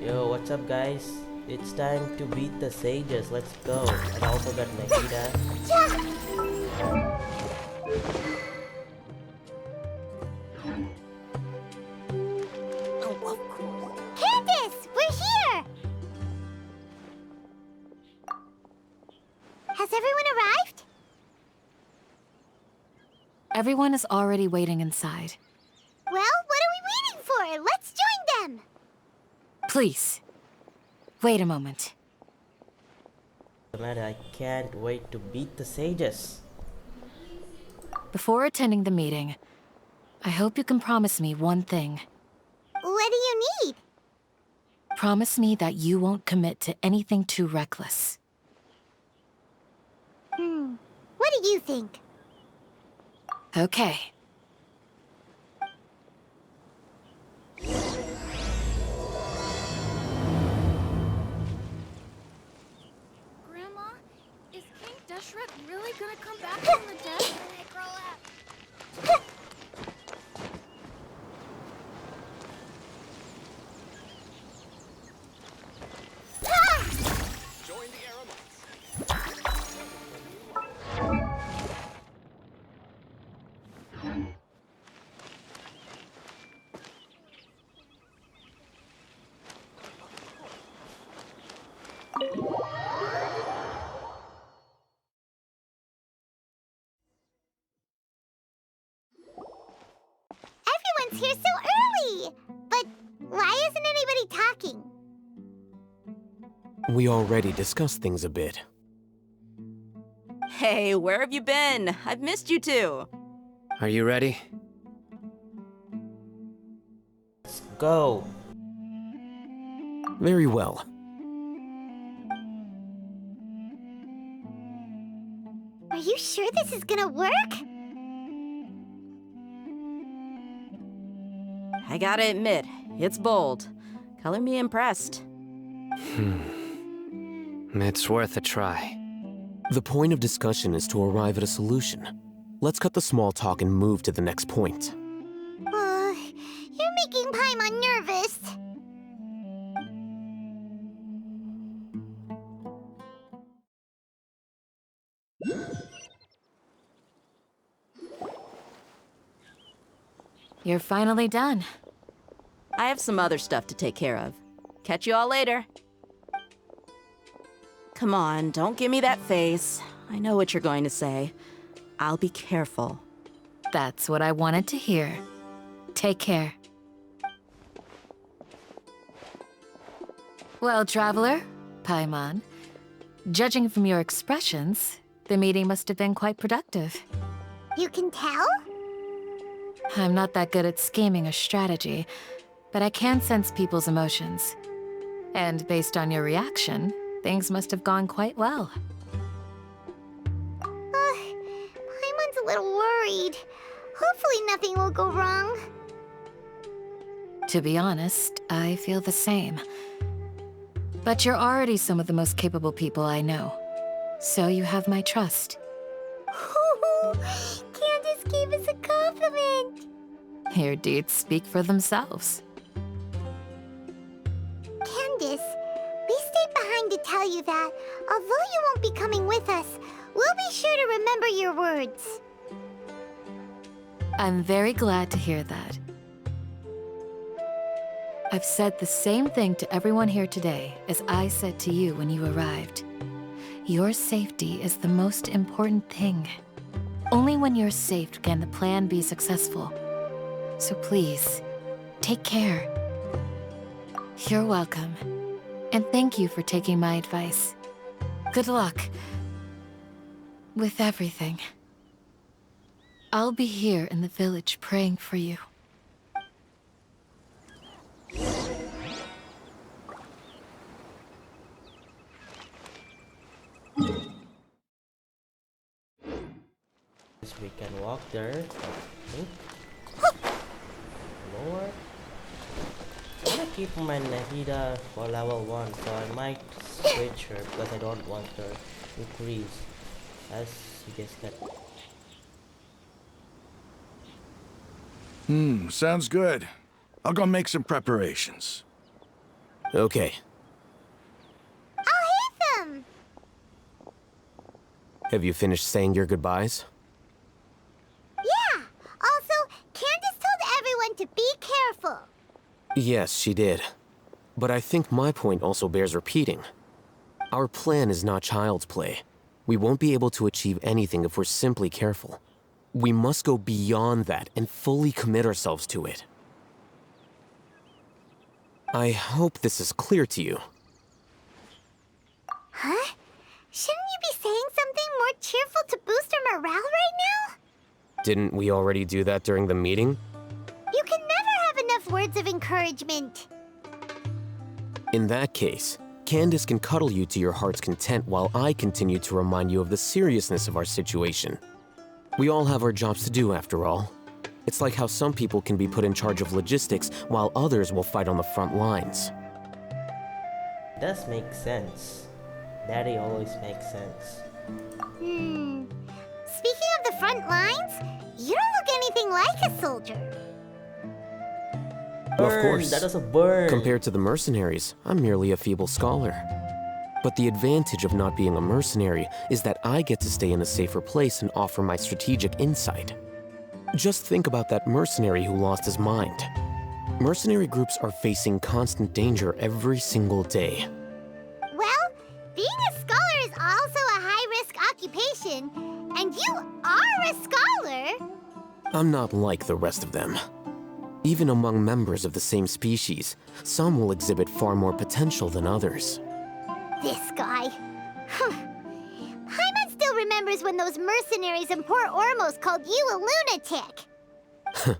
Yo, what's up, guys? It's time to beat the sages. Let's go. And I also got nahida. Oh, of course. Candace, we're here! Has everyone arrived? Everyone is already waiting inside. Well, what are we waiting for? Let's join them! Please, wait a moment. I can't wait to beat the sages. Before attending the meeting, I hope you can promise me one thing. What do you need? Promise me that you won't commit to anything too reckless. What do you think? Okay. Grandma, is King Deshret really gonna come back from the dead when I grow up? Join the Aramites. Everyone's here so early! But why isn't anybody talking? We already discussed things a bit. Hey, where have you been? I've missed you too. Are you ready? Let's go. Very well. Are you sure this is gonna work? I gotta admit, it's bold. Color me impressed. It's worth a try. The point of discussion is to arrive at a solution. Let's cut the small talk and move to the next point. You're making Paimon nervous. You're finally done. I have some other stuff to take care of. Catch you all later. Come on, don't give me that face. I know what you're going to say. I'll be careful. That's what I wanted to hear. Take care. Well, traveler, Paimon, judging from your expressions, the meeting must have been quite productive. You can tell? I'm not that good at scheming or strategy, but I can sense people's emotions. And based on your reaction, things must have gone quite well. Paimon's a little worried. Hopefully nothing will go wrong. To be honest, I feel the same. But you're already some of the most capable people I know, so you have my trust. Candace gave us a compliment. Your deeds speak for themselves. Candace, we stayed behind to tell you that, although you won't be coming with us, we'll be sure to remember your words. I'm very glad to hear that. I've said the same thing to everyone here today as I said to you when you arrived. Your safety is the most important thing. Only when you're safe can the plan be successful. So please, take care. You're welcome. And thank you for taking my advice. Good luck with everything. I'll be here in the village praying for you. We can walk there. I think. Lord. I'm gonna keep my nahida for level 1, so I might switch her because I don't want her to increase. As you guessed that. Sounds good. I'll go make some preparations. Okay. I'll hate them! Have you finished saying your goodbyes? Yeah! Also, Candace told everyone to be careful. Yes, she did. But I think my point also bears repeating. Our plan is not child's play. We won't be able to achieve anything if we're simply careful. We must go beyond that and fully commit ourselves to it. I hope this is clear to you. Huh? Shouldn't you be saying something more cheerful to boost our morale right now? Didn't we already do that during the meeting? You can never have enough words of encouragement. In that case, Candace can cuddle you to your heart's content while I continue to remind you of the seriousness of our situation. We all have our jobs to do, after all. It's like how some people can be put in charge of logistics while others will fight on the front lines. Does make sense. Daddy always makes sense. Speaking of the front lines, you don't look anything like a soldier. Of course. That is a burn. Compared to the mercenaries, I'm merely a feeble scholar. But the advantage of not being a mercenary is that I get to stay in a safer place and offer my strategic insight. Just think about that mercenary who lost his mind. Mercenary groups are facing constant danger every single day. Well, being a scholar is also a high-risk occupation, and you are a scholar. I'm not like the rest of them. Even among members of the same species, some will exhibit far more potential than others. This guy. Paimon still remembers when those mercenaries in Port Ormos called you a lunatic.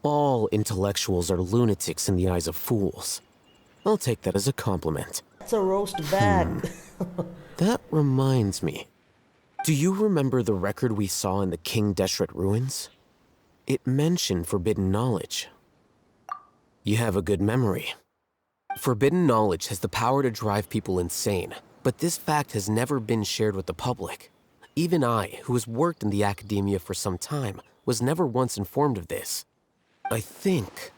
All intellectuals are lunatics in the eyes of fools. I'll take that as a compliment. It's a roast bag. That reminds me. Do you remember the record we saw in the King Deshret ruins? It mentioned forbidden knowledge. You have a good memory. Forbidden knowledge has the power to drive people insane, but this fact has never been shared with the public. Even I, who has worked in the academia for some time, was never once informed of this. I think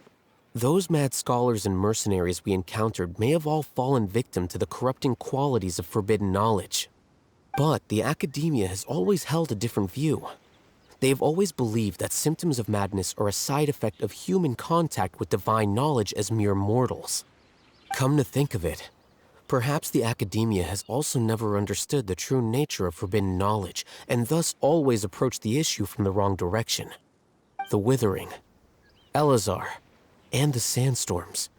those mad scholars and mercenaries we encountered may have all fallen victim to the corrupting qualities of forbidden knowledge. But the academia has always held a different view. They have always believed that symptoms of madness are a side effect of human contact with divine knowledge as mere mortals. Come to think of it, perhaps the academia has also never understood the true nature of forbidden knowledge, and thus always approached the issue from the wrong direction. The Withering, Elazar, and the sandstorms.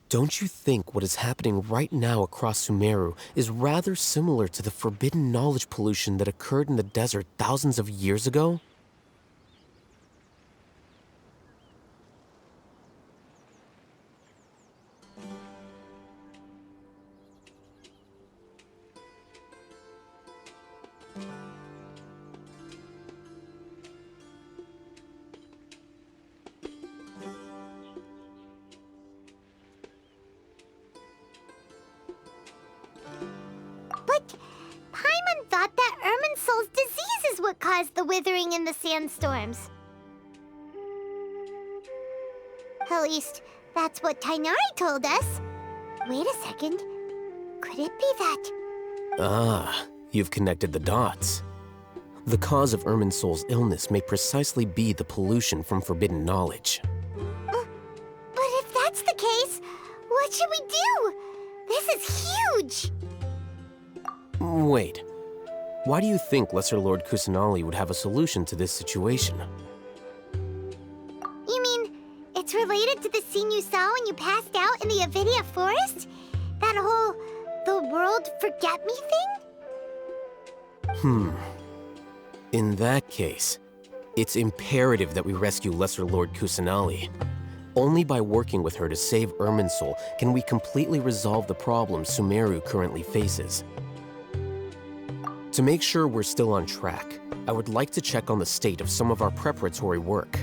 Don't you think what is happening right now across Sumeru is rather similar to the forbidden knowledge pollution that occurred in the desert thousands of years ago? But Paimon thought that Irminsul's disease is what caused the withering in the sandstorms. At least, that's what Tainari told us. Wait a second. Could it be that... Ah, you've connected the dots. The cause of Irminsul's illness may precisely be the pollution from forbidden knowledge. But if that's the case, what should we do? This is huge! Wait. Why do you think Lesser Lord Kusanali would have a solution to this situation? You mean, it's related to the scene you saw when you passed out in the Avidia forest? That whole, the world forget me thing? In that case, it's imperative that we rescue Lesser Lord Kusanali. Only by working with her to save Irminsul can we completely resolve the problems Sumeru currently faces. To make sure we're still on track, I would like to check on the state of some of our preparatory work.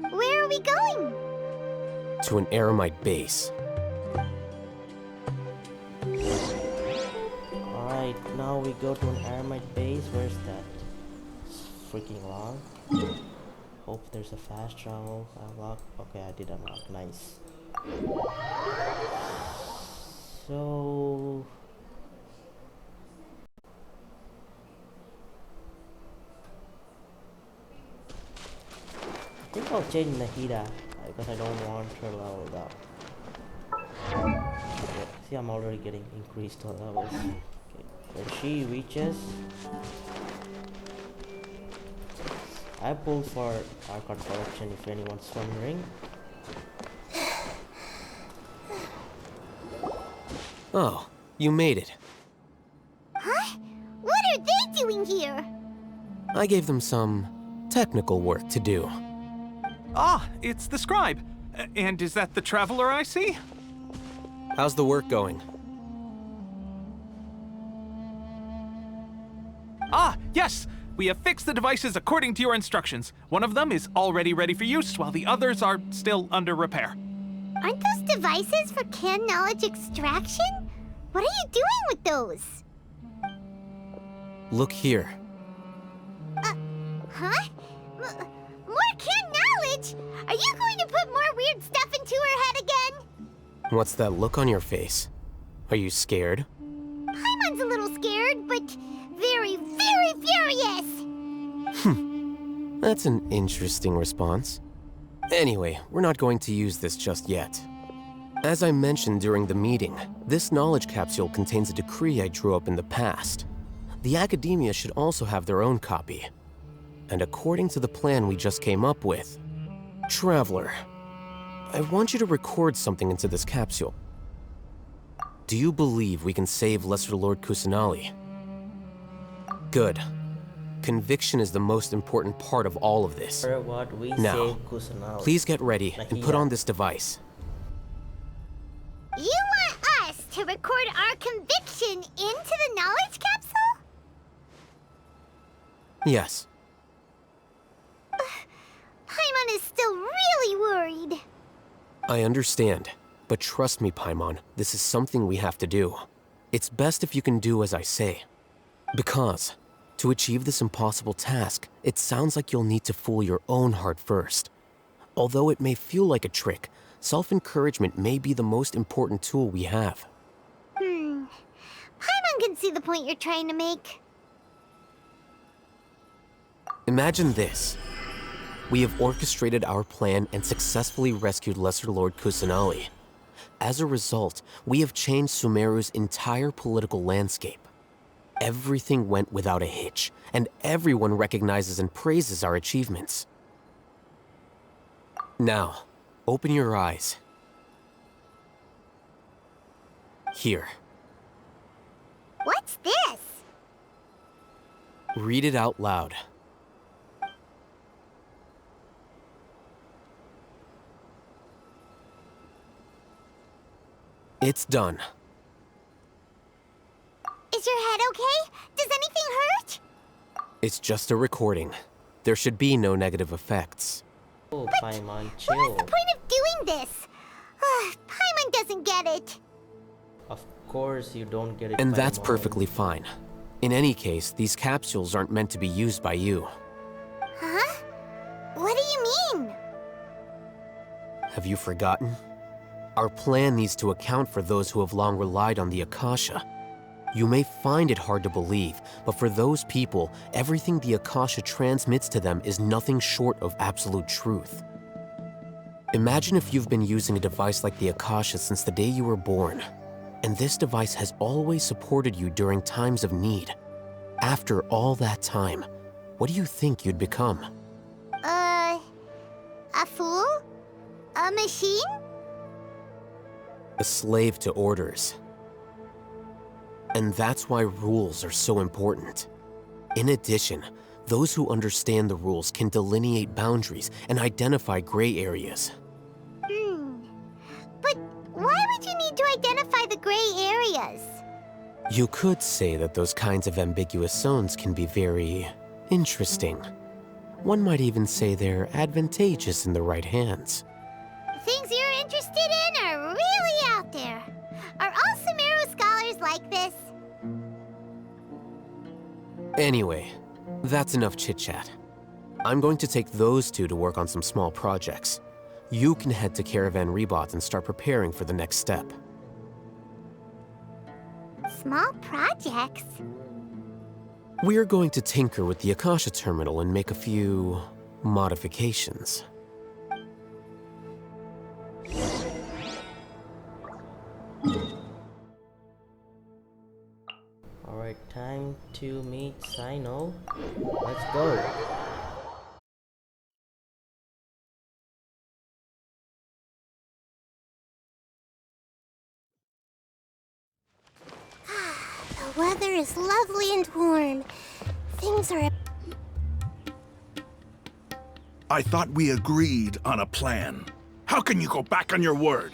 Where are we going? To an Eremite base. Alright, now we go to an Eremite base. Where's that? It's freaking long. Hope there's a fast travel. Unlock. Okay, I did unlock. Nice. think I'll change Nahida because I don't want her leveled up. Okay, see, I'm already getting increased levels. Okay, when she reaches, I pulled for Archon collection if anyone's wondering. Oh, you made it. Huh? What are they doing here? I gave them some technical work to do. Ah, it's the scribe. And is that the traveler I see? How's the work going? Ah, yes! We have fixed the devices according to your instructions. One of them is already ready for use, while the others are still under repair. Aren't those devices for canned knowledge extraction? What are you doing with those? Look here. Huh? More canned knowledge? Are you going to put more weird stuff into her head again? What's that look on your face? Are you scared? Paimon's a little scared, but very, very furious! That's an interesting response. Anyway, we're not going to use this just yet. As I mentioned during the meeting, this knowledge capsule contains a decree I drew up in the past. The academia should also have their own copy. And according to the plan we just came up with, Traveler, I want you to record something into this capsule. Do you believe we can save Lesser Lord Kusanali? Good. Conviction is the most important part of all of this. For what we Now, save Kusanali. please get ready and put on this device. You want us to record our conviction into the knowledge capsule? Yes. Paimon is still really worried. I understand, but trust me, Paimon, this is something we have to do. It's best if you can do as I say. Because, to achieve this impossible task, it sounds like you'll need to fool your own heart first. Although it may feel like a trick, self-encouragement may be the most important tool we have. Paimon can see the point you're trying to make. Imagine this. We have orchestrated our plan and successfully rescued Lesser Lord Kusanali. As a result, we have changed Sumeru's entire political landscape. Everything went without a hitch, and everyone recognizes and praises our achievements. Now, open your eyes. Here. What's this? Read it out loud. It's done. Is your head okay? Does anything hurt? It's just a recording. There should be no negative effects. Oh, Paimon, What chill. is the point of doing this? Paimon doesn't get it. Of course you don't get it. And that's Paimon. perfectly fine. In any case, these capsules aren't meant to be used by you. Huh? What do you mean? Have you forgotten? Our plan needs to account for those who have long relied on the Akasha. You may find it hard to believe, but for those people, everything the Akasha transmits to them is nothing short of absolute truth. Imagine if you've been using a device like the Akasha since the day you were born, and this device has always supported you during times of need. After all that time, what do you think you'd become? A fool? A machine? A slave to orders. And that's why rules are so important. In addition, those who understand the rules can delineate boundaries and identify gray areas. But why would you need to identify the gray areas? You could say that those kinds of ambiguous zones can be very interesting. One might even say they're advantageous in the right hands. Things you're interested in are really out there. Are all Sumeru scholars like this? Anyway, that's enough chit-chat. I'm going to take those two to work on some small projects. You can head to Caravan Rebot and start preparing for the next step. Small projects? We're going to tinker with the Akasha terminal and make a few modifications. Alright, time to meet Sino. Let's go. The weather is lovely and warm. Things are... I thought we agreed on a plan. How can you go back on your word?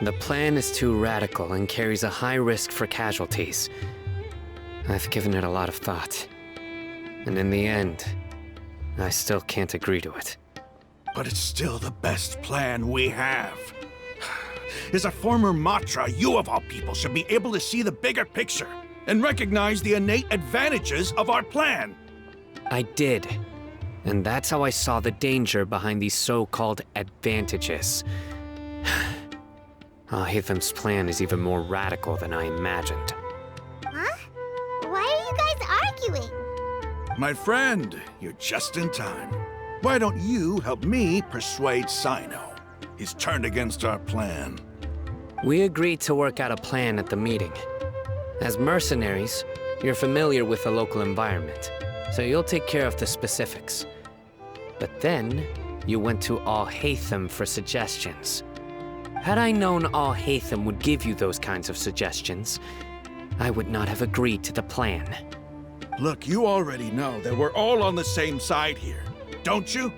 The plan is too radical and carries a high risk for casualties. I've given it a lot of thought. And in the end, I still can't agree to it. But it's still the best plan we have. As a former Matra, you of all people should be able to see the bigger picture and recognize the innate advantages of our plan. I did. And that's how I saw the danger behind these so-called advantages. Al-Haytham's plan is even more radical than I imagined. Huh? Why are you guys arguing? My friend, you're just in time. Why don't you help me persuade Sino? He's turned against our plan. We agreed to work out a plan at the meeting. As mercenaries, you're familiar with the local environment, so you'll take care of the specifics. But then, you went to Al-Haytham for suggestions. Had I known Al-Haytham would give you those kinds of suggestions, I would not have agreed to the plan. Look, you already know that we're all on the same side here, don't you?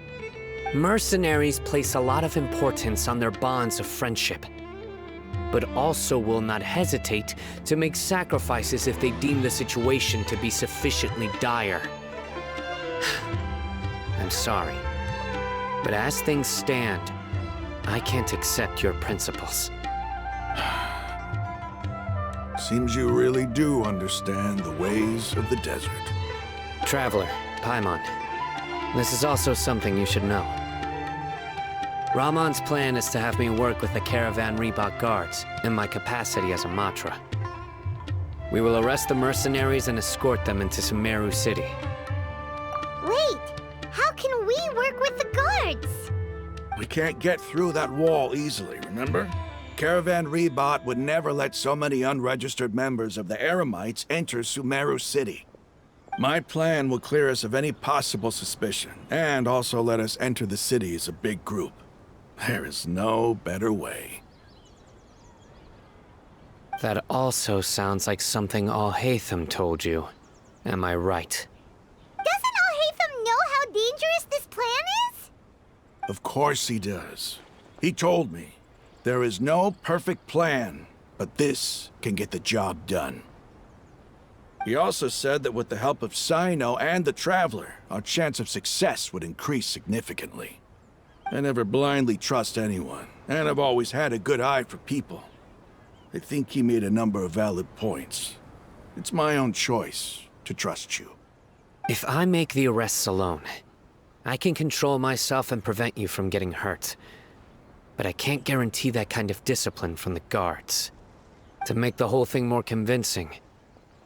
Mercenaries place a lot of importance on their bonds of friendship, but also will not hesitate to make sacrifices if they deem the situation to be sufficiently dire. I'm sorry, but as things stand, I can't accept your principles. Seems you really do understand the ways of the desert. Traveler, Paimon, this is also something you should know. Rahman's plan is to have me work with the Caravan Reebok guards in my capacity as a Matra. We will arrest the mercenaries and escort them into Sumeru City. Wait, how can we work with the guards? We can't get through that wall easily, remember? Caravan Reebok would never let so many unregistered members of the Eremites enter Sumeru City. My plan will clear us of any possible suspicion, and also let us enter the city as a big group. There is no better way. That also sounds like something Al-Haytham told you. Am I right? Doesn't Al-Haytham know how dangerous this plan is? Of course he does. He told me, there is no perfect plan, but this can get the job done. He also said that with the help of Sino and the Traveler, our chance of success would increase significantly. I never blindly trust anyone, and I've always had a good eye for people. I think he made a number of valid points. It's my own choice to trust you. If I make the arrests alone, I can control myself and prevent you from getting hurt. But I can't guarantee that kind of discipline from the guards. To make the whole thing more convincing,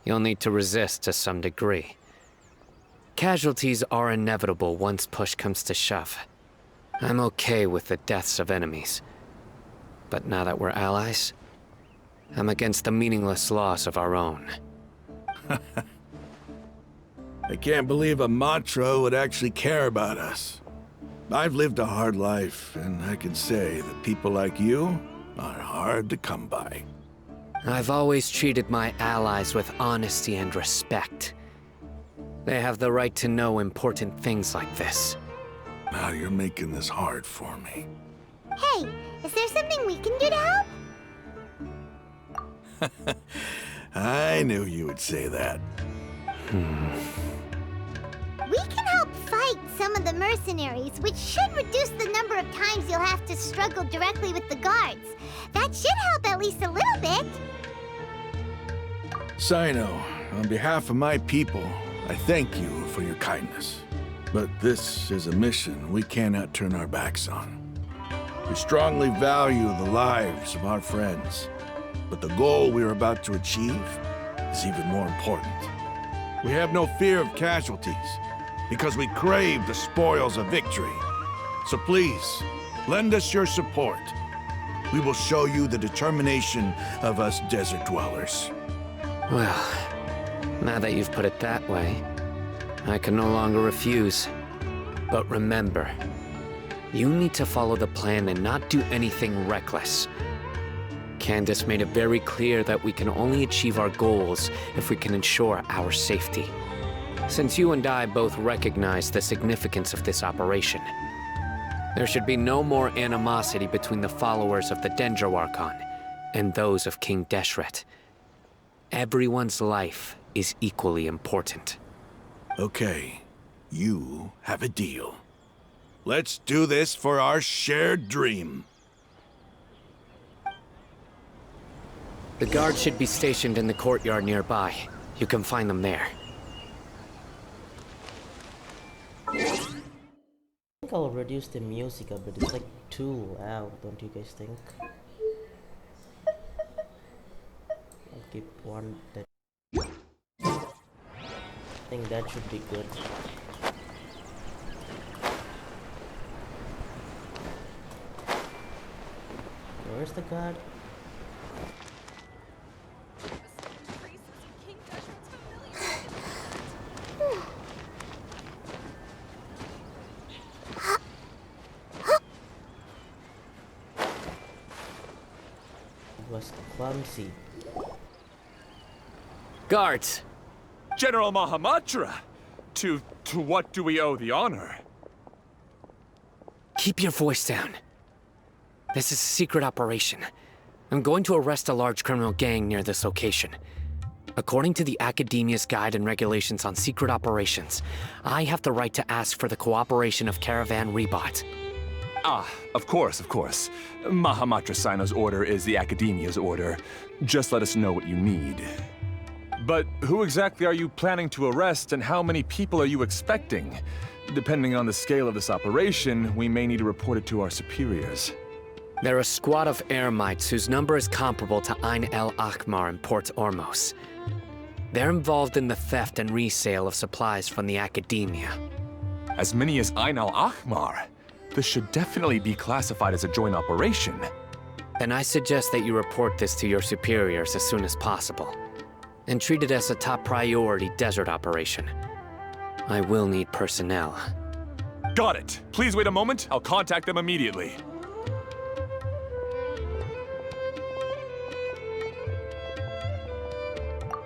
you'll need to resist to some degree. Casualties are inevitable once push comes to shove. I'm okay with the deaths of enemies. But now that we're allies, I'm against the meaningless loss of our own. I can't believe a Matra would actually care about us. I've lived a hard life, and I can say that people like you are hard to come by. I've always treated my allies with honesty and respect. They have the right to know important things like this. Now you're making this hard for me. Hey, is there something we can do to help? I knew you would say that. We can help fight some of the mercenaries, which should reduce the number of times you'll have to struggle directly with the guards. That should help at least a little bit. Sino, on behalf of my people, I thank you for your kindness. But this is a mission we cannot turn our backs on. We strongly value the lives of our friends, but the goal we are about to achieve is even more important. We have no fear of casualties, because we crave the spoils of victory. So please, lend us your support. We will show you the determination of us desert dwellers. Well, Now that you've put it that way, I can no longer refuse. But remember, you need to follow the plan and not do anything reckless. Candace made it very clear that we can only achieve our goals if we can ensure our safety. Since you and I both recognize the significance of this operation, there should be no more animosity between the followers of the Dendro Archon and those of King Deshret. Everyone's life is equally important. Okay, you have a deal. Let's do this for our shared dream. The guards should be stationed in the courtyard nearby. You can find them there. I think I'll reduce the music a bit. It's like too loud, don't you guys think? I'll keep one that. I think that should be good. Where's the guard? Was clumsy. Guards! General Mahamatra! To what do we owe the honor? Keep your voice down. This is a secret operation. I'm going to arrest a large criminal gang near this location. According to the Academia's Guide and Regulations on Secret Operations, I have the right to ask for the cooperation of Caravan Rebot. Ah, of course. Mahamatra Sino's order is the Academia's order. Just let us know what you need. But who exactly are you planning to arrest, and how many people are you expecting? Depending on the scale of this operation, we may need to report it to our superiors. They're a squad of Eremites whose number is comparable to Ain el Akhmar in Port Ormos. They're involved in the theft and resale of supplies from the Academia. As many as Ain el Akhmar? This should definitely be classified as a joint operation. Then I suggest that you report this to your superiors as soon as possible, and treat it as a top priority desert operation. I will need personnel. Got it. Please wait a moment. I'll contact them immediately.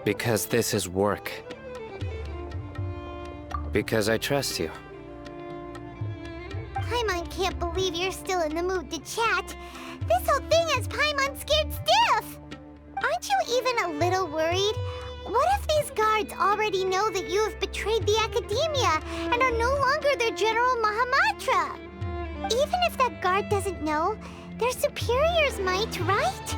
Because this is work. Because I trust you. Paimon can't believe you're still in the mood to chat. This whole thing has Paimon scared stiff. Aren't you even a little worried? What if these guards already know that you have betrayed the Academia and are no longer their General Mahamatra? Even if that guard doesn't know, their superiors might, right?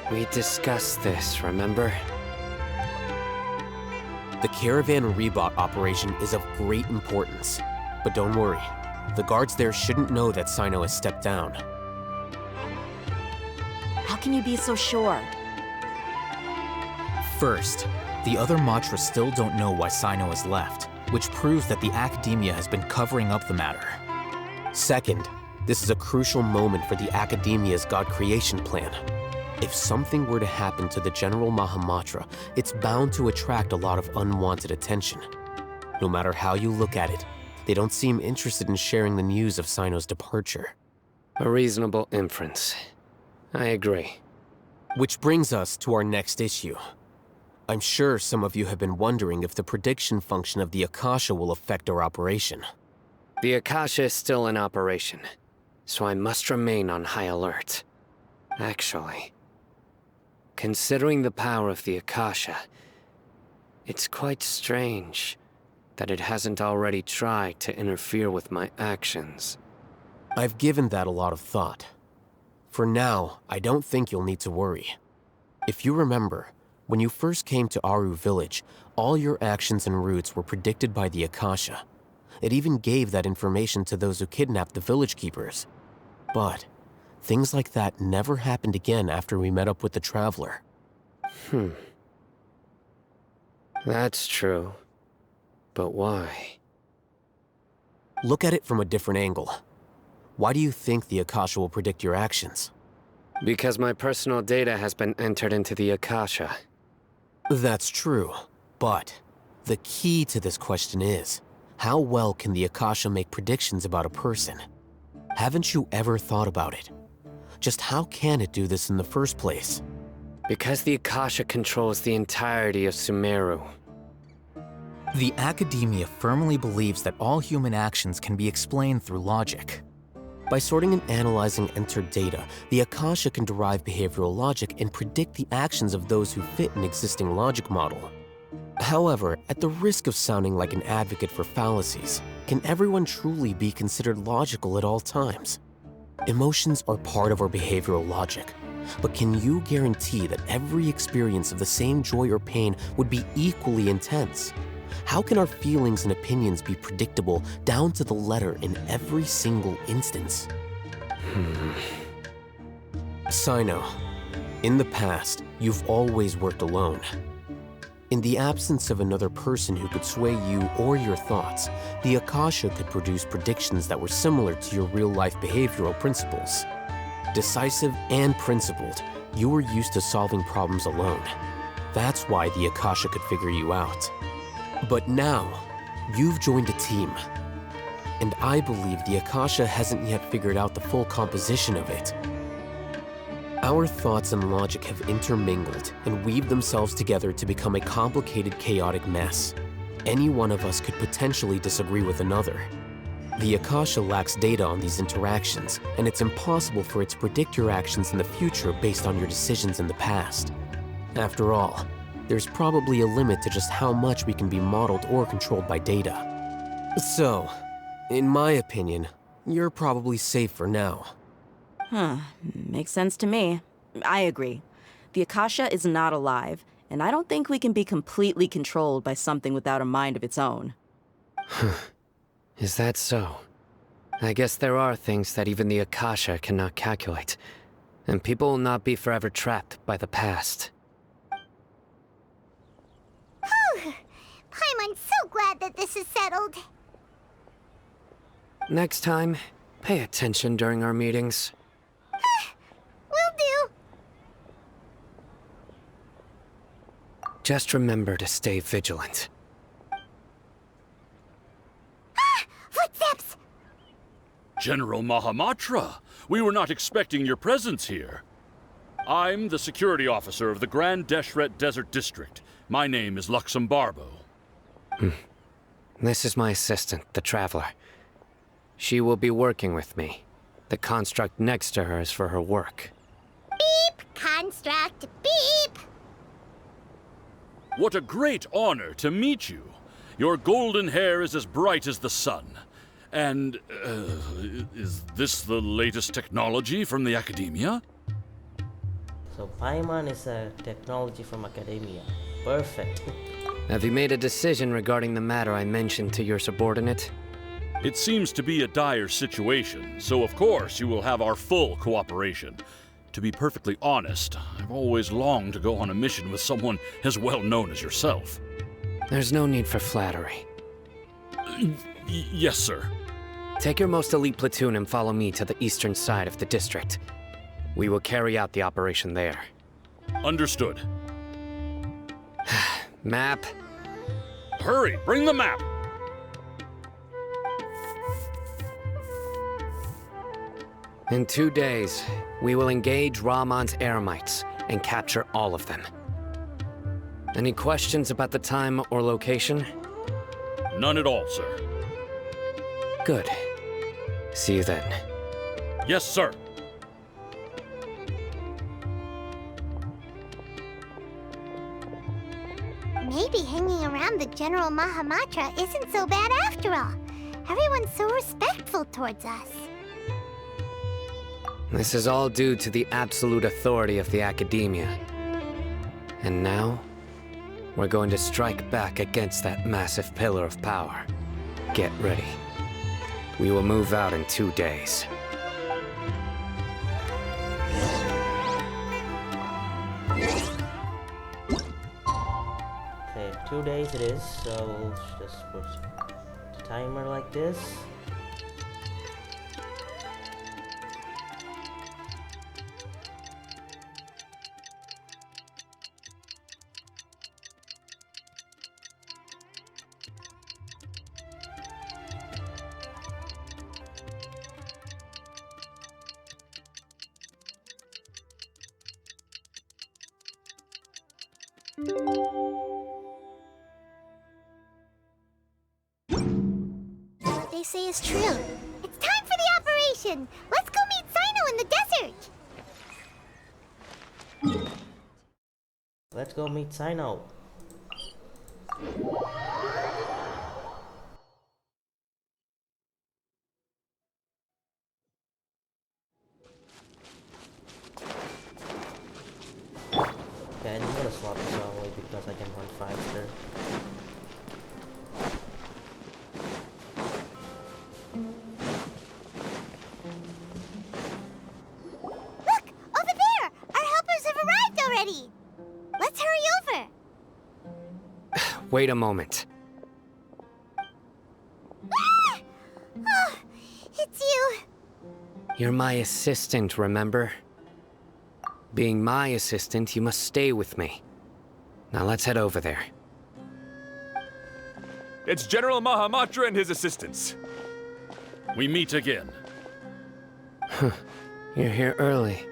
We discussed this, remember? The Caravan Rebot operation is of great importance. But don't worry, the guards there shouldn't know that Sino has stepped down. How can you be so sure? First, the other Matras still don't know why Sino has left, which proves that the Academia has been covering up the matter. Second, this is a crucial moment for the Academia's God creation plan. If something were to happen to the General Mahamatra, it's bound to attract a lot of unwanted attention. No matter how you look at it, they don't seem interested in sharing the news of Sino's departure. A reasonable inference. I agree. Which brings us to our next issue. I'm sure some of you have been wondering if the prediction function of the Akasha will affect our operation. The Akasha is still in operation, so I must remain on high alert. Actually, considering the power of the Akasha, it's quite strange that it hasn't already tried to interfere with my actions. I've given that a lot of thought. For now, I don't think you'll need to worry. If you remember, when you first came to Aru Village, all your actions and routes were predicted by the Akasha. It even gave that information to those who kidnapped the village keepers. But things like that never happened again after we met up with the Traveler. That's true. But why? Look at it from a different angle. Why do you think the Akasha will predict your actions? Because my personal data has been entered into the Akasha. That's true, but the key to this question is, how well can the Akasha make predictions about a person? Haven't you ever thought about it? Just how can it do this in the first place? Because the Akasha controls the entirety of Sumeru. The Academia firmly believes that all human actions can be explained through logic. By sorting and analyzing entered data, the Akasha can derive behavioral logic and predict the actions of those who fit an existing logic model. However, at the risk of sounding like an advocate for fallacies, can everyone truly be considered logical at all times? Emotions are part of our behavioral logic, but can you guarantee that every experience of the same joy or pain would be equally intense? How can our feelings and opinions be predictable down to the letter in every single instance? Sino, in the past, you've always worked alone. In the absence of another person who could sway you or your thoughts, the Akasha could produce predictions that were similar to your real-life behavioral principles. Decisive and principled, you were used to solving problems alone. That's why the Akasha could figure you out. But now, you've joined a team. And I believe the Akasha hasn't yet figured out the full composition of it. Our thoughts and logic have intermingled and weaved themselves together to become a complicated, chaotic mess. Any one of us could potentially disagree with another. The Akasha lacks data on these interactions, and it's impossible for it to predict your actions in the future based on your decisions in the past. After all, there's probably a limit to just how much we can be modeled or controlled by data. So, in my opinion, you're probably safe for now. Makes sense to me. I agree. The Akasha is not alive, and I don't think we can be completely controlled by something without a mind of its own. Is that so? I guess there are things that even the Akasha cannot calculate, and people will not be forever trapped by the past. Paimon's so glad that this is settled. Next time, pay attention during our meetings. Will do. Just remember to stay vigilant. Footsteps! General Mahamatra, we were not expecting your presence here. I'm the security officer of the Grand Deshret Desert District. My name is Luxembarbo. This is my assistant, the Traveler. She will be working with me. The construct next to her is for her work. Beep! Construct, beep! What a great honor to meet you. Your golden hair is as bright as the sun. And, is this the latest technology from the Academia? So Paimon is a technology from Academia. Perfect. Have you made a decision regarding the matter I mentioned to your subordinate? It seems to be a dire situation, so of course you will have our full cooperation. To be perfectly honest, I've always longed to go on a mission with someone as well known as yourself. There's no need for flattery. Yes, sir. Take your most elite platoon and follow me to the eastern side of the district. We will carry out the operation there. Understood. Map. Hurry, bring the map! In 2 days, we will engage Rahman's Eremites and capture all of them. Any questions about the time or location? None at all, sir. Good. See you then. Yes, sir. Maybe hanging around the General Mahamatra isn't so bad after all. Everyone's so respectful towards us. This is all due to the absolute authority of the Academia. And now, we're going to strike back against that massive pillar of power. Get ready. We will move out in 2 days. Okay, 2 days it is, so we'll just put the timer like this. What they say is true. It's time for the operation! Let's go meet Sino in the desert! Let's go meet Sino. Yeah, and I'm gonna swap this away because I can run faster. Look! Over there! Our helpers have arrived already! Let's hurry over! Wait a moment. Ah! Oh, it's you! You're my assistant, remember? Being my assistant, you must stay with me. Now let's head over there. It's General Mahamatra and his assistants. We meet again. You're here early.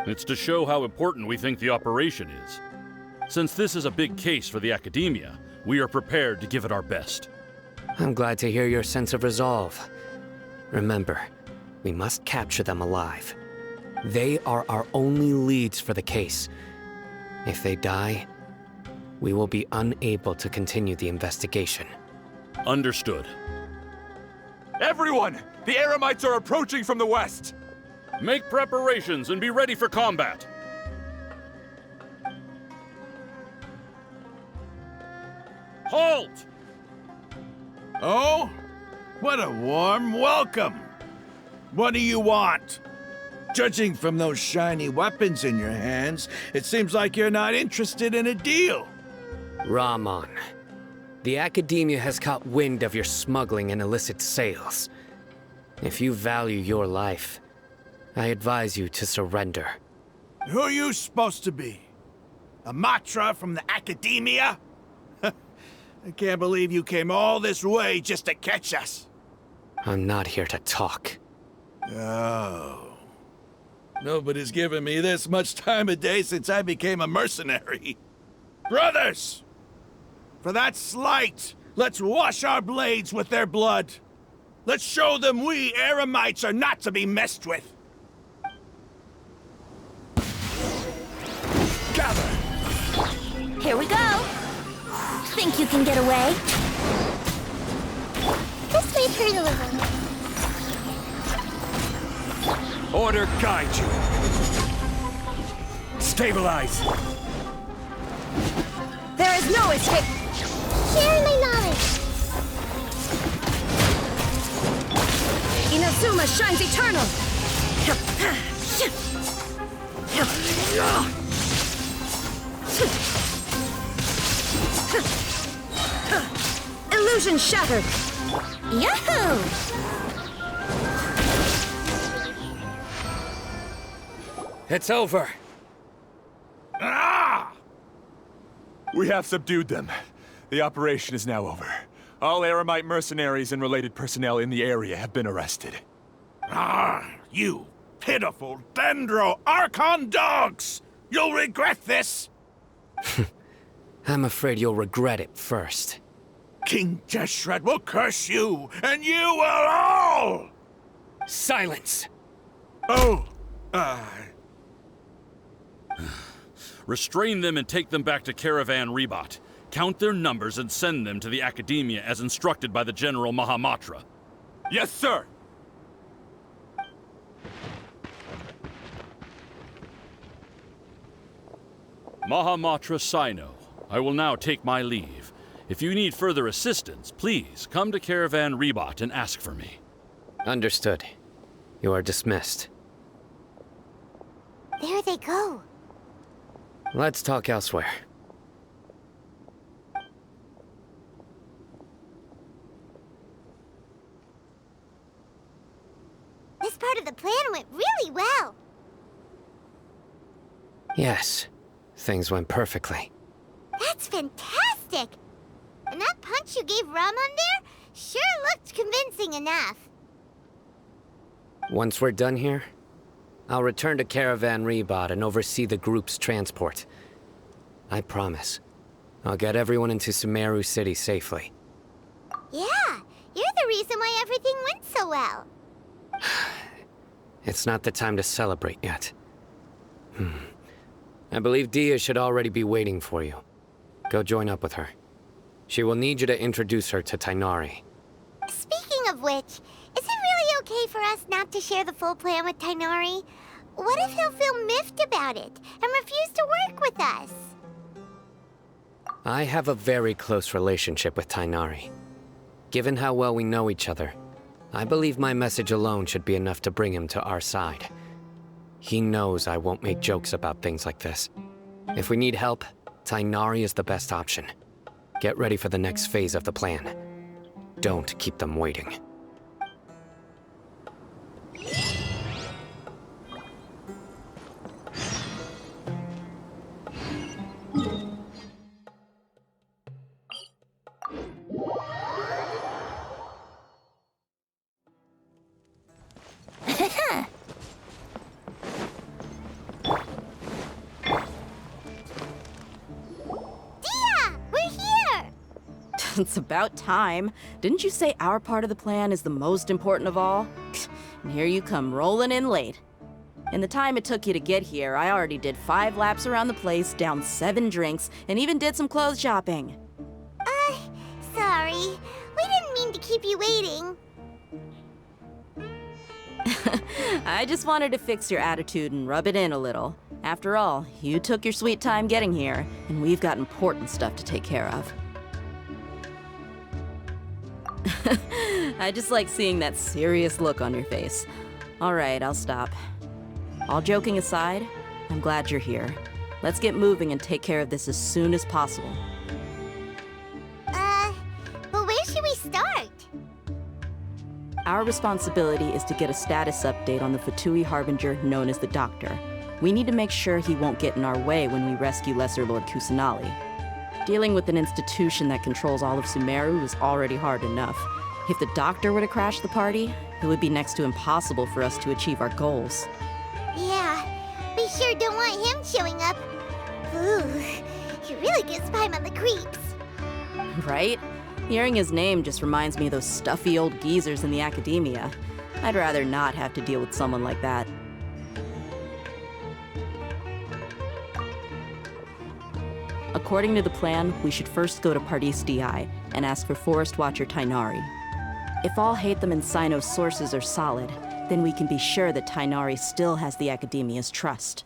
It's to show how important we think the operation is. Since this is a big case for the Academia, we are prepared to give it our best. I'm glad to hear your sense of resolve. Remember, we must capture them alive. They are our only leads for the case. If they die, we will be unable to continue the investigation. Understood. Everyone! The Eremites are approaching from the west! Make preparations and be ready for combat. Halt! Oh? What a warm welcome! What do you want? Judging from those shiny weapons in your hands, it seems like you're not interested in a deal. Rahman, the Academia has caught wind of your smuggling and illicit sales. If you value your life, I advise you to surrender. Who are you supposed to be? A Matra from the Academia? I can't believe you came all this way just to catch us. I'm not here to talk. Oh. Nobody's given me this much time of day since I became a mercenary. Brothers! For that slight, let's wash our blades with their blood. Let's show them we Eremites are not to be messed with. Gather! Here we go! Think you can get away? This way through the living room. Order guide you. Stabilize. There is no escape! Share my knowledge! Inazuma shines eternal! Illusion shattered! Yahoo! It's over. Ah! We have subdued them. The operation is now over. All Eremite mercenaries and related personnel in the area have been arrested. Ah, you pitiful Dendro Archon dogs! You'll regret this! I'm afraid you'll regret it first. King Deshret will curse you, and you will all! Silence! Oh, Restrain them and take them back to Caravan Rebot. Count their numbers and send them to the Academia as instructed by the General Mahamatra. Yes, sir! Mahamatra Sino, I will now take my leave. If you need further assistance, please come to Caravan Rebot and ask for me. Understood. You are dismissed. There they go. Let's talk elsewhere. This part of the plan went really well. Yes, things went perfectly. That's fantastic! And that punch you gave Ramon there sure looked convincing enough. Once we're done here, I'll return to Caravan Rebot and oversee the group's transport. I promise. I'll get everyone into Sumeru City safely. Yeah, you're the reason why everything went so well. It's not the time to celebrate yet. I believe Dia should already be waiting for you. Go join up with her. She will need you to introduce her to Tighnari. Speaking of which, is it really okay for us not to share the full plan with Tighnari? What if he'll feel miffed about it and refuse to work with us? I have a very close relationship with Tighnari. Given how well we know each other, I believe my message alone should be enough to bring him to our side. He knows I won't make jokes about things like this. If we need help, Tighnari is the best option. Get ready for the next phase of the plan. Don't keep them waiting. It's about time. Didn't you say our part of the plan is the most important of all? And here you come rolling in late. In the time it took you to get here, I already did 5 laps around the place, downed 7 drinks, and even did some clothes shopping. Sorry. We didn't mean to keep you waiting. I just wanted to fix your attitude and rub it in a little. After all, you took your sweet time getting here, and we've got important stuff to take care of. I just like seeing that serious look on your face. All right, I'll stop. All joking aside, I'm glad you're here. Let's get moving and take care of this as soon as possible. But where should we start? Our responsibility is to get a status update on the Fatui Harbinger known as the Doctor. We need to make sure he won't get in our way when we rescue Lesser Lord Kusanali. Dealing with an institution that controls all of Sumeru is already hard enough. If the Doctor were to crash the party, it would be next to impossible for us to achieve our goals. Yeah, we sure don't want him showing up. Ooh, he really gives Paimon the creeps. Right? Hearing his name just reminds me of those stuffy old geezers in the academia. I'd rather not have to deal with someone like that. According to the plan, we should first go to Pardis Di and ask for Forest Watcher Tighnari. If all Hatham and Sino's sources are solid, then we can be sure that Tighnari still has the Academia's trust.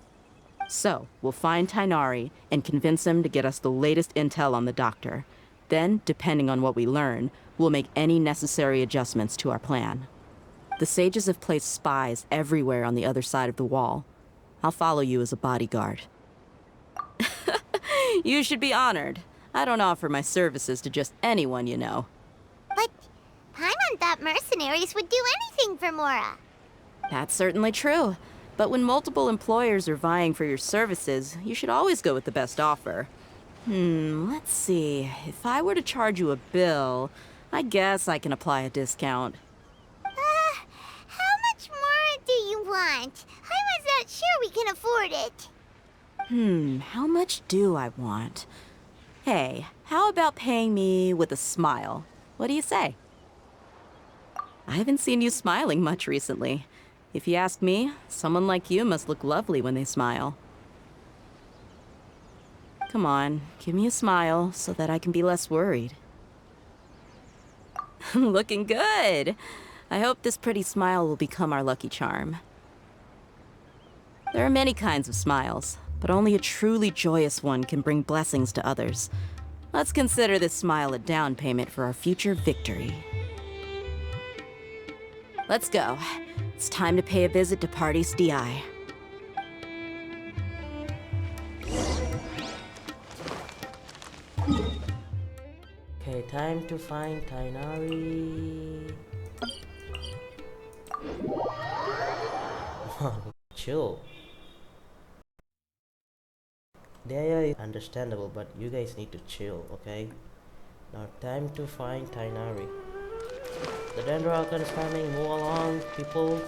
So, we'll find Tighnari and convince him to get us the latest intel on the Doctor. Then, depending on what we learn, we'll make any necessary adjustments to our plan. The sages have placed spies everywhere on the other side of the wall. I'll follow you as a bodyguard. You should be honored. I don't offer my services to just anyone you know. But Paimon thought mercenaries would do anything for Mora. That's certainly true. But when multiple employers are vying for your services, you should always go with the best offer. Let's see. If I were to charge you a bill, I guess I can apply a discount. How much more do you want? Paimon's not sure we can afford it. How much do I want? Hey, how about paying me with a smile? What do you say? I haven't seen you smiling much recently. If you ask me, someone like you must look lovely when they smile. Come on, give me a smile so that I can be less worried. Looking good! I hope this pretty smile will become our lucky charm. There are many kinds of smiles, but only a truly joyous one can bring blessings to others. Let's consider this smile a down payment for our future victory. Let's go. It's time to pay a visit to Pardis Di. Okay, time to find Tighnari. Chill. They are understandable, but you guys need to chill, okay? Now time to find Tighnari. The Dendroken is coming, move along, people.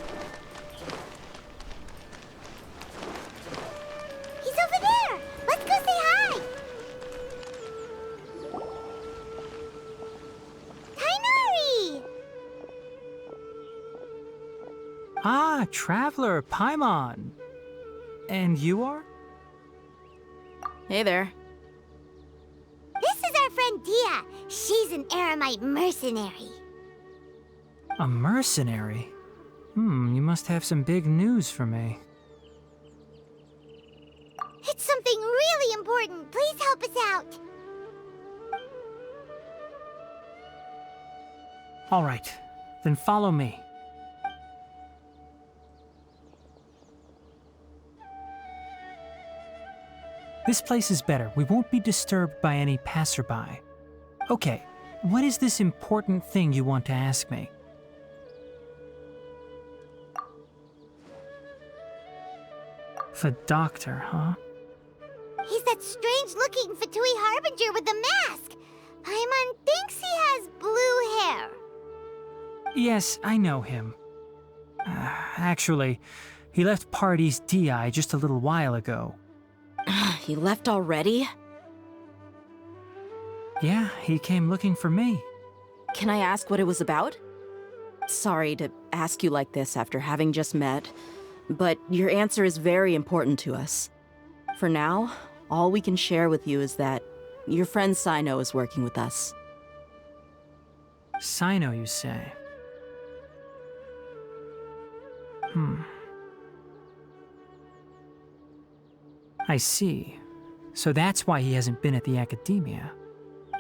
He's over there! Let's go say hi! Ah, Traveler, Paimon. And you are? Hey there. This is our friend Dia. She's an Eremite mercenary. A mercenary? You must have some big news for me. It's something really important. Please help us out. All right, then follow me. This place is better. We won't be disturbed by any passerby. Okay, what is this important thing you want to ask me? The doctor, huh? He's that strange-looking Fatui Harbinger with the mask. Paimon thinks he has blue hair. Yes, I know him. Actually, he left Party's DI just a little while ago. He left already? Yeah, he came looking for me. Can I ask what it was about? Sorry to ask you like this after having just met, but your answer is very important to us. For now, all we can share with you is that your friend Sino is working with us. Sino, you say? I see. So that's why he hasn't been at the Academia.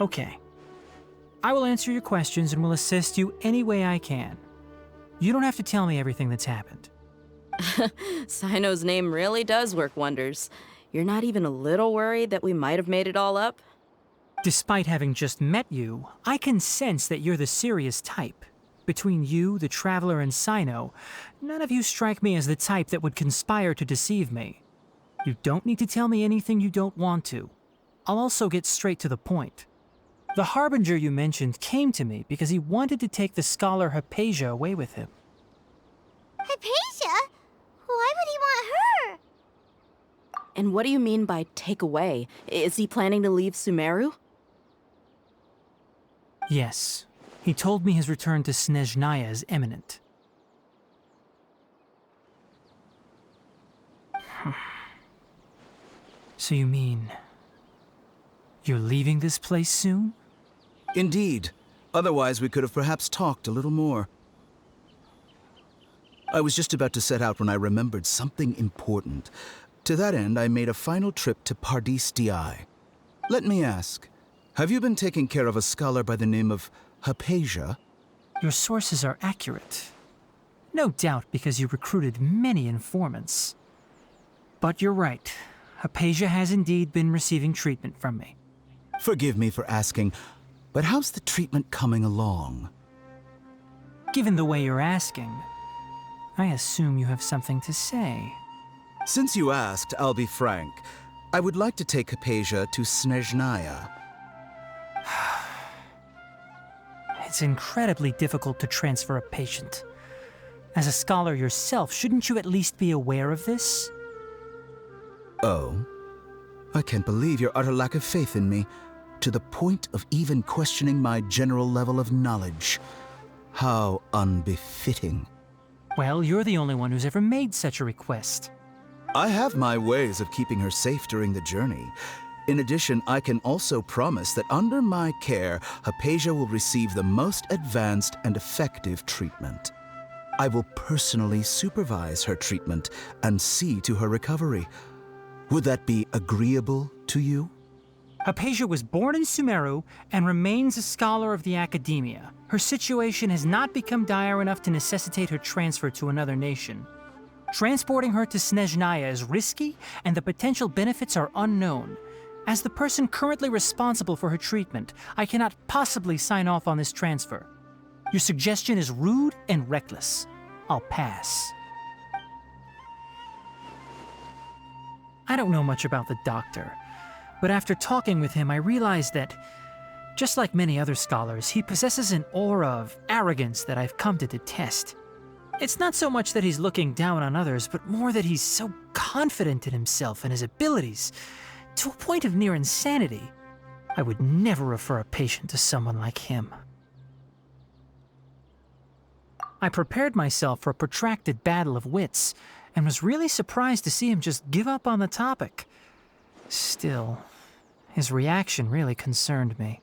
Okay. I will answer your questions and will assist you any way I can. You don't have to tell me everything that's happened. Sino's name really does work wonders. You're not even a little worried that we might have made it all up? Despite having just met you, I can sense that you're the serious type. Between you, the Traveler, and Sino, none of you strike me as the type that would conspire to deceive me. You don't need to tell me anything you don't want to. I'll also get straight to the point. The Harbinger you mentioned came to me because he wanted to take the scholar Hypatia away with him. Hypatia? Why would he want her? And what do you mean by take away? Is he planning to leave Sumeru? Yes. He told me his return to Snezhnaya is imminent. So you mean... you're leaving this place soon? Indeed. Otherwise, we could have perhaps talked a little more. I was just about to set out when I remembered something important. To that end, I made a final trip to Pardis Di. Let me ask, have you been taking care of a scholar by the name of Hypatia? Your sources are accurate. No doubt because you recruited many informants. But you're right. Hypatia has indeed been receiving treatment from me. Forgive me for asking, but how's the treatment coming along? Given the way you're asking, I assume you have something to say. Since you asked, I'll be frank. I would like to take Hypatia to Snezhnaya. It's incredibly difficult to transfer a patient. As a scholar yourself, shouldn't you at least be aware of this? Oh? I can't believe your utter lack of faith in me, to the point of even questioning my general level of knowledge. How unbefitting. Well, you're the only one who's ever made such a request. I have my ways of keeping her safe during the journey. In addition, I can also promise that under my care, Hypatia will receive the most advanced and effective treatment. I will personally supervise her treatment and see to her recovery. Would that be agreeable to you? Hypatia was born in Sumeru and remains a scholar of the Academia. Her situation has not become dire enough to necessitate her transfer to another nation. Transporting her to Snezhnaya is risky, and the potential benefits are unknown. As the person currently responsible for her treatment, I cannot possibly sign off on this transfer. Your suggestion is rude and reckless. I'll pass. I don't know much about the doctor, but after talking with him, I realized that, just like many other scholars, he possesses an aura of arrogance that I've come to detest. It's not so much that he's looking down on others, but more that he's so confident in himself and his abilities, to a point of near insanity. I would never refer a patient to someone like him. I prepared myself for a protracted battle of wits, and was really surprised to see him just give up on the topic. Still, his reaction really concerned me.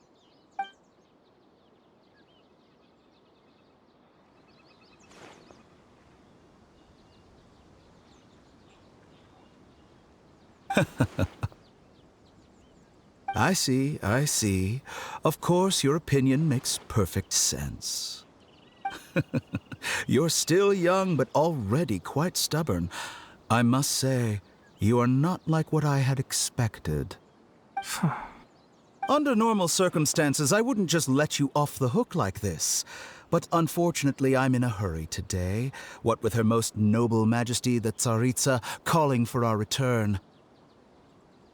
I see, I see. Of course, your opinion makes perfect sense. You're still young, but already quite stubborn. I must say, you are not like what I had expected. Under normal circumstances, I wouldn't just let you off the hook like this. But unfortunately, I'm in a hurry today, what with Her Most Noble Majesty the Tsaritsa calling for our return.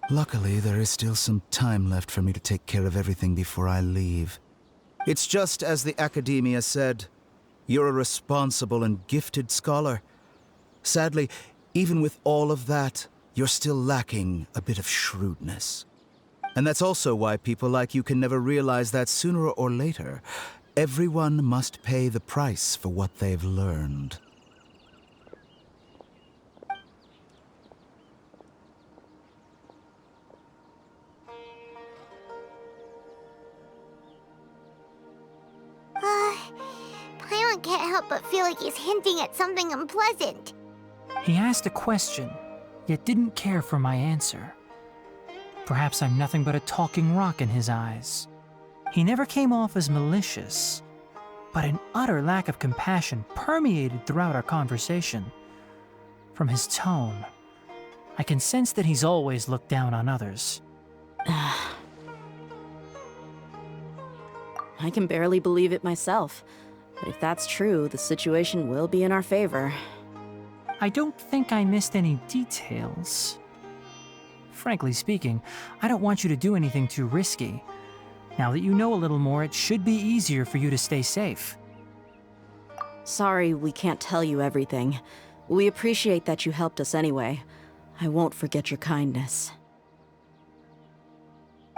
Luckily, there is still some time left for me to take care of everything before I leave. It's just as the Academia said. You're a responsible and gifted scholar. Sadly, even with all of that, you're still lacking a bit of shrewdness. And that's also why people like you can never realize that sooner or later, everyone must pay the price for what they've learned. Paimon can't help but feel like he's hinting at something unpleasant. He asked a question, yet didn't care for my answer. Perhaps I'm nothing but a talking rock in his eyes. He never came off as malicious, but an utter lack of compassion permeated throughout our conversation. From his tone, I can sense that he's always looked down on others. I can barely believe it myself. But if that's true, the situation will be in our favor. I don't think I missed any details. Frankly speaking, I don't want you to do anything too risky. Now that you know a little more, it should be easier for you to stay safe. Sorry we can't tell you everything. We appreciate that you helped us anyway. I won't forget your kindness.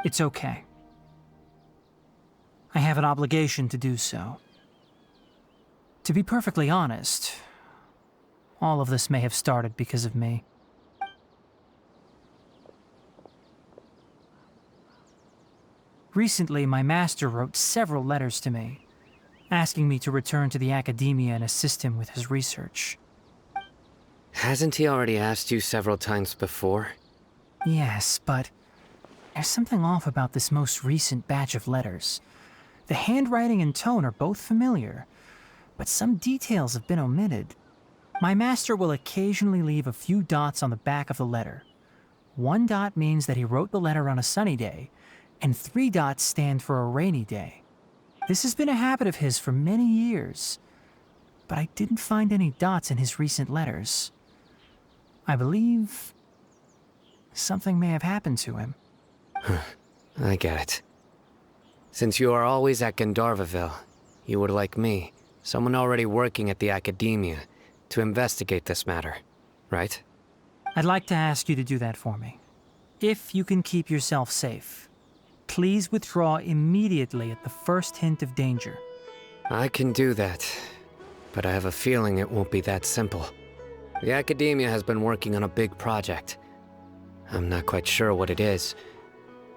It's okay. I have an obligation to do so. To be perfectly honest, all of this may have started because of me. Recently, my master wrote several letters to me, asking me to return to the Academia and assist him with his research. Hasn't he already asked you several times before? Yes, but there's something off about this most recent batch of letters. The handwriting and tone are both familiar, but some details have been omitted. My master will occasionally leave a few dots on the back of the letter. 1 dot means that he wrote the letter on a sunny day, and 3 dots stand for a rainy day. This has been a habit of his for many years, but I didn't find any dots in his recent letters. I believe something may have happened to him. I get it. Since you are always at Gandharvaville, you would like me, someone already working at the Academia, to investigate this matter, right? I'd like to ask you to do that for me. If you can keep yourself safe, please withdraw immediately at the first hint of danger. I can do that, but I have a feeling it won't be that simple. The Academia has been working on a big project. I'm not quite sure what it is,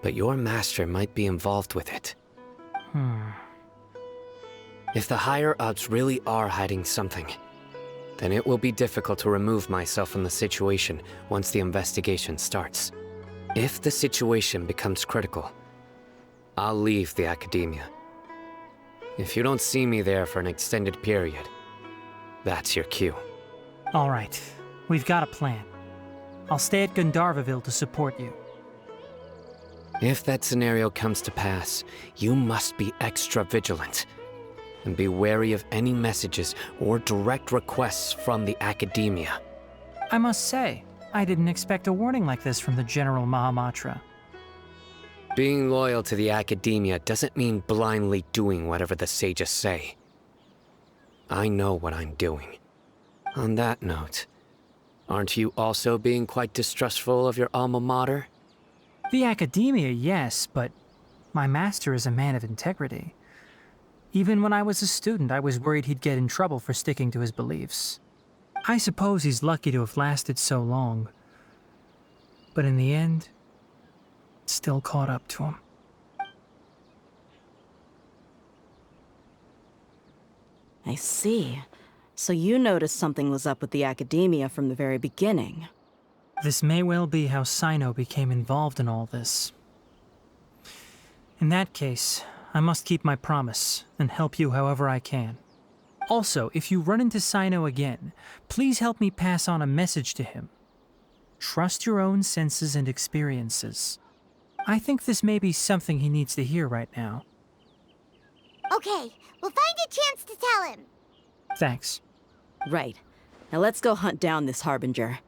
but your master might be involved with it. If the higher-ups really are hiding something, then it will be difficult to remove myself from the situation once the investigation starts. If the situation becomes critical, I'll leave the Academia. If you don't see me there for an extended period, that's your cue. All right, we've got a plan. I'll stay at Gandharvaville to support you. If that scenario comes to pass, you must be extra vigilant. And be wary of any messages or direct requests from the Academia. I must say, I didn't expect a warning like this from the General Mahamatra. Being loyal to the Academia doesn't mean blindly doing whatever the sages say. I know what I'm doing. On that note, aren't you also being quite distrustful of your alma mater? The Academia, yes, but my master is a man of integrity. Even when I was a student, I was worried he'd get in trouble for sticking to his beliefs. I suppose he's lucky to have lasted so long. But in the end, it still caught up to him. I see. So you noticed something was up with the Academia from the very beginning. This may well be how Sino became involved in all this. In that case, I must keep my promise and help you however I can. Also, if you run into Sino again, please help me pass on a message to him. Trust your own senses and experiences. I think this may be something he needs to hear right now. Okay, we'll find a chance to tell him. Thanks. Right. Now let's go hunt down this Harbinger.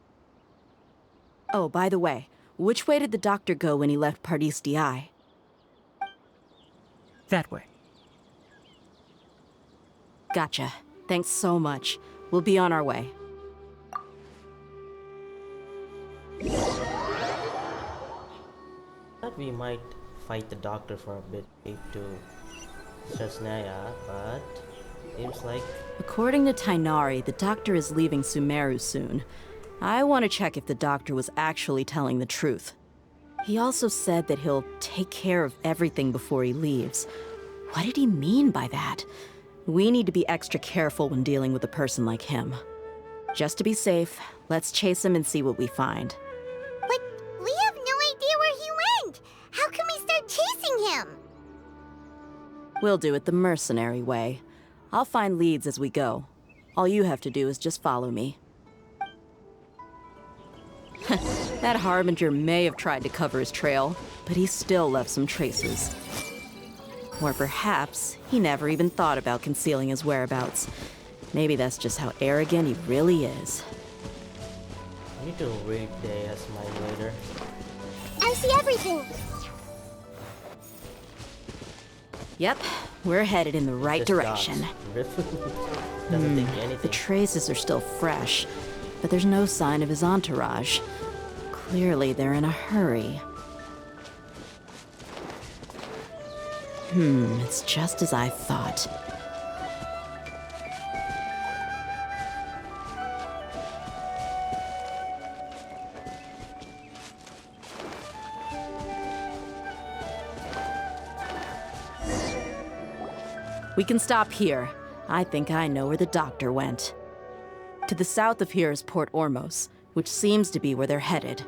Oh, by the way, which way did the doctor go when he left Pardis DI? That way. Gotcha. Thanks so much. We'll be on our way. Thought we might fight the doctor for a bit to Snezhnaya, but seems like... According to Tighnari, the doctor is leaving Sumeru soon. I want to check if the doctor was actually telling the truth. He also said that he'll take care of everything before he leaves. What did he mean by that? We need to be extra careful when dealing with a person like him. Just to be safe, let's chase him and see what we find. But we have no idea where he went! How can we start chasing him? We'll do it the mercenary way. I'll find leads as we go. All you have to do is just follow me. That Harbinger may have tried to cover his trail, but he still left some traces. Or perhaps he never even thought about concealing his whereabouts. Maybe that's just how arrogant he really is. I need to read the AS mine later. I see everything! Yep, we're headed in the right direction. Doesn't think anything. The traces are still fresh, but there's no sign of his entourage. Clearly they're in a hurry. It's just as I thought. We can stop here. I think I know where the doctor went. To the south of here is Port Ormos, which seems to be where they're headed.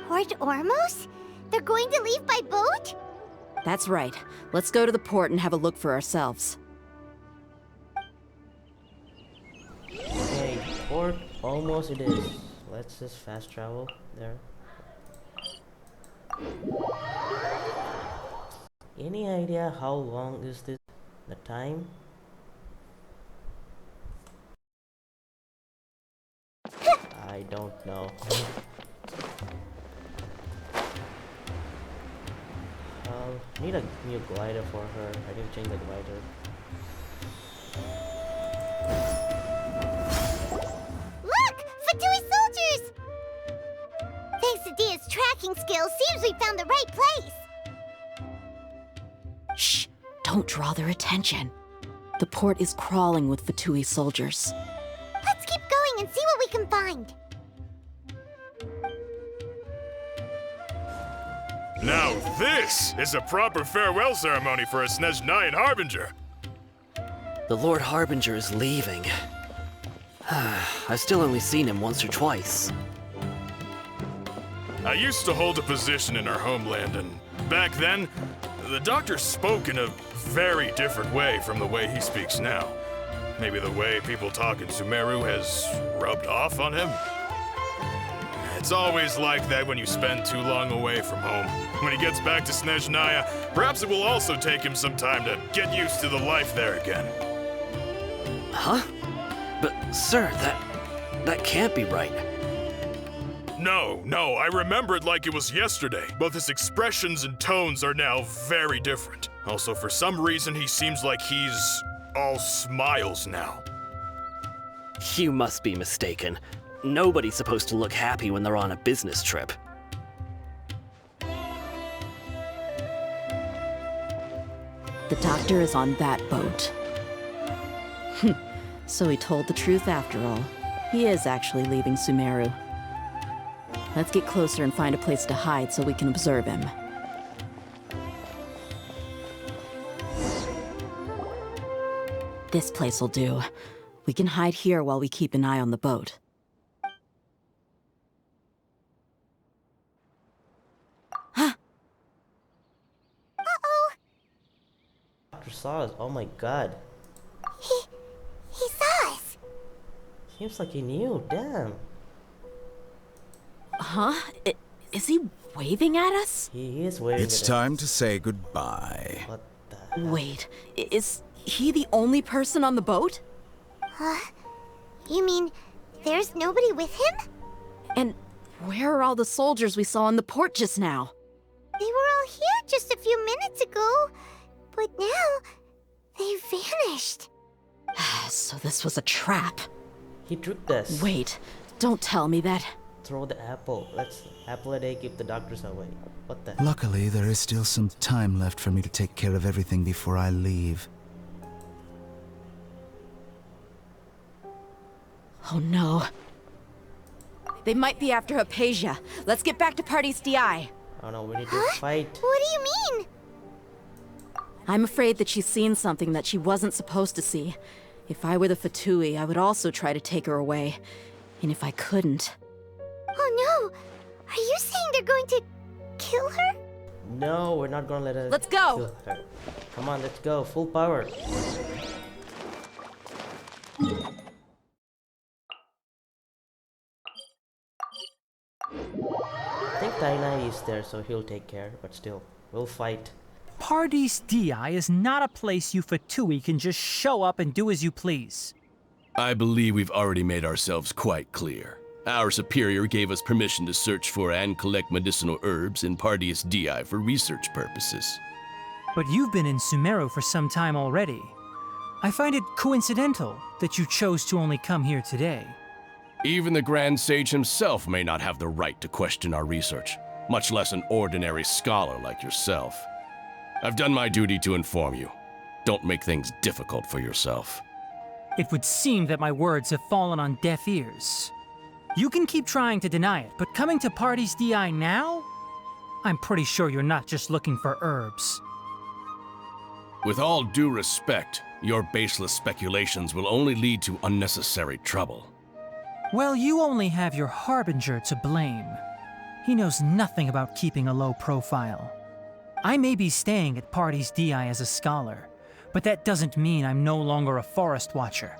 Port Ormos? They're going to leave by boat? That's right. Let's go to the port and have a look for ourselves. Okay, Port Ormos it is. Let's just fast travel there. Any idea how long is this? The time? I don't know. Need a new glider for her. I didn't change the glider. Look! Fatui soldiers! Thanks to Dia's tracking skills, seems we found the right place! Shh! Don't draw their attention. The port is crawling with Fatui soldiers. Let's keep going and see what we can find. Now this is a proper farewell ceremony for a Snezhnayan Harbinger. The Lord Harbinger is leaving. I've still only seen him once or twice. I used to hold a position in our homeland, and back then, the doctor spoke in a very different way from the way he speaks now. Maybe the way people talk in Sumeru has rubbed off on him? It's always like that when you spend too long away from home. When he gets back to Snezhnaya, perhaps it will also take him some time to get used to the life there again. Huh? But, sir, that can't be right. No, I remember it like it was yesterday. Both his expressions and tones are now very different. Also, for some reason, he seems like he's all smiles now. You must be mistaken. Nobody's supposed to look happy when they're on a business trip. The doctor is on that boat. So he told the truth after all. He is actually leaving Sumeru. Let's get closer and find a place to hide so we can observe him. This place'll do. We can hide here while we keep an eye on the boat. Doctor saw us. Oh my god. He saw us. Seems like he knew. Damn. Huh? Is he waving at us? He is waving It's at time to say goodbye. What the hell? Wait, is he the only person on the boat? Huh? You mean there's nobody with him? And where are all the soldiers we saw in the port just now? They were all here just a few minutes ago, but now they vanished. So this was a trap. He tricked us. Wait, don't tell me that. Throw the apple. Let's apple a day, keep the doctors away. What the? Luckily, there is still some time left for me to take care of everything before I leave. Oh no. They might be after Hypatia. Let's get back to Party's DI. Oh no, we need to fight. What do you mean? I'm afraid that she's seen something that she wasn't supposed to see. If I were the Fatui, I would also try to take her away. And if I couldn't... Oh no! Are you saying they're going to kill her? No, we're not gonna let her. Let's go! kill her. Come on, let's go. Full power. I think Tainai is there, so he'll take care. But still, we'll fight. Pardes Di is not a place you Fatui can just show up and do as you please. I believe we've already made ourselves quite clear. Our superior gave us permission to search for and collect medicinal herbs in Pardes Di for research purposes. But you've been in Sumeru for some time already. I find it coincidental that you chose to only come here today. Even the Grand Sage himself may not have the right to question our research, much less an ordinary scholar like yourself. I've done my duty to inform you. Don't make things difficult for yourself. It would seem that my words have fallen on deaf ears. You can keep trying to deny it, but coming to Pardes Di now? I'm pretty sure you're not just looking for herbs. With all due respect, your baseless speculations will only lead to unnecessary trouble. Well, you only have your Harbinger to blame. He knows nothing about keeping a low profile. I may be staying at Pardes Di as a scholar, but that doesn't mean I'm no longer a forest watcher.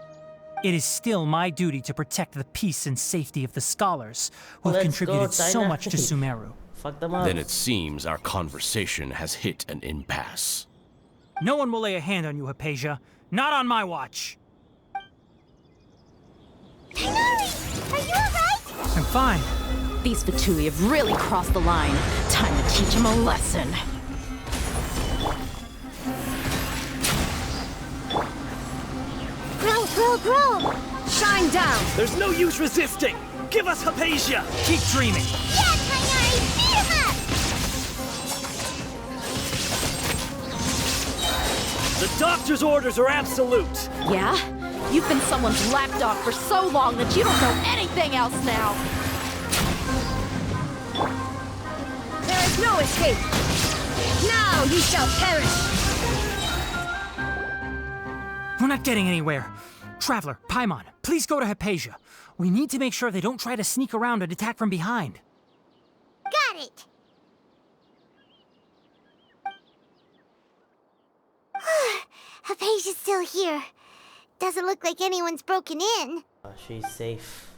It is still my duty to protect the peace and safety of the scholars who have contributed so much to Sumeru. Fuck them up. Then it seems our conversation has hit an impasse. No one will lay a hand on you, Hypatia. Not on my watch. Tainari, are you alright? I'm fine. These Fatui have really crossed the line. Time to teach them a lesson. Grow! Shine down! There's no use resisting! Give us Hypatia! Keep dreaming! Yeah, Tainari, beat him up! The doctor's orders are absolute! Yeah? You've been someone's lapdog for so long that you don't know anything else now! There is no escape! Now you shall perish! We're not getting anywhere. Traveler, Paimon, please go to Hypatia. We need to make sure they don't try to sneak around and attack from behind. Got it! Hypatia's still here. Doesn't look like anyone's broken in. She's safe.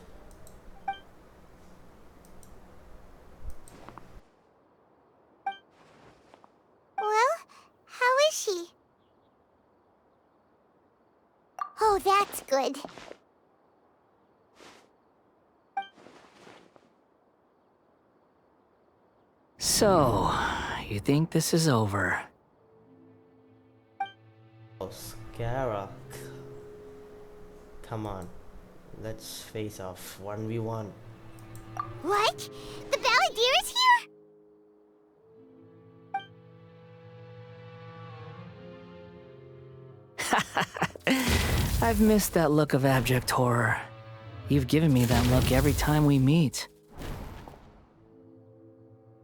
Well, how is she? Oh, that's good. So, you think this is over? Oh, Scarrock. Come on. Let's face off. 1v1. What? The Balladeer is here? I've missed that look of abject horror. You've given me that look every time we meet.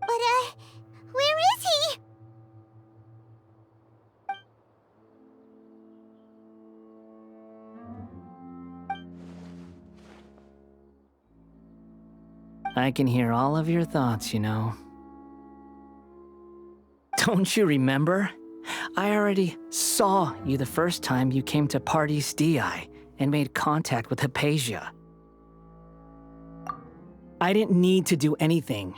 But, where is he? I can hear all of your thoughts, you know. Don't you remember? I already saw you the first time you came to Parties DI and made contact with Hypatia. I didn't need to do anything.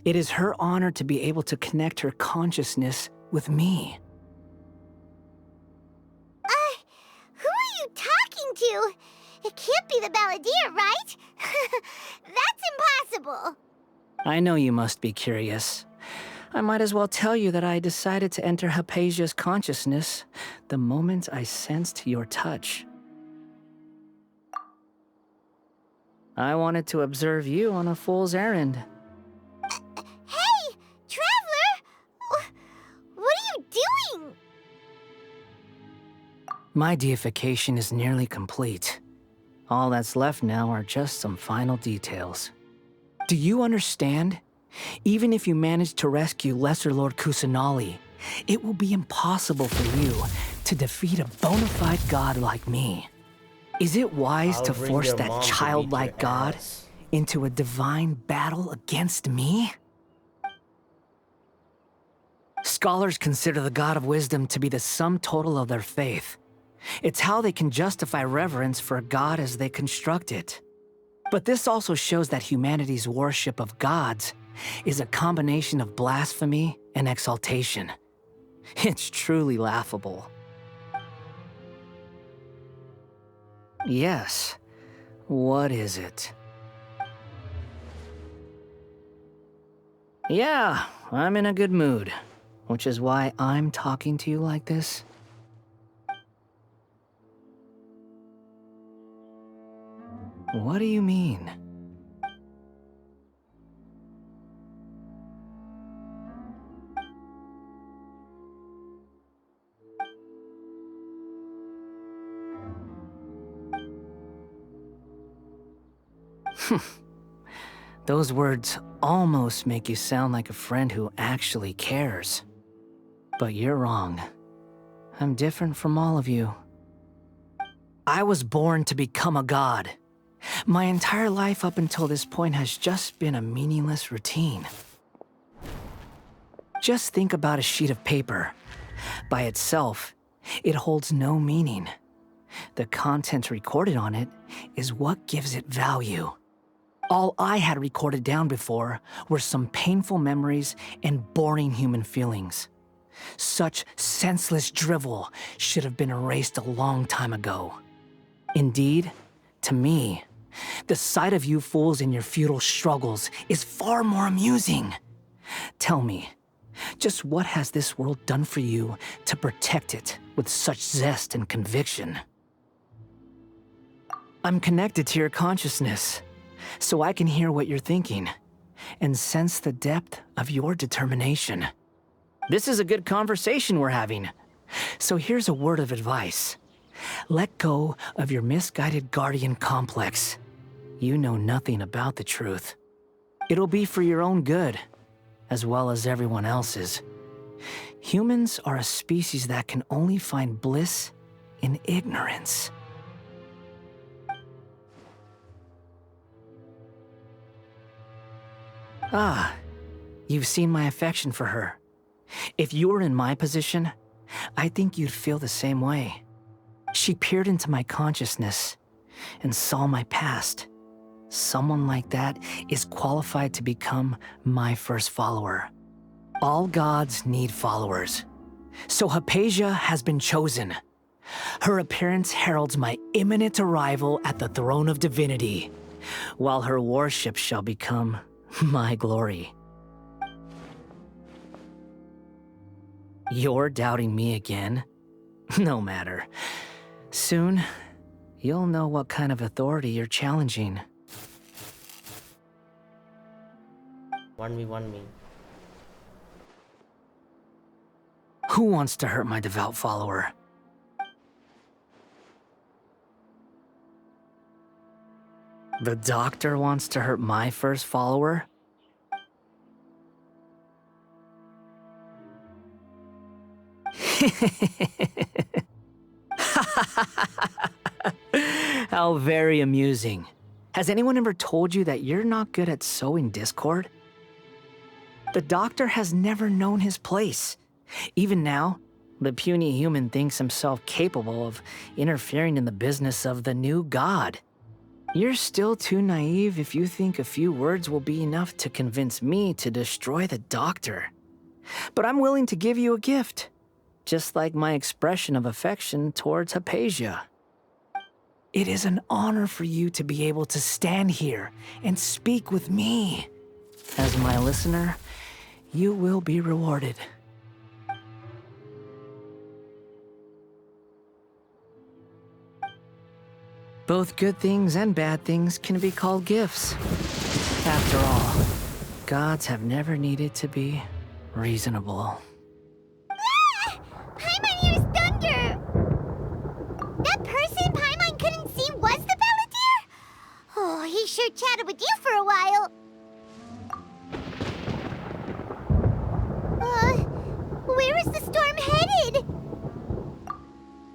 It is her honor to be able to connect her consciousness with me. Who are you talking to? It can't be the Balladeer, right? That's impossible. I know you must be curious. I might as well tell you that I decided to enter Hypatia's consciousness the moment I sensed your touch. I wanted to observe you on a fool's errand. Hey, Traveler! What are you doing? My deification is nearly complete. All that's left now are just some final details. Do you understand? Even if you manage to rescue Lesser Lord Kusanali, it will be impossible for you to defeat a bona fide god like me. Is it wise I'll to bring force your that mom to beat childlike your god ass. into a divine battle against me? Scholars consider the god of wisdom to be the sum total of their faith. It's how they can justify reverence for a god as they construct it. But this also shows that humanity's worship of gods is a combination of blasphemy and exaltation. It's truly laughable. Yes. What is it? Yeah, I'm in a good mood, which is why I'm talking to you like this. What do you mean? Those words almost make you sound like a friend who actually cares. But you're wrong. I'm different from all of you. I was born to become a god. My entire life up until this point has just been a meaningless routine. Just think about a sheet of paper. By itself, it holds no meaning. The content recorded on it is what gives it value. All I had recorded down before were some painful memories and boring human feelings. Such senseless drivel should have been erased a long time ago. Indeed, to me, the sight of you fools in your futile struggles is far more amusing. Tell me, just what has this world done for you to protect it with such zest and conviction? I'm connected to your consciousness, so I can hear what you're thinking and sense the depth of your determination. This is a good conversation we're having. So here's a word of advice. Let go of your misguided guardian complex. You know nothing about the truth. It'll be for your own good, as well as everyone else's. Humans are a species that can only find bliss in ignorance. Ah, you've seen my affection for her. If you were in my position, I think you'd feel the same way. She peered into my consciousness and saw my past. Someone like that is qualified to become my first follower. All gods need followers. So Hypatia has been chosen. Her appearance heralds my imminent arrival at the throne of divinity, while her worship shall become my glory. You're doubting me again? No matter. Soon, you'll know what kind of authority you're challenging. 1v1 me. Who wants to hurt my devout follower? The doctor wants to hurt my first follower? How very amusing. Has anyone ever told you that you're not good at sowing discord? The doctor has never known his place. Even now, the puny human thinks himself capable of interfering in the business of the new god. You're still too naive if you think a few words will be enough to convince me to destroy the doctor. But I'm willing to give you a gift, just like my expression of affection towards Hypatia. It is an honor for you to be able to stand here and speak with me. As my listener, you will be rewarded. Both good things and bad things can be called gifts. After all, gods have never needed to be reasonable. Ah! Paimon hears thunder! That person Paimon couldn't see was the Balladeer? Oh, he sure chatted with you for a while. Where is the storm headed?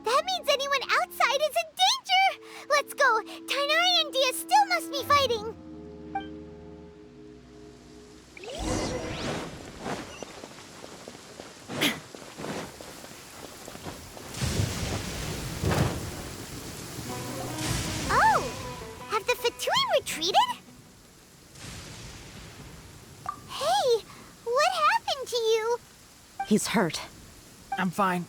That means anyone outside is in danger! Let's go! Tighnari and Dia still must be fighting! Oh! Have the Fatui retreated? Hey! What happened to you? He's hurt. I'm fine.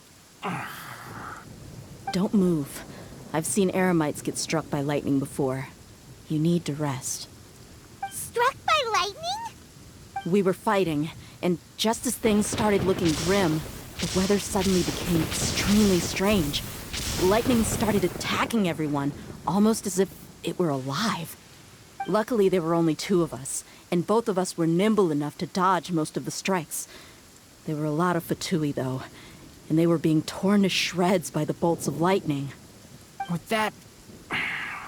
Don't move. I've seen eremites get struck by lightning before. You need to rest. Struck by lightning? We were fighting, and just as things started looking grim, the weather suddenly became extremely strange. Lightning started attacking everyone, almost as if it were alive. Luckily, there were only two of us, and both of us were nimble enough to dodge most of the strikes. There were a lot of Fatui, though, and they were being torn to shreds by the bolts of lightning. With that,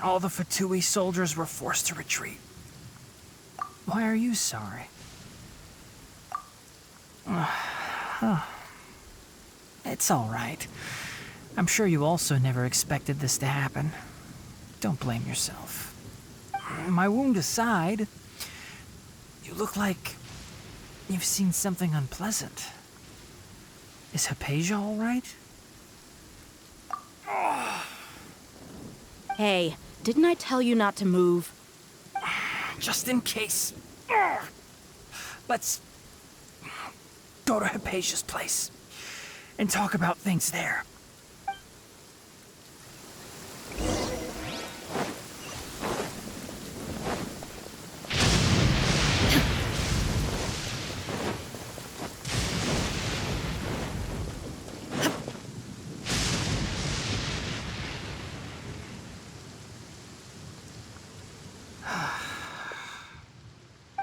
all the Fatui soldiers were forced to retreat. Why are you sorry? It's all right. I'm sure you also never expected this to happen. Don't blame yourself. My wound aside, you look like you've seen something unpleasant. Is Hypatia all right? Hey, didn't I tell you not to move? Just in case. Let's go to Hypatia's place and talk about things there.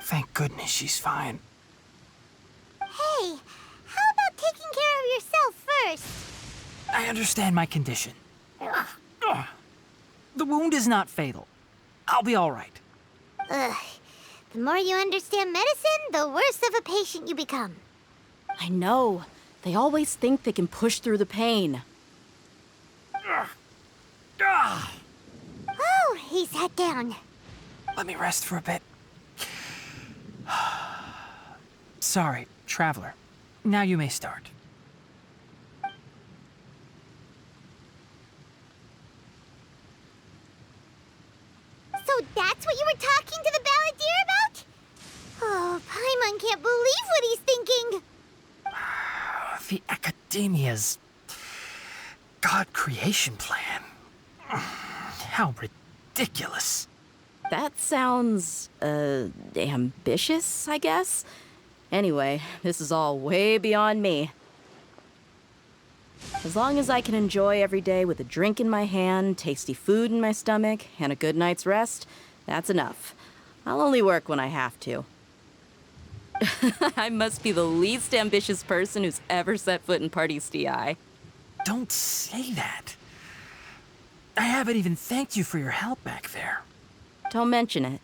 Thank goodness she's fine. Hey, how about taking care of yourself first? I understand my condition. The wound is not fatal. I'll be all right. Ugh. The more you understand medicine, the worse of a patient you become. I know. They always think they can push through the pain. Oh, he sat down. Let me rest for a bit. Sorry, traveler. Now you may start. So that's what you were talking to the Balladeer about? Oh, Paimon can't believe what he's thinking. The Academia's God creation plan. How ridiculous. That sounds, ambitious, I guess? Anyway, this is all way beyond me. As long as I can enjoy every day with a drink in my hand, tasty food in my stomach, and a good night's rest, that's enough. I'll only work when I have to. I must be the least ambitious person who's ever set foot in Party's DI. Don't say that. I haven't even thanked you for your help back there. Don't mention it.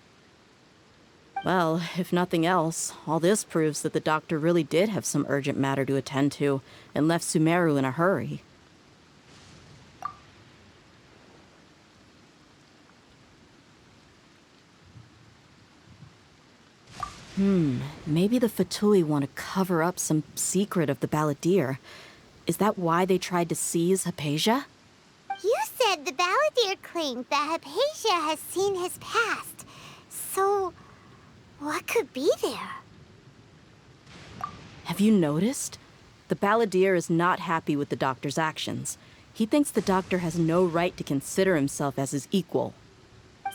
Well, if nothing else, all this proves that the doctor really did have some urgent matter to attend to and left Sumeru in a hurry. Maybe the Fatui want to cover up some secret of the Balladeer. Is that why they tried to seize Hypatia? You said the Balladeer claimed that Hypatia has seen his past. So, what could be there? Have you noticed? The Balladeer is not happy with the doctor's actions. He thinks the doctor has no right to consider himself as his equal.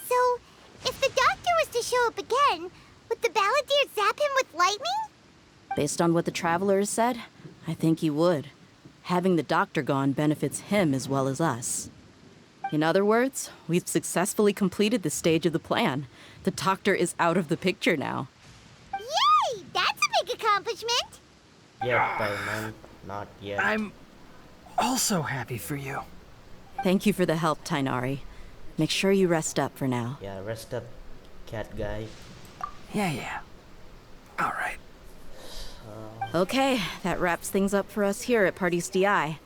So, if the doctor was to show up again, would the Balladeer zap him with lightning? Based on what the Traveler has said, I think he would. Having the doctor gone benefits him as well as us. In other words, we've successfully completed this stage of the plan. The doctor is out of the picture now. Yay! That's a big accomplishment! Yeah, Paimon, not yet. I'm also happy for you. Thank you for the help, Tighnari. Make sure you rest up for now. Yeah, rest up, cat guy. Yeah. All right. Okay, that wraps things up for us here at Party's DI.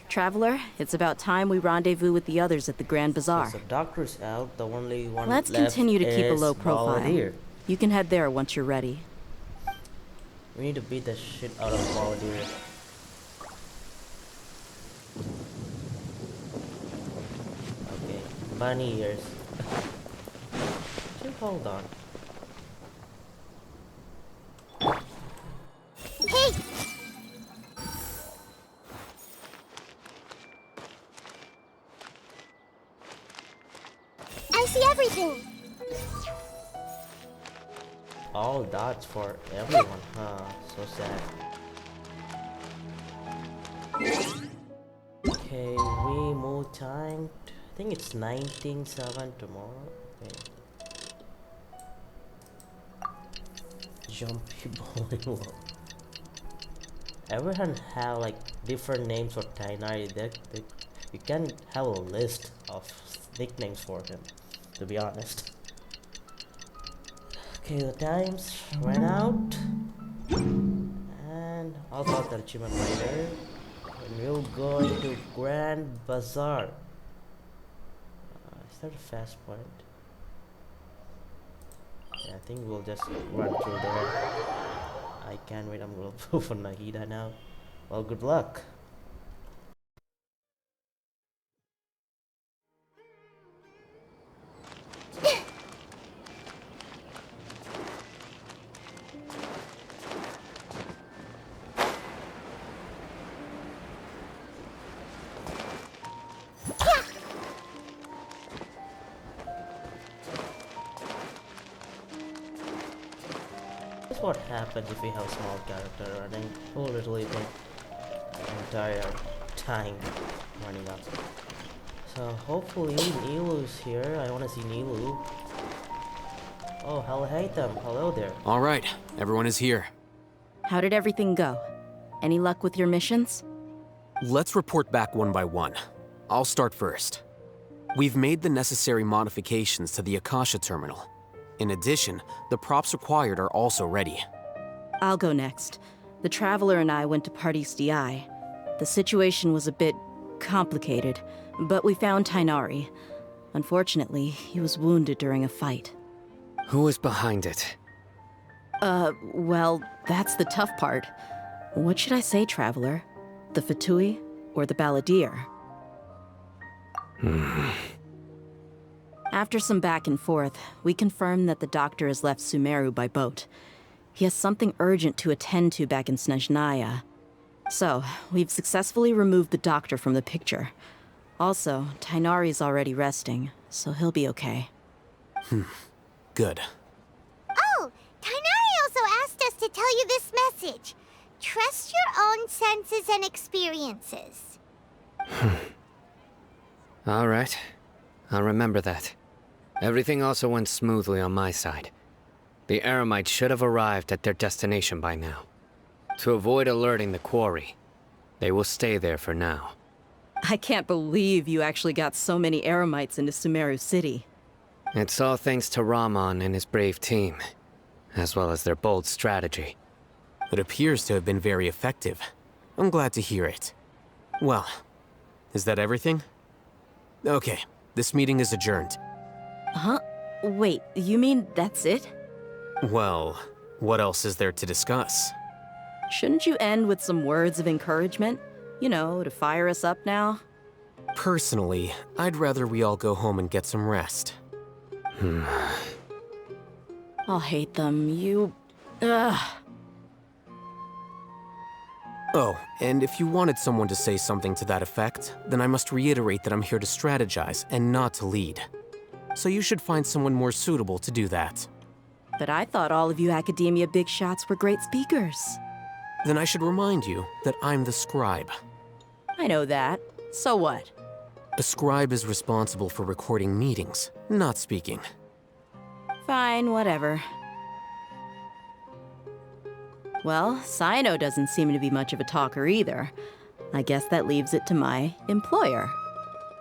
Traveler, it's about time we rendezvous with the others at the Grand Bazaar. So doctor's out, the only one Let's left continue to keep a is low profile. Balladeer. You can head there once you're ready. We need to beat the shit out of Balladeer. Okay, bunny ears. Just hold on. Hey! I see everything! All dots for everyone, huh? So sad. Okay, we move time. I think it's 19:07 tomorrow. Wait. Jumpy bowling wall. Everyone have like different names for Tighnari. You can have a list of nicknames for him, to be honest. Okay, the times ran out, and I'll talk the achievement later. And we'll go into Grand Bazaar. Is that a fast point? Yeah, I think we'll just run through there. I can't wait. I'm gonna go for Nahida now. Well, good luck. That's what happens if we have a small character running. We'll literally take the entire time running up. So hopefully Nilu's here. I want to see Nilu. Oh, hello there. All right, everyone is here. How did everything go? Any luck with your missions? Let's report back one by one. I'll start first. We've made the necessary modifications to the Akasha terminal. In addition, the props required are also ready. I'll go next. The Traveler and I went to Party's DI. The situation was a bit complicated, but we found Tighnari. Unfortunately, he was wounded during a fight. Who was behind it? Well, that's the tough part. What should I say, Traveler? The Fatui or the Balladeer? After some back and forth, we confirmed that the doctor has left Sumeru by boat. He has something urgent to attend to back in Snezhnaya. So, we've successfully removed the doctor from the picture. Also, Tighnari's already resting, so he'll be okay. Good. Oh, Tighnari also asked us to tell you this message. Trust your own senses and experiences. All right. I'll remember that. Everything also went smoothly on my side. The Eremites should have arrived at their destination by now. To avoid alerting the quarry, they will stay there for now. I can't believe you actually got so many Eremites into Sumeru City. It's all thanks to Rahman and his brave team, as well as their bold strategy. It appears to have been very effective. I'm glad to hear it. Well, is that everything? Okay, this meeting is adjourned. Huh? Wait, you mean that's it? Well, what else is there to discuss? Shouldn't you end with some words of encouragement? You know, to fire us up now? Personally, I'd rather we all go home and get some rest. I'll hate them. Ugh. Oh, and if you wanted someone to say something to that effect, then I must reiterate that I'm here to strategize and not to lead. So you should find someone more suitable to do that. But I thought all of you academia big shots were great speakers. Then I should remind you that I'm the scribe. I know that. So what? A scribe is responsible for recording meetings, not speaking. Fine, whatever. Well, Cyno doesn't seem to be much of a talker either. I guess that leaves it to my employer.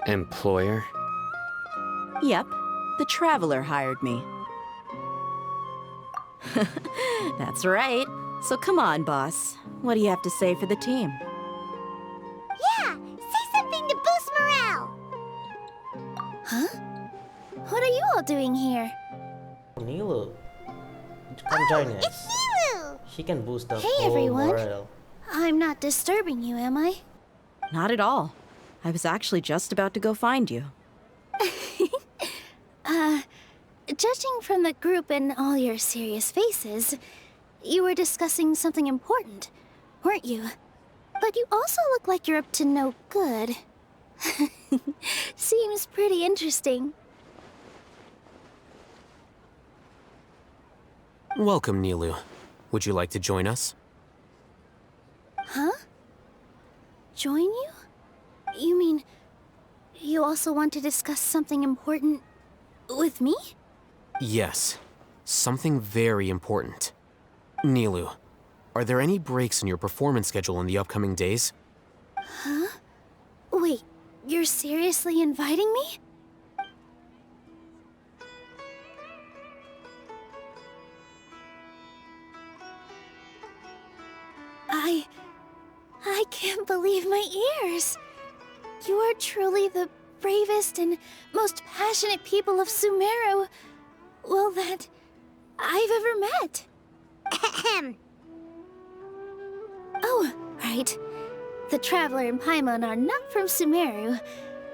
Employer? Yep, the Traveler hired me. That's right. So come on, boss. What do you have to say for the team? Yeah, say something to boost morale. Huh? What are you all doing here? Nilu, come join us. It's Nilu! She can boost the Hey, whole everyone. morale. I'm not disturbing you, am I? Not at all. I was actually just about to go find you. Judging from the group and all your serious faces, you were discussing something important, weren't you? But you also look like you're up to no good. Seems pretty interesting. Welcome, Nilu. Would you like to join us? Huh? Join you? You mean you also want to discuss something important with me? Yes. Something very important. Nilu, are there any breaks in your performance schedule in the upcoming days? Huh? Wait, you're seriously inviting me? I can't believe my ears. You are truly the bravest and most passionate people of Sumeru, well, that I've ever met. Ahem. Oh, right. The Traveler and Paimon are not from Sumeru,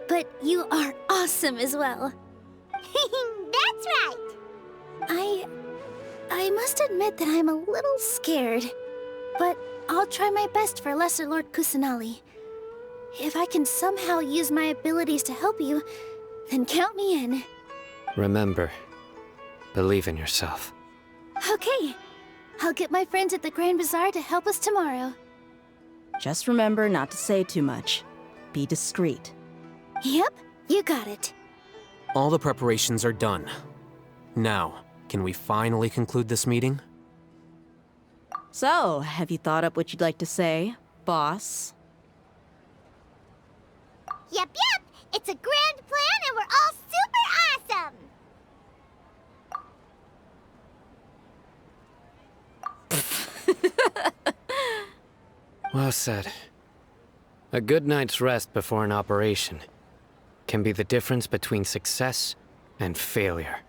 but you are awesome as well. That's right! I must admit that I'm a little scared, but I'll try my best for Lesser Lord Kusanali. If I can somehow use my abilities to help you, then count me in. Remember, believe in yourself. Okay, I'll get my friends at the Grand Bazaar to help us tomorrow. Just remember not to say too much. Be discreet. Yep, you got it. All the preparations are done. Now, can we finally conclude this meeting? So, have you thought up what you'd like to say, boss? Yep, it's a grand plan and we're all super awesome! Well said. A good night's rest before an operation can be the difference between success and failure.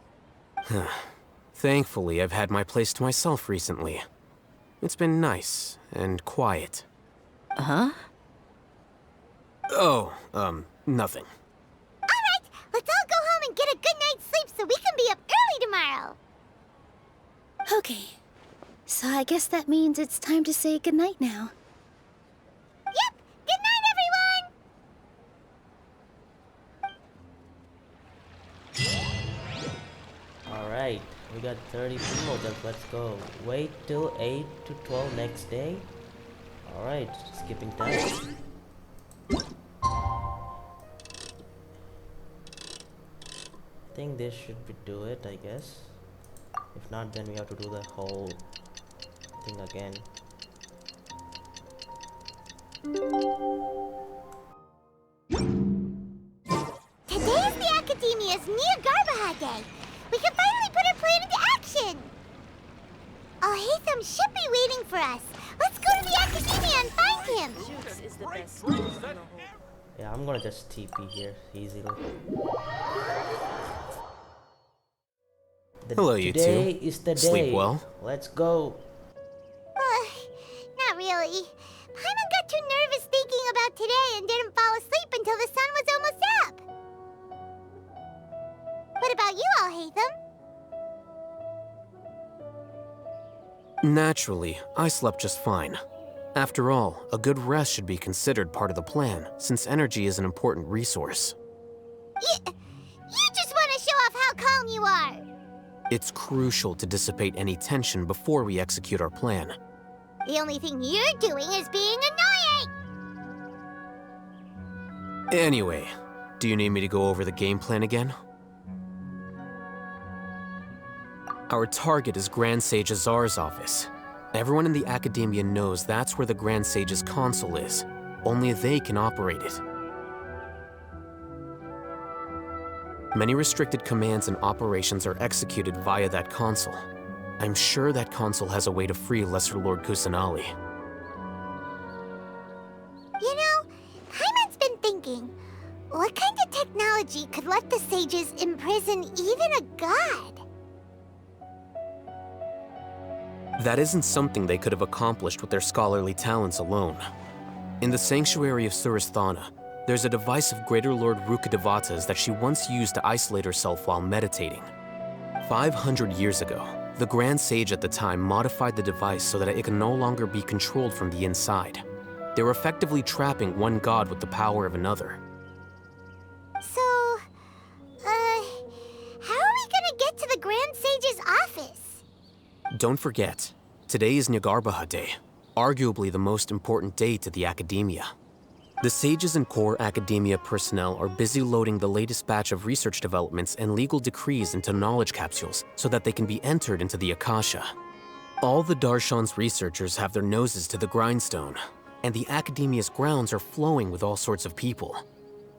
Thankfully, I've had my place to myself recently. It's been nice and quiet. Huh? Oh, nothing. Alright, let's all go home and get a good night's sleep so we can be up early tomorrow. Okay, so I guess that means it's time to say goodnight now. Yep, good night, everyone! Alright, we got 30 people left. Let's go. Wait till 8 to 12 next day. Alright, skipping time. I think this should do it, I guess. If not, then we have to do the whole thing again. Today's the Academia's Neogarbaha Day. We can finally put our plan into action. Alhaitham should be waiting for us. Let's go to the Academia and find him. Yeah, I'm gonna just TP here easily. Hello, you two. Today is the day. Sleep well? Let's go. Not really. Paimon got too nervous thinking about today and didn't fall asleep until the sun was almost up. What about you, Alhaitham? Naturally, I slept just fine. After all, a good rest should be considered part of the plan, since energy is an important resource. You just want to show off how calm you are. It's crucial to dissipate any tension before we execute our plan. The only thing you're doing is being annoying. Anyway, do you need me to go over the game plan again? Our target is Grand Sage Azar's office. Everyone in the Academia knows that's where the Grand Sage's console is. Only they can operate it. Many restricted commands and operations are executed via that console. I'm sure that console has a way to free Lesser Lord Kusanali. You know, Paimon's been thinking, what kind of technology could let the sages imprison even a god? That isn't something they could have accomplished with their scholarly talents alone. In the Sanctuary of Surasthana, there's a device of Greater Lord Rukkhadevata's that she once used to isolate herself while meditating. 500 years ago, the Grand Sage at the time modified the device so that it can no longer be controlled from the inside. They were effectively trapping one god with the power of another. So, how are we gonna get to the Grand Sage's office? Don't forget, today is Neogarbaha Day, arguably the most important day to the Academia. The sages and core Academia personnel are busy loading the latest batch of research developments and legal decrees into knowledge capsules so that they can be entered into the Akasha. All the Darshan's researchers have their noses to the grindstone, and the Academia's grounds are flowing with all sorts of people.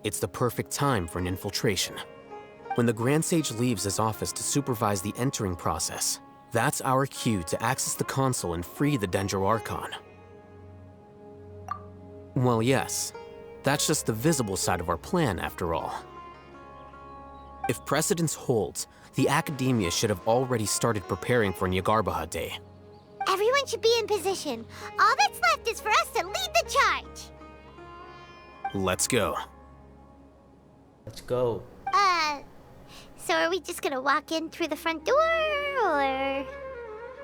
It's the perfect time for an infiltration. When the Grand Sage leaves his office to supervise the entering process, that's our cue to access the console and free the Dendro Archon. Well, yes, that's just the visible side of our plan, after all. If precedence holds, the Academia should have already started preparing for Neogarbaha Day. Everyone should be in position. All that's left is for us to lead the charge. Let's go. Let's go. So are we just gonna walk in through the front door, or...?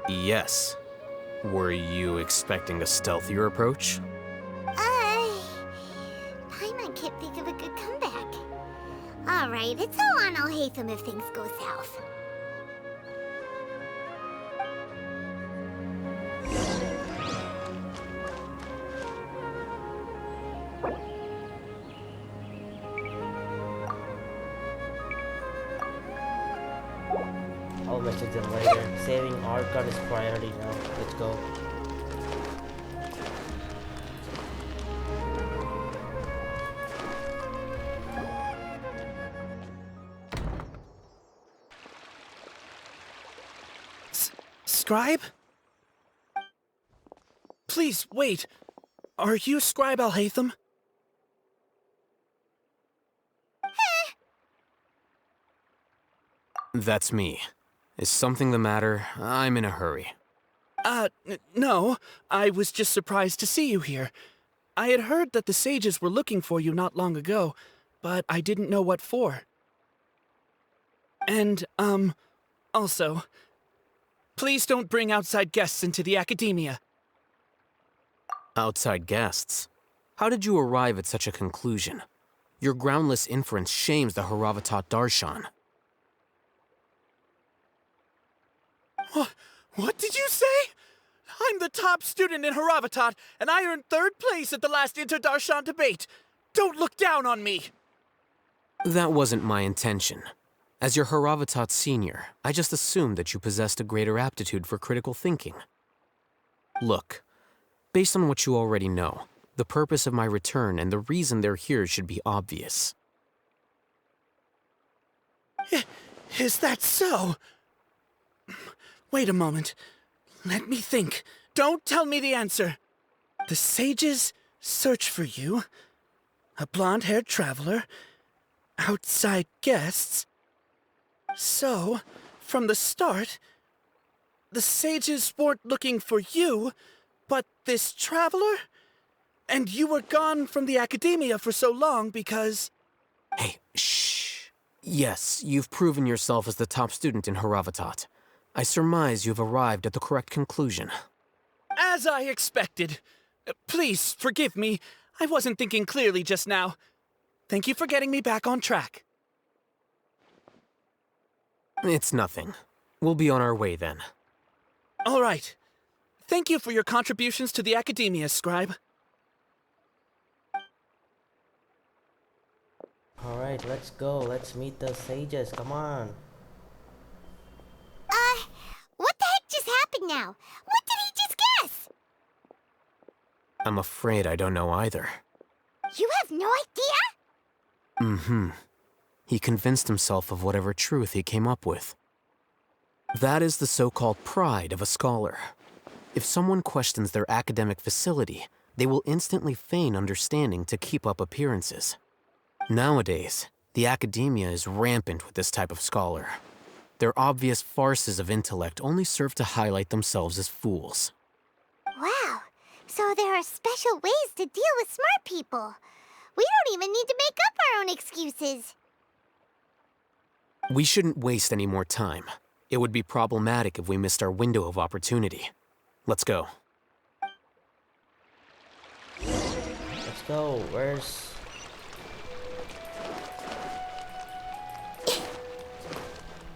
Yes. Were you expecting a stealthier approach? Paimon can't think of a good comeback. Alright, it's all on Alhaitham if things go south. I'll message them later. Saving Archon is priority now. Let's go. Scribe? Please, wait. Are you Scribe Alhaitham? That's me. Is something the matter? I'm in a hurry. No. I was just surprised to see you here. I had heard that the sages were looking for you not long ago, but I didn't know what for. And, also, please don't bring outside guests into the Academia. Outside guests? How did you arrive at such a conclusion? Your groundless inference shames the Haravatat Darshan. What did you say? I'm the top student in Haravatat, and I earned 3rd place at the last Inter-Darshan debate. Don't look down on me! That wasn't my intention. As your Haravatat senior, I just assumed that you possessed a greater aptitude for critical thinking. Look, based on what you already know, the purpose of my return and the reason they're here should be obvious. Is that so? Wait a moment. Let me think. Don't tell me the answer. The sages search for you. A blonde-haired traveler. Outside guests. So, from the start, the sages weren't looking for you, but this traveler? And you were gone from the academia for so long because... Hey, shh. Yes, you've proven yourself as the top student in Haravatat. I surmise you've arrived at the correct conclusion. As I expected. Please, forgive me. I wasn't thinking clearly just now. Thank you for getting me back on track. It's nothing. We'll be on our way then. All right. Thank you for your contributions to the academia, Scribe. Alright, let's go. Let's meet the sages. Come on. What the heck just happened now? What did he just guess? I'm afraid I don't know either. You have no idea? Mm-hmm. He convinced himself of whatever truth he came up with. That is the so-called pride of a scholar. If someone questions their academic facility, they will instantly feign understanding to keep up appearances. Nowadays, the academia is rampant with this type of scholar. Their obvious farces of intellect only serve to highlight themselves as fools. Wow, so there are special ways to deal with smart people. We don't even need to make up our own excuses. We shouldn't waste any more time. It would be problematic if we missed our window of opportunity. Let's go. Let's go. Where's...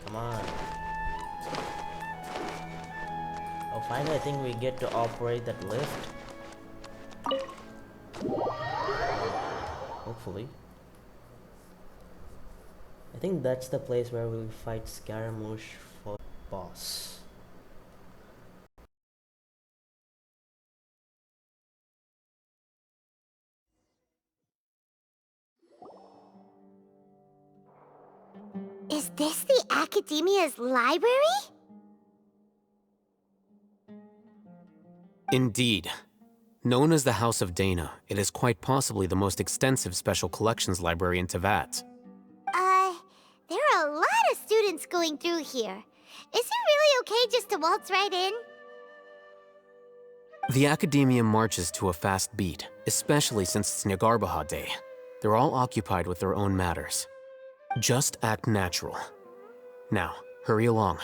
Come on. Oh, finally I think we get to operate that lift. Hopefully. I think that's the place where we fight Scaramouche for boss. Is this the Academia's library? Indeed. Known as the House of Dana, it is quite possibly the most extensive special collections library in Teyvat. There are a lot of students going through here. Is it really okay just to waltz right in? The Academia marches to a fast beat, especially since it's Nyagarbaha Day. They're all occupied with their own matters. Just act natural. Now, hurry along.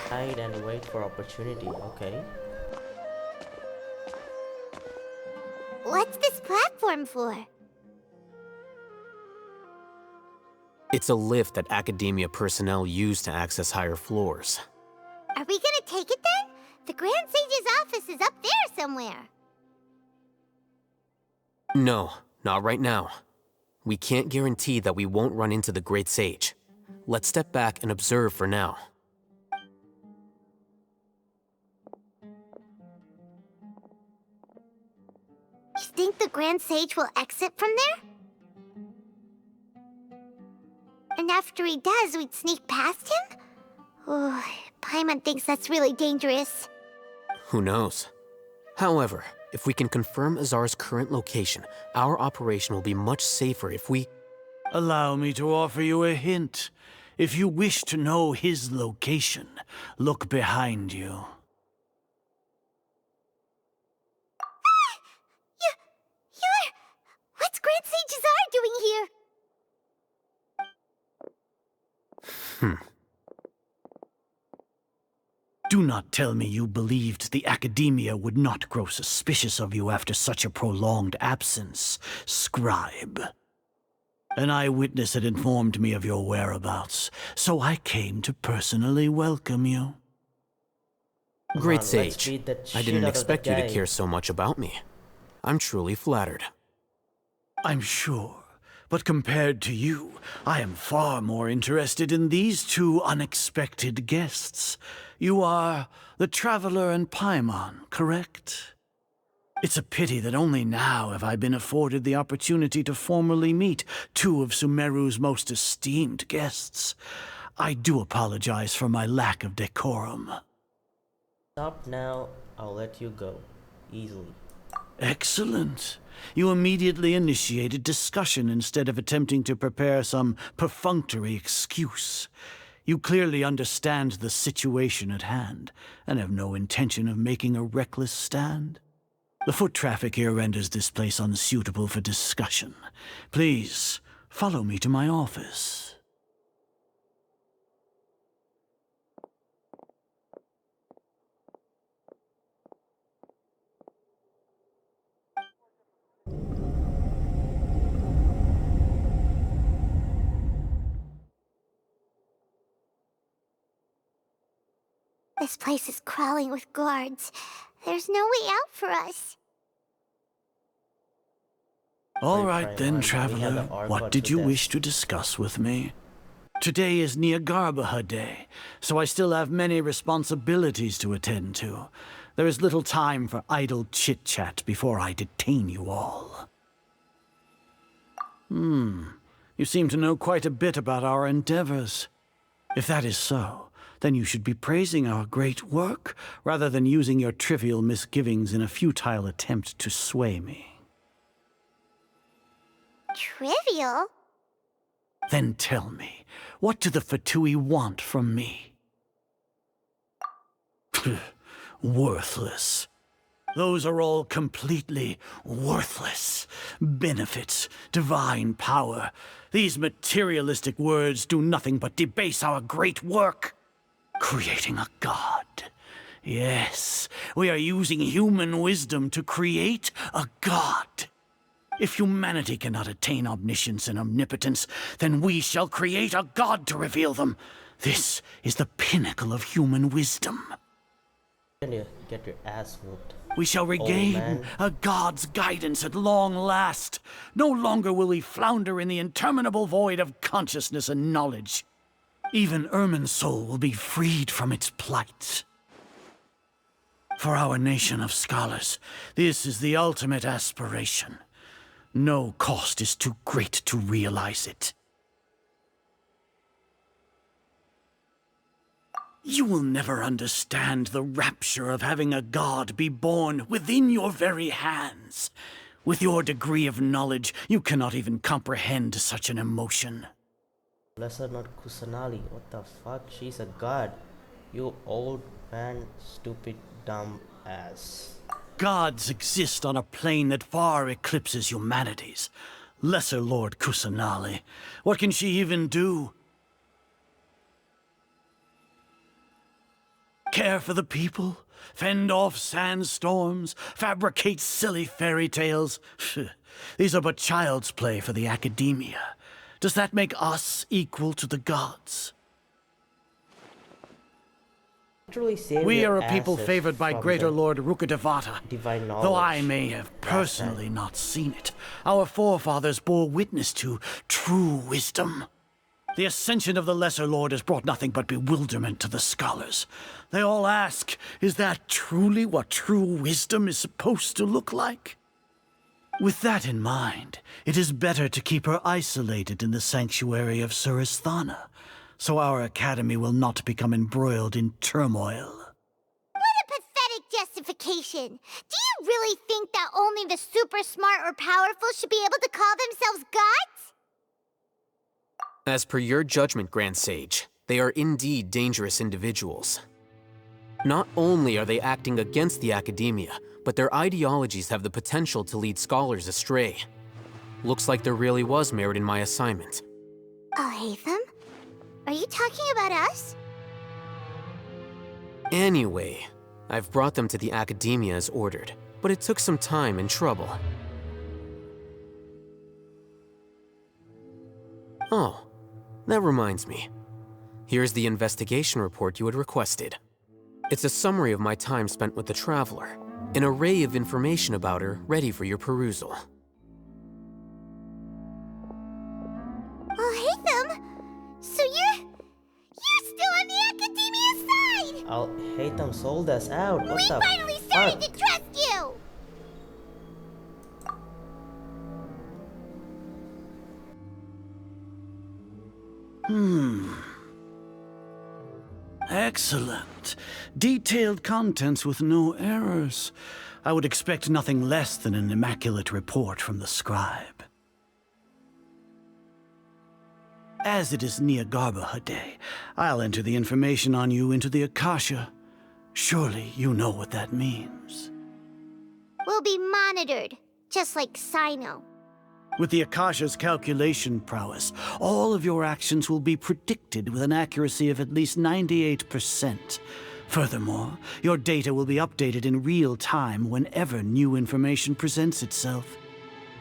Hide and wait for opportunity, okay. What's this platform for? It's a lift that Academia personnel use to access higher floors. Are we gonna take it then? The Grand Sage's office is up there somewhere. No, not right now. We can't guarantee that we won't run into the Great Sage. Let's step back and observe for now. You think the Grand Sage will exit from there? And after he does, we'd sneak past him? Oh, Paimon thinks that's really dangerous. Who knows? However, if we can confirm Azar's current location, our operation will be much safer if we... Allow me to offer you a hint. If you wish to know his location, look behind you. What's Grand Sage Azar doing here? Do not tell me you believed the Academia would not grow suspicious of you after such a prolonged absence, Scribe. An eyewitness had informed me of your whereabouts, so I came to personally welcome you. Great Sage, I didn't expect you to care so much about me. I'm truly flattered. I'm sure, But compared to you, I am far more interested in these two unexpected guests. You are the Traveler and Paimon, correct? It's a pity that only now have I been afforded the opportunity to formally meet two of Sumeru's most esteemed guests. I do apologize for my lack of decorum. Stop now, I'll let you go. Easily. Excellent. You immediately initiated discussion instead of attempting to prepare some perfunctory excuse. You clearly understand the situation at hand, and have no intention of making a reckless stand. The foot traffic here renders this place unsuitable for discussion. Please, follow me to my office. This place is crawling with guards. There's no way out for us. All right then, Traveler. What did you wish to discuss with me? Today is Niagarbaha Day, so I still have many responsibilities to attend to. There is little time for idle chit-chat before I detain you all. You seem to know quite a bit about our endeavors. If that is so, then you should be praising our great work, rather than using your trivial misgivings in a futile attempt to sway me. Trivial? Then tell me, what do the Fatui want from me? Worthless. Those are all completely worthless. Benefits, divine power. These materialistic words do nothing but debase our great work. Creating a god. Yes, we are using human wisdom to create a god. If humanity cannot attain omniscience and omnipotence, then we shall create a god to reveal them. This is the pinnacle of human wisdom. You get your ass whooped. We shall regain a god's guidance at long last. No longer will we flounder in the interminable void of consciousness and knowledge. Even Ermin's soul will be freed from its plight. For our nation of scholars, this is the ultimate aspiration. No cost is too great to realize it. You will never understand the rapture of having a god be born within your very hands. With your degree of knowledge, you cannot even comprehend such an emotion. Lesser not Kusanali. What the fuck? She's a god. You old man, stupid, dumb ass. Gods exist on a plane that far eclipses humanity's. Lesser Lord Kusanali. What can she even do? Care for the people? Fend off sandstorms? Fabricate silly fairy tales? These are but child's play for the academia. Does that make us equal to the gods? We are a people favored by Greater Lord Rukkhadevata. Though I may have personally not seen it, our forefathers bore witness to true wisdom. The ascension of the Lesser Lord has brought nothing but bewilderment to the scholars. They all ask, is that truly what true wisdom is supposed to look like? With that in mind, it is better to keep her isolated in the sanctuary of Suristhana, so our academy will not become embroiled in turmoil. What a pathetic justification! Do you really think that only the super smart or powerful should be able to call themselves gods? As per your judgment, Grand Sage, they are indeed dangerous individuals. Not only are they acting against the academia, but their ideologies have the potential to lead scholars astray. Looks like there really was merit in my assignment. Alhaitham? Are you talking about us? Anyway, I've brought them to the academia as ordered, but it took some time and trouble. Oh, that reminds me. Here's the investigation report you had requested. It's a summary of my time spent with the Traveler, an array of information about her ready for your perusal. I'll hate them. So you're still on the Academia's side. I'll hate them sold us out. What We the finally started fuck? to trust you. Excellent. Detailed contents with no errors. I would expect nothing less than an immaculate report from the scribe. As it is Niagarbaha Day, I'll enter the information on you into the Akasha. Surely you know what that means. We'll be monitored, just like Sino. With the Akasha's calculation prowess, all of your actions will be predicted with an accuracy of at least 98%. Furthermore, your data will be updated in real time whenever new information presents itself.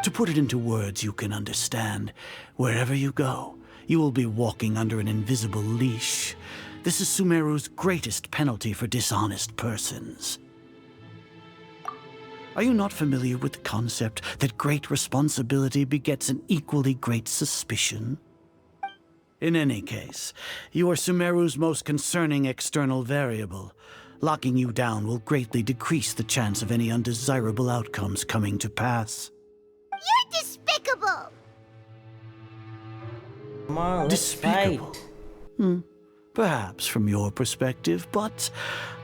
To put it into words you can understand, wherever you go, you will be walking under an invisible leash. This is Sumeru's greatest penalty for dishonest persons. Are you not familiar with the concept that great responsibility begets an equally great suspicion? In any case, you are Sumeru's most concerning external variable. Locking you down will greatly decrease the chance of any undesirable outcomes coming to pass. You're despicable! Come on, let's Despicable. fight. Perhaps from your perspective, but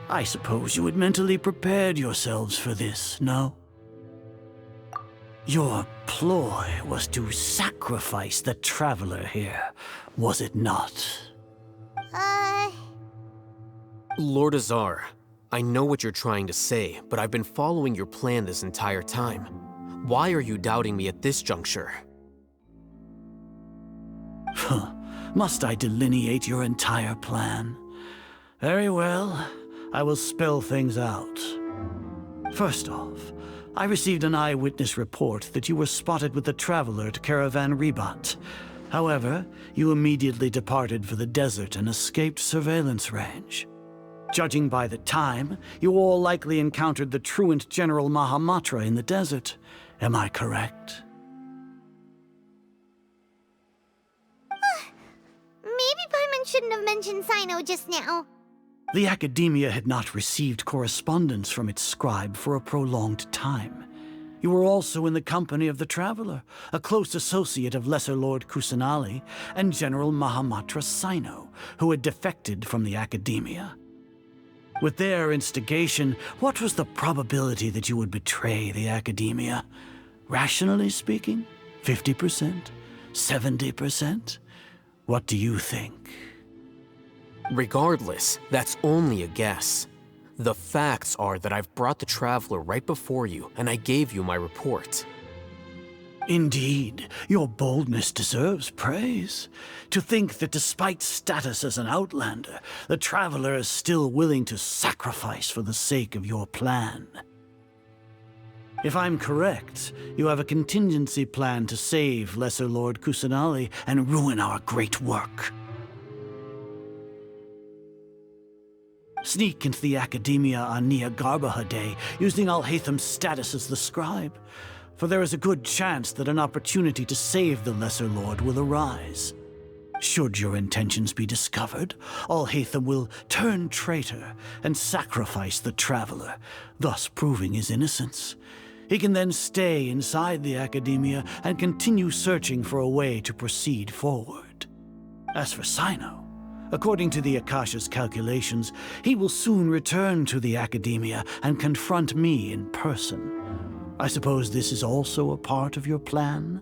I suppose you had mentally prepared yourselves for this, no? Your ploy was to sacrifice the traveler here, was it not? Lord Azar, I know what you're trying to say, but I've been following your plan this entire time. Why are you doubting me at this juncture? Must I delineate your entire plan? Very well, I will spell things out. First off, I received an eyewitness report that you were spotted with the traveler to Caravan Ribat. However, you immediately departed for the desert and escaped surveillance range. Judging by the time, you all likely encountered the truant General Mahamatra in the desert. Am I correct? Maybe Paimon shouldn't have mentioned Sino just now. The Academia had not received correspondence from its scribe for a prolonged time. You were also in the company of the Traveler, a close associate of Lesser Lord Kusanali and General Mahamatra Sino, who had defected from the Academia. With their instigation, what was the probability that you would betray the Academia? Rationally speaking, 50%? 70%? What do you think? Regardless, that's only a guess. The facts are that I've brought the Traveler right before you, and I gave you my report. Indeed, your boldness deserves praise. To think that despite status as an outlander, the Traveler is still willing to sacrifice for the sake of your plan. If I'm correct, you have a contingency plan to save Lesser Lord Kusanali and ruin our great work. Sneak into the Academia on Niagarbaha Day, using Alhaitham's status as the scribe, for there is a good chance that an opportunity to save the Lesser Lord will arise. Should your intentions be discovered, Alhaitham will turn traitor and sacrifice the Traveler, thus proving his innocence. He can then stay inside the Academia and continue searching for a way to proceed forward. As for Sino, according to the Akasha's calculations, he will soon return to the Academia and confront me in person. I suppose this is also a part of your plan?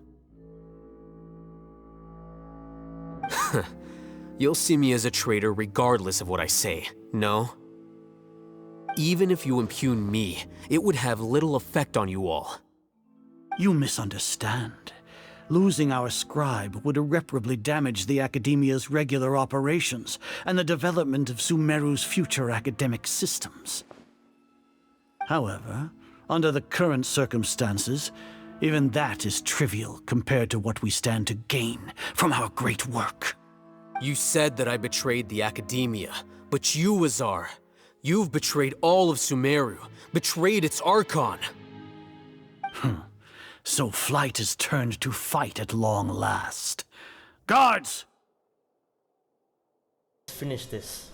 You'll see me as a traitor regardless of what I say, no? Even if you impugn me, it would have little effect on you all. You misunderstand. Losing our scribe would irreparably damage the Academia's regular operations and the development of Sumeru's future academic systems. However, under the current circumstances, even that is trivial compared to what we stand to gain from our great work. You said that I betrayed the Academia, but you, Azar, you've betrayed all of Sumeru, betrayed its Archon. So flight has turned to fight at long last. Guards! Let's finish this.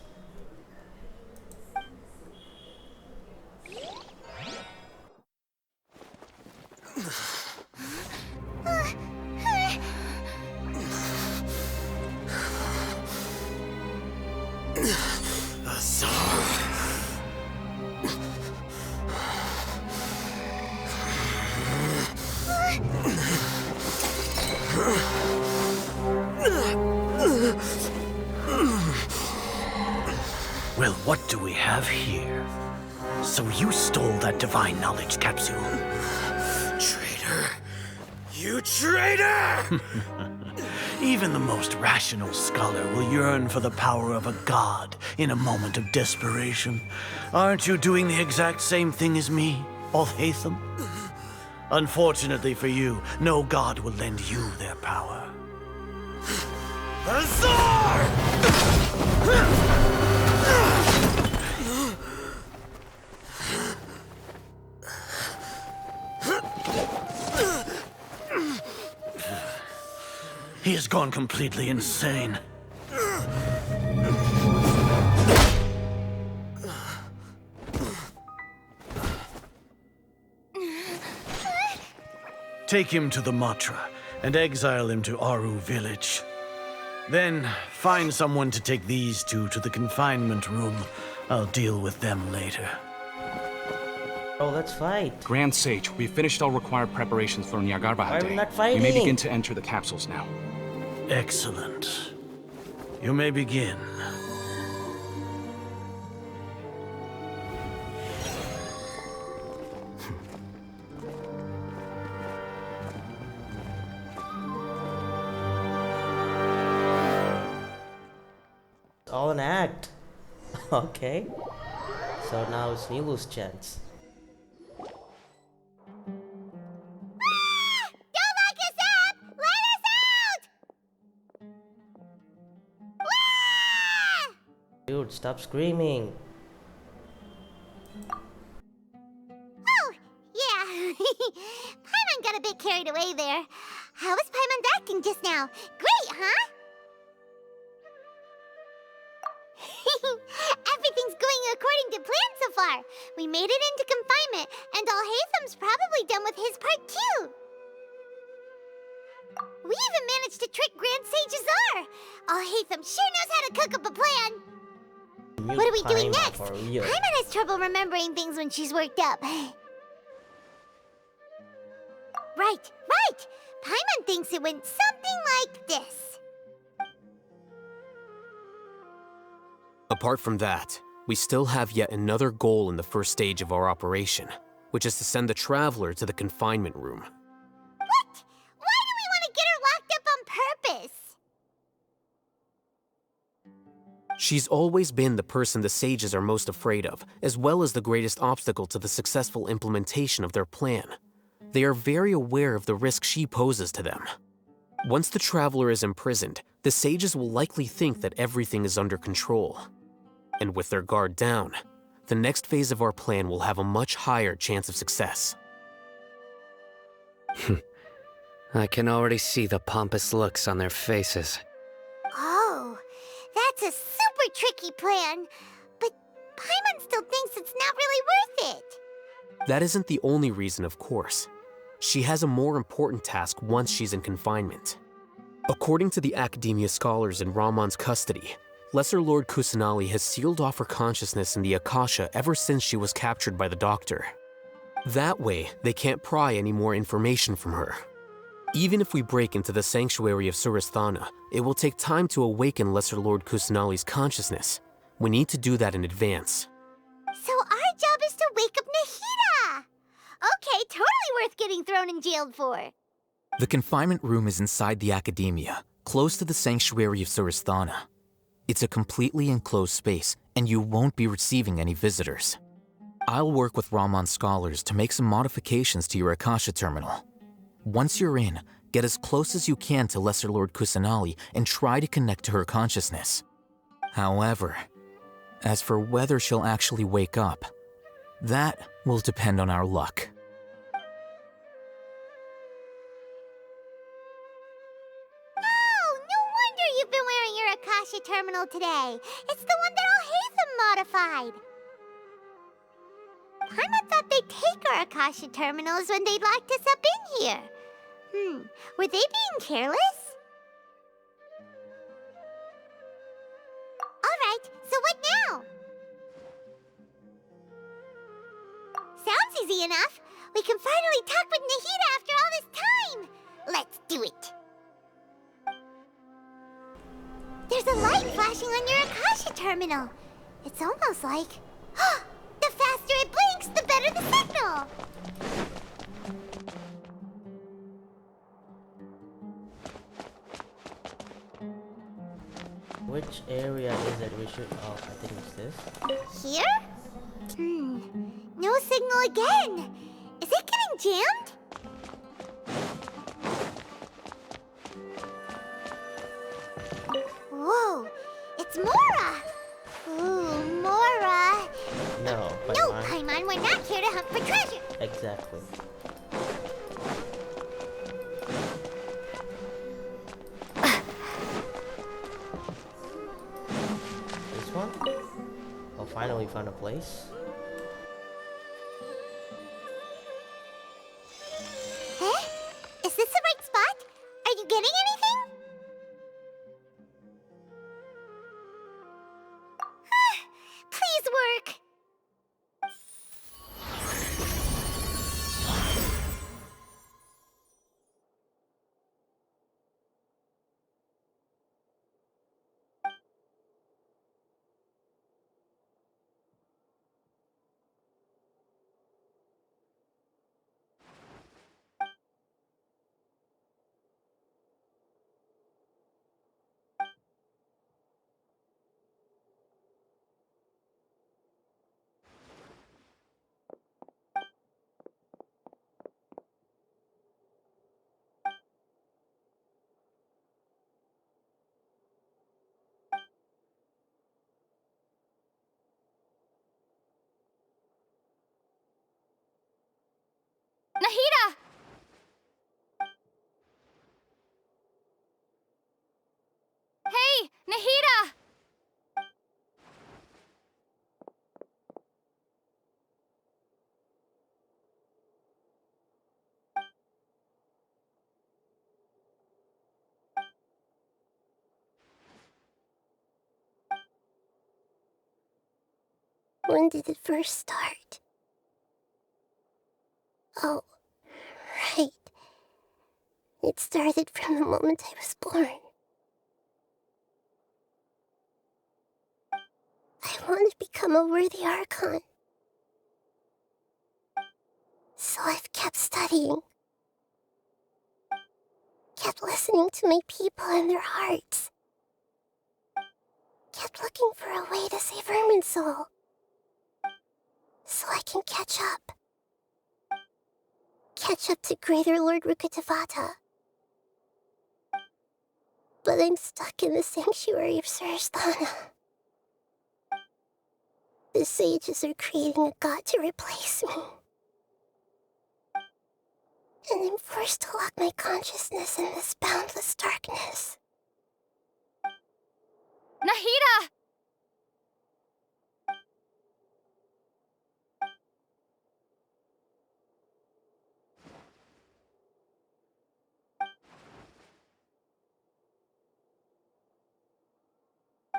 Well, what do we have here? So you stole that divine knowledge capsule? Traitor! You traitor! Even the most rational scholar will yearn for the power of a god in a moment of desperation. Aren't you doing the exact same thing as me, Alhaitham? Unfortunately for you, no god will lend you their power. Azar! He has gone completely insane. Take him to the Matra and exile him to Aru village. Then find someone to take these two to the confinement room. I'll deal with them later. Oh, let's fight. Grand Sage, we've finished all required preparations for Nyagarba Why are we Day. not fighting? We may begin to enter the capsules now. Excellent. You may begin. All an act. Okay. So now it's Nilu's chance. Don't lock us up! Let us out! Dude, stop screaming. Oh, yeah. Paimon got a bit carried away there. How was Paimon acting just now? Great, huh? Everything's going according to plan so far. We made it into confinement, and Alhaitham's probably done with his part too. We even managed to trick Grand Sage Azar. Alhaitham sure knows how to cook up a plan. What are we doing next? Paimon has trouble remembering things when she's worked up. Right. Paimon thinks it went something like this. Apart from that, we still have yet another goal in the first stage of our operation, which is to send the Traveler to the confinement room. What? Why do we want to get her locked up on purpose? She's always been the person the sages are most afraid of, as well as the greatest obstacle to the successful implementation of their plan. They are very aware of the risk she poses to them. Once the Traveler is imprisoned, the sages will likely think that everything is under control. And with their guard down, the next phase of our plan will have a much higher chance of success. I can already see the pompous looks on their faces. Oh, that's a super tricky plan. But Paimon still thinks it's not really worth it. That isn't the only reason, of course. She has a more important task once she's in confinement. According to the Academia scholars in Ramon's custody, Lesser Lord Kusanali has sealed off her consciousness in the Akasha ever since she was captured by the Doctor. That way, they can't pry any more information from her. Even if we break into the sanctuary of Surasthana, it will take time to awaken Lesser Lord Kusanali's consciousness. We need to do that in advance. So our job is to wake up Nahida! Okay, totally worth getting thrown and jailed for. The confinement room is inside the Academia, close to the sanctuary of Surasthana. It's a completely enclosed space, and you won't be receiving any visitors. I'll work with Ramon's scholars to make some modifications to your Akasha terminal. Once you're in, get as close as you can to Lesser Lord Kusanali and try to connect to her consciousness. However, as for whether she'll actually wake up, that will depend on our luck. Oh, no near your Akasha terminal today. It's the one that Al Hatham modified. Paimon thought they'd take our Akasha terminals when they locked us up in here. Were they being careless? Alright, so what now? Sounds easy enough. We can finally talk with Nahida after all this time. Let's do it. There's a light flashing on your Akasha terminal. It's almost like... the faster it blinks, the better the signal. Which area is it we should... Oh, I think it's this. Here? No signal again. Is it getting jammed? Whoa, it's Mora! Ooh, Mora! No, Paimon. No, Paimon, we're not here to hunt for treasure! Exactly. This one? Oh, finally found a place. Eh? Is this the right spot? Are you getting anything? Please work! Nahida! Hey, Nahida! When did it first start? Oh, right. It started from the moment I was born. I want to become a worthy Archon. So I've kept studying. Kept listening to my people and their hearts. Kept looking for a way to save Irminsul. So I can catch up. Catch up to Greater Lord Rukkhadevata. But I'm stuck in the sanctuary of Suristhana. The sages are creating a god to replace me. And I'm forced to lock my consciousness in this boundless darkness. Nahida!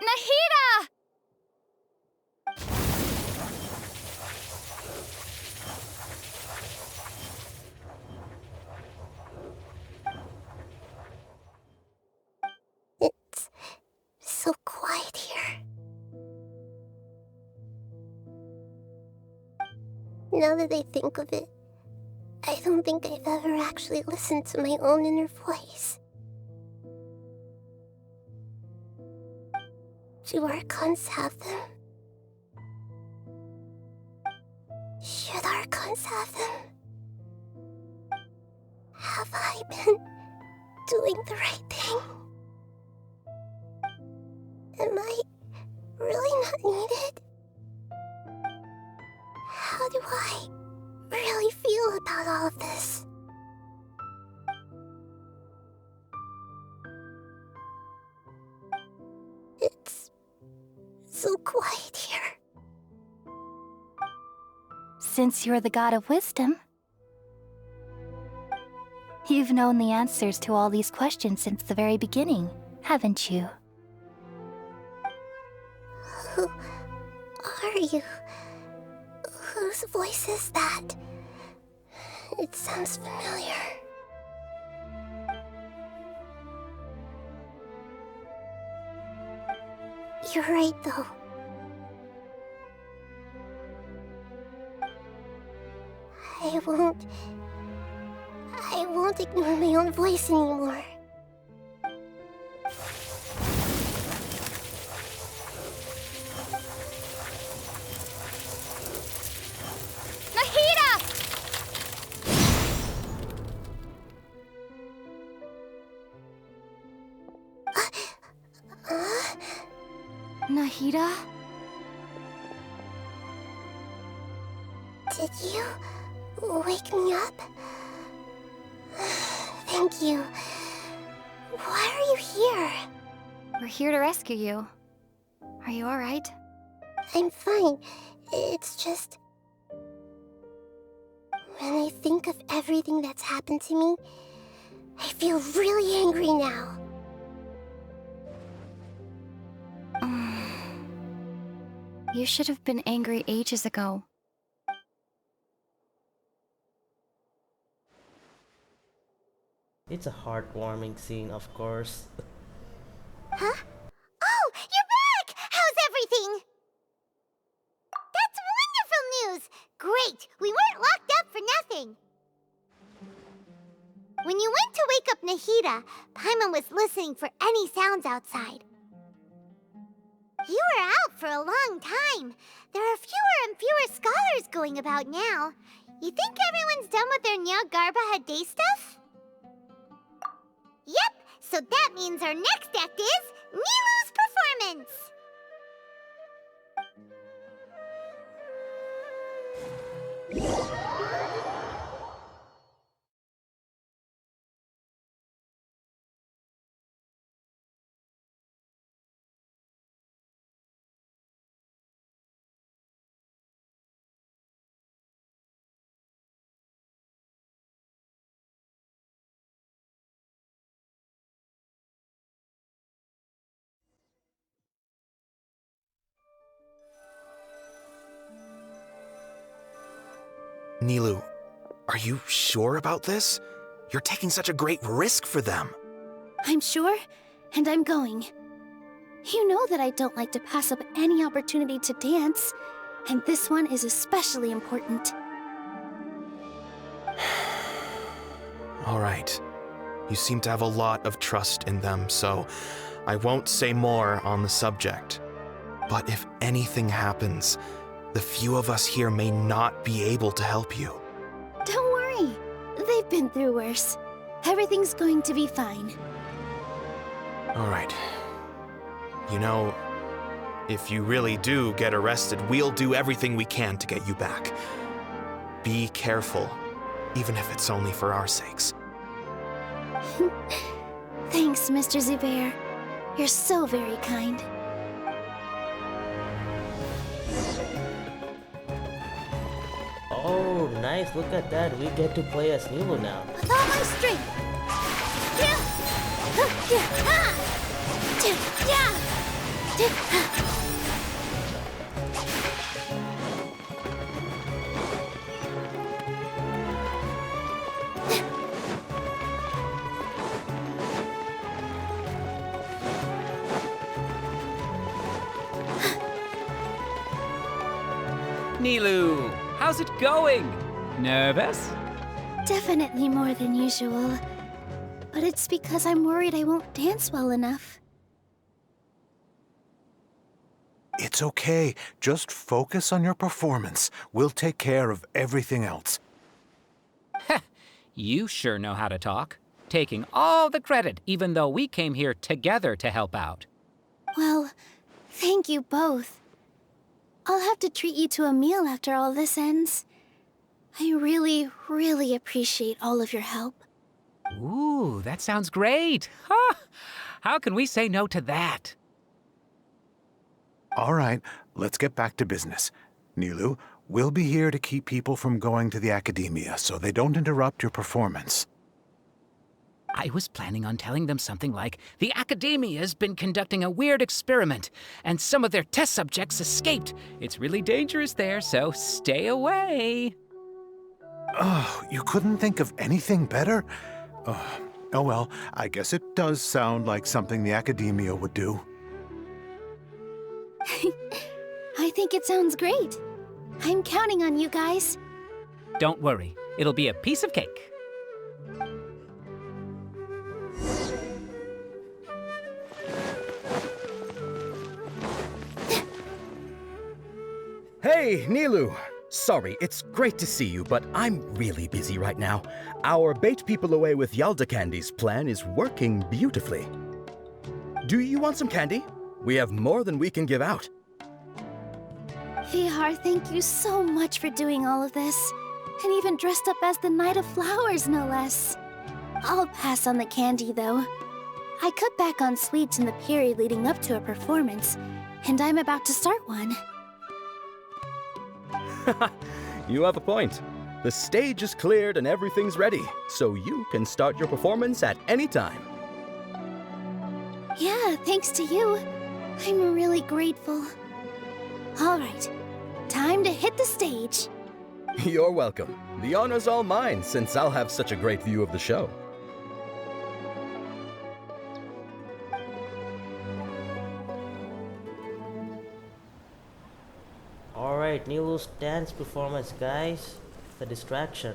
Nahida! It's so quiet here. Now that I think of it, I don't think I've ever actually listened to my own inner voice. Do Archons have them? Should Archons have them? Have I been doing the right thing? Am I really not needed? How do I really feel about all of this? so quiet here. Since you're the god of wisdom, you've known the answers to all these questions since the very beginning, haven't you? Who are you? Whose voice is that? It sounds familiar. You're right, though. I won't ignore my own voice anymore. Nahida! Nahida? Did you wake me up? Thank you. Why are you here? We're here to rescue you. Are you alright? I'm fine. It's just... when I think of everything that's happened to me, I feel really angry now. You should have been angry ages ago. It's a heartwarming scene, of course. Huh? Oh, you're back! How's everything? That's wonderful news! Great! We weren't locked up for nothing! When you went to wake up Nahida, Paimon was listening for any sounds outside. You were out for a long time. There are fewer and fewer scholars going about now. You think everyone's done with their Garba day stuff? Yep, so that means our next act is Nilu's performance! Nilu, are you sure about this? You're taking such a great risk for them. I'm sure, and I'm going. You know that I don't like to pass up any opportunity to dance, and this one is especially important. All right. You seem to have a lot of trust in them, so I won't say more on the subject. But if anything happens, the few of us here may not be able to help you. Don't worry. They've been through worse. Everything's going to be fine. All right. You know, if you really do get arrested, we'll do everything we can to get you back. Be careful, even if it's only for our sakes. Thanks, Mr. Zubair. You're so very kind. Oh, nice. Look at that. We get to play as Nilu now. With all my strength! Nilu, how's it going? Nervous? Definitely more than usual. But it's because I'm worried I won't dance well enough. It's okay. Just focus on your performance. We'll take care of everything else. You sure know how to talk. Taking all the credit, even though we came here together to help out. Well, thank you both. I'll have to treat you to a meal after all this ends. I really, really appreciate all of your help. Ooh, that sounds great. Huh? How can we say no to that? All right, let's get back to business. Nilu, we'll be here to keep people from going to the Academia so they don't interrupt your performance. I was planning on telling them something like, the Academia's been conducting a weird experiment, and some of their test subjects escaped. It's really dangerous there, so stay away. Oh, you couldn't think of anything better? Oh well, I guess it does sound like something the Academia would do. I think it sounds great. I'm counting on you guys. Don't worry, it'll be a piece of cake. Hey, Nilu! Sorry, it's great to see you, but I'm really busy right now. Our Bait People Away with Yalda Candies plan is working beautifully. Do you want some candy? We have more than we can give out. Vihar, thank you so much for doing all of this. And even dressed up as the Knight of Flowers, no less. I'll pass on the candy, though. I cut back on sweets in the period leading up to a performance, and I'm about to start one. You have a point. The stage is cleared and everything's ready, so you can start your performance at any time. Yeah, thanks to you. I'm really grateful. All right, time to hit the stage. You're welcome. The honor's all mine, since I'll have such a great view of the show. Alright, Nilu's dance performance, guys. The distraction.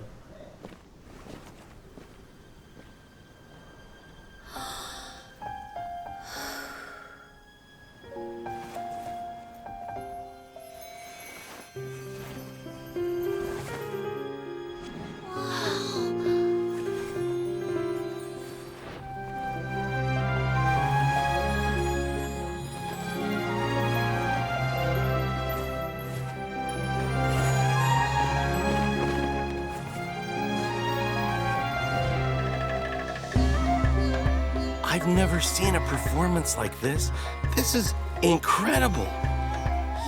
I've never seen a performance like this. This is incredible.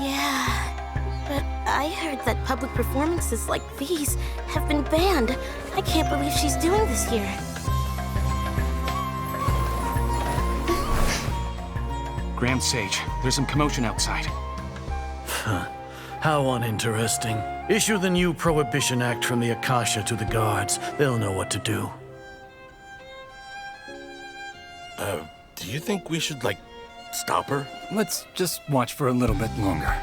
Yeah, but I heard that public performances like these have been banned. I can't believe she's doing this here. Grand Sage, there's some commotion outside. How uninteresting. Issue the new Prohibition Act from the Akasha to the guards. They'll know what to do. Do you think we should, stop her? Let's just watch for a little bit longer.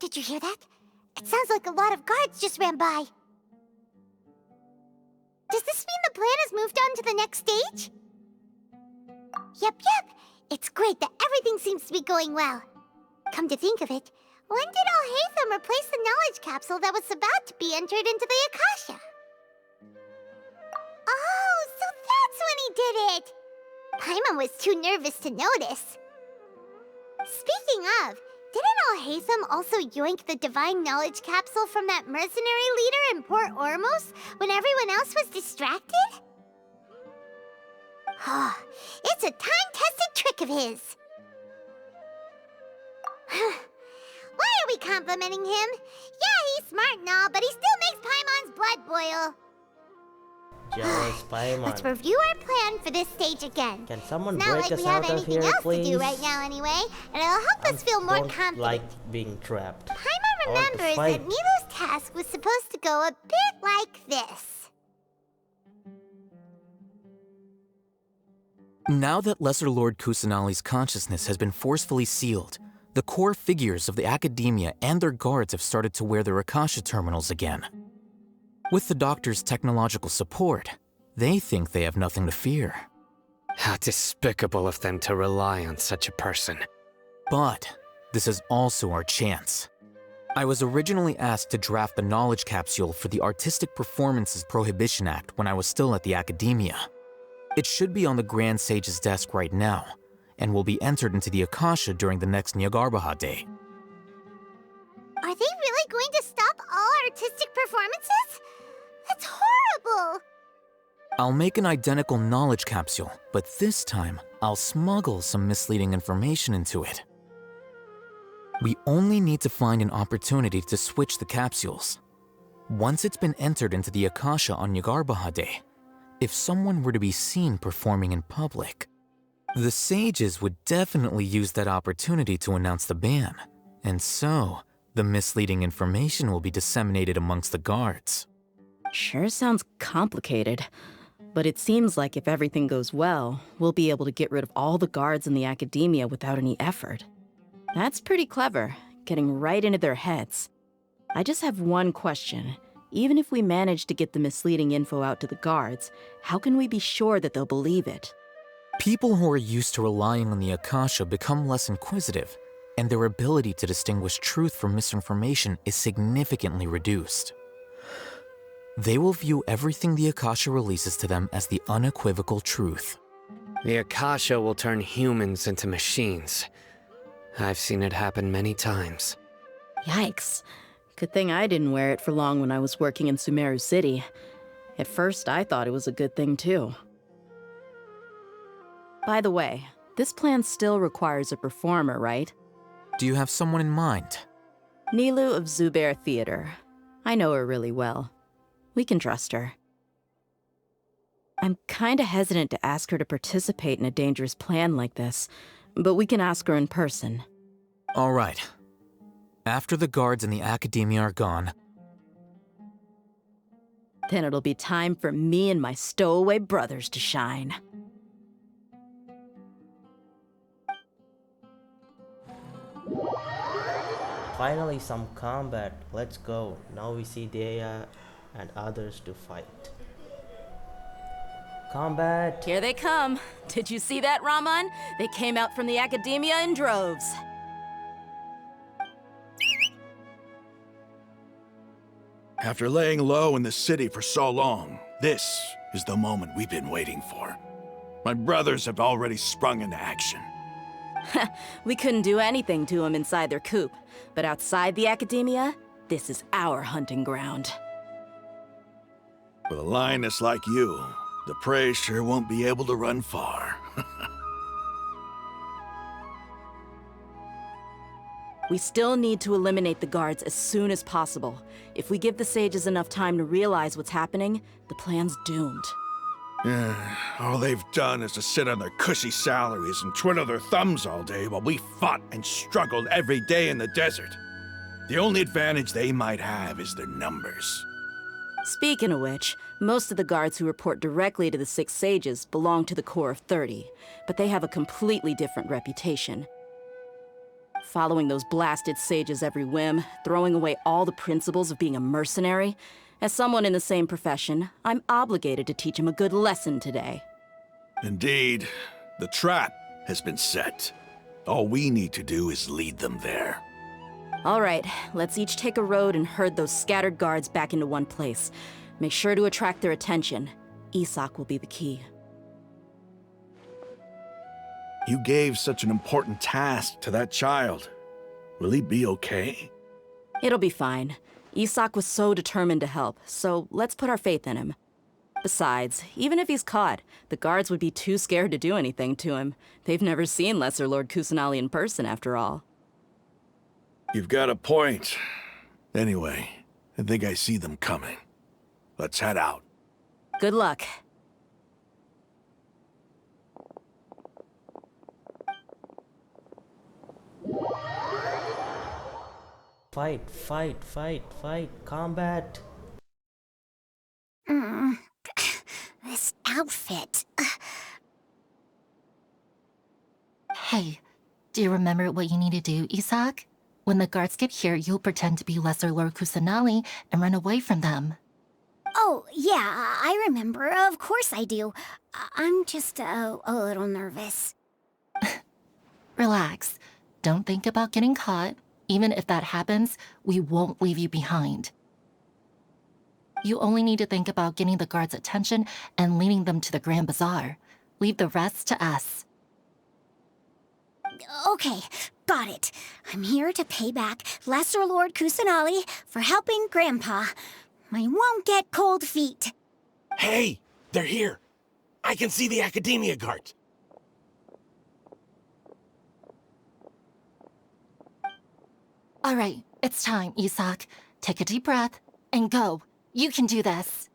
Did you hear that? It sounds like a lot of guards just ran by. Does this mean the plan has moved on to the next stage? Yep. It's great that everything seems to be going well. Come to think of it, when did Alhaitham replace the knowledge capsule that was about to be entered into the Akasha? Oh, so that's when he did it! Paimon was too nervous to notice. Speaking of, didn't Alhaitham also yoink the divine knowledge capsule from that mercenary leader in Port Ormos when everyone else was distracted? It's a time-tested trick of his. Why are we complimenting him? Yeah, he's smart and all, but he still makes Paimon's blood boil. Jealous Paimon. Let's review our plan for this stage again. Can someone It's not break like us we have out of anything here, else please? to do right now anyway, and it'll help us feel more Don't confident. like being trapped. Paimon I want to remembers fight. that Nilou's task was supposed to go a bit like this. Now that Lesser Lord Kusanali's consciousness has been forcefully sealed, the core figures of the Academia and their guards have started to wear their Akasha terminals again. With the Doctor's technological support, they think they have nothing to fear. How despicable of them to rely on such a person. But this is also our chance. I was originally asked to draft the knowledge capsule for the Artistic Performances Prohibition Act when I was still at the Academia. It should be on the Grand Sage's desk right now, and will be entered into the Akasha during the next Nyargarbaha Day. Are they really going to stop all artistic performances? That's horrible! I'll make an identical knowledge capsule, but this time, I'll smuggle some misleading information into it. We only need to find an opportunity to switch the capsules. Once it's been entered into the Akasha on Nyargarbaha Day, if someone were to be seen performing in public, the sages would definitely use that opportunity to announce the ban, and so the misleading information will be disseminated amongst the guards. Sure sounds complicated, but it seems like if everything goes well, we'll be able to get rid of all the guards in the Academia without any effort. That's pretty clever, getting right into their heads. I just have one question. Even if we manage to get the misleading info out to the guards, how can we be sure that they'll believe it? People who are used to relying on the Akasha become less inquisitive, and their ability to distinguish truth from misinformation is significantly reduced. They will view everything the Akasha releases to them as the unequivocal truth. The Akasha will turn humans into machines. I've seen it happen many times. Yikes. Good thing I didn't wear it for long when I was working in Sumeru City. At first, I thought it was a good thing too. By the way, this plan still requires a performer, right? Do you have someone in mind? Nilou of Zubair Theater. I know her really well. We can trust her. I'm kinda hesitant to ask her to participate in a dangerous plan like this, but we can ask her in person. All right. After the guards in the Academia are gone, then it'll be time for me and my stowaway brothers to shine. Finally, some combat. Let's go. Now we see Dea and others to fight. Combat! Here they come. Did you see that, Raman? They came out from the Academia in droves. After laying low in the city for so long, this is the moment we've been waiting for. My brothers have already sprung into action. We couldn't do anything to them inside their coop, but outside the Academia, this is our hunting ground. With a lioness like you, the prey sure won't be able to run far. We still need to eliminate the guards as soon as possible. If we give the sages enough time to realize what's happening, the plan's doomed. All they've done is to sit on their cushy salaries and twiddle their thumbs all day while we fought and struggled every day in the desert. The only advantage they might have is their numbers. Speaking of which, most of the guards who report directly to the Six Sages belong to the Corps of 30, but they have a completely different reputation. Following those blasted sages every whim, throwing away all the principles of being a mercenary. As someone in the same profession, I'm obligated to teach him a good lesson today. Indeed, the trap has been set. All we need to do is lead them there. All right, let's each take a road and herd those scattered guards back into one place. Make sure to attract their attention. Isak will be the key. You gave such an important task to that child. Will he be okay? It'll be fine. Isak was so determined to help, so let's put our faith in him. Besides, even if he's caught, the guards would be too scared to do anything to him. They've never seen Lesser Lord Kusanali in person, after all. You've got a point. Anyway, I think I see them coming. Let's head out. Good luck. Fight, fight, fight, fight, combat. This outfit. Hey, do you remember what you need to do, Isaac? When the guards get here, you'll pretend to be Lesser Lord Kusanali and run away from them. Oh, yeah, I remember. Of course I do. I'm just a little nervous. Relax. Don't think about getting caught. Even if that happens, we won't leave you behind. You only need to think about getting the guards' attention and leading them to the Grand Bazaar. Leave the rest to us. Okay, got it. I'm here to pay back Lesser Lord Kusanali for helping Grandpa. I won't get cold feet. Hey, they're here. I can see the Academia guards. All right, it's time, Isaac. Take a deep breath and go. You can do this.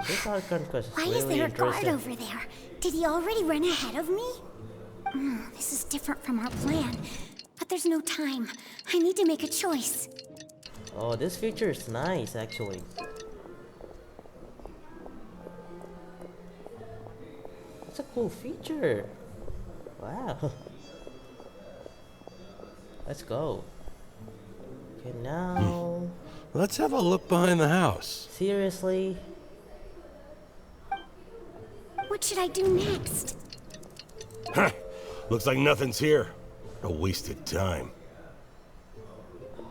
This Archon quest is Why really is there a guard interesting. over there? Did he already run ahead of me? This is different from our plan. But there's no time. I need to make a choice. Oh, this feature is nice, actually. It's a cool feature. Wow. Let's go. Okay, now... Let's have a look behind the house. Seriously? What should I do next? Huh. Looks like nothing's here. A wasted time.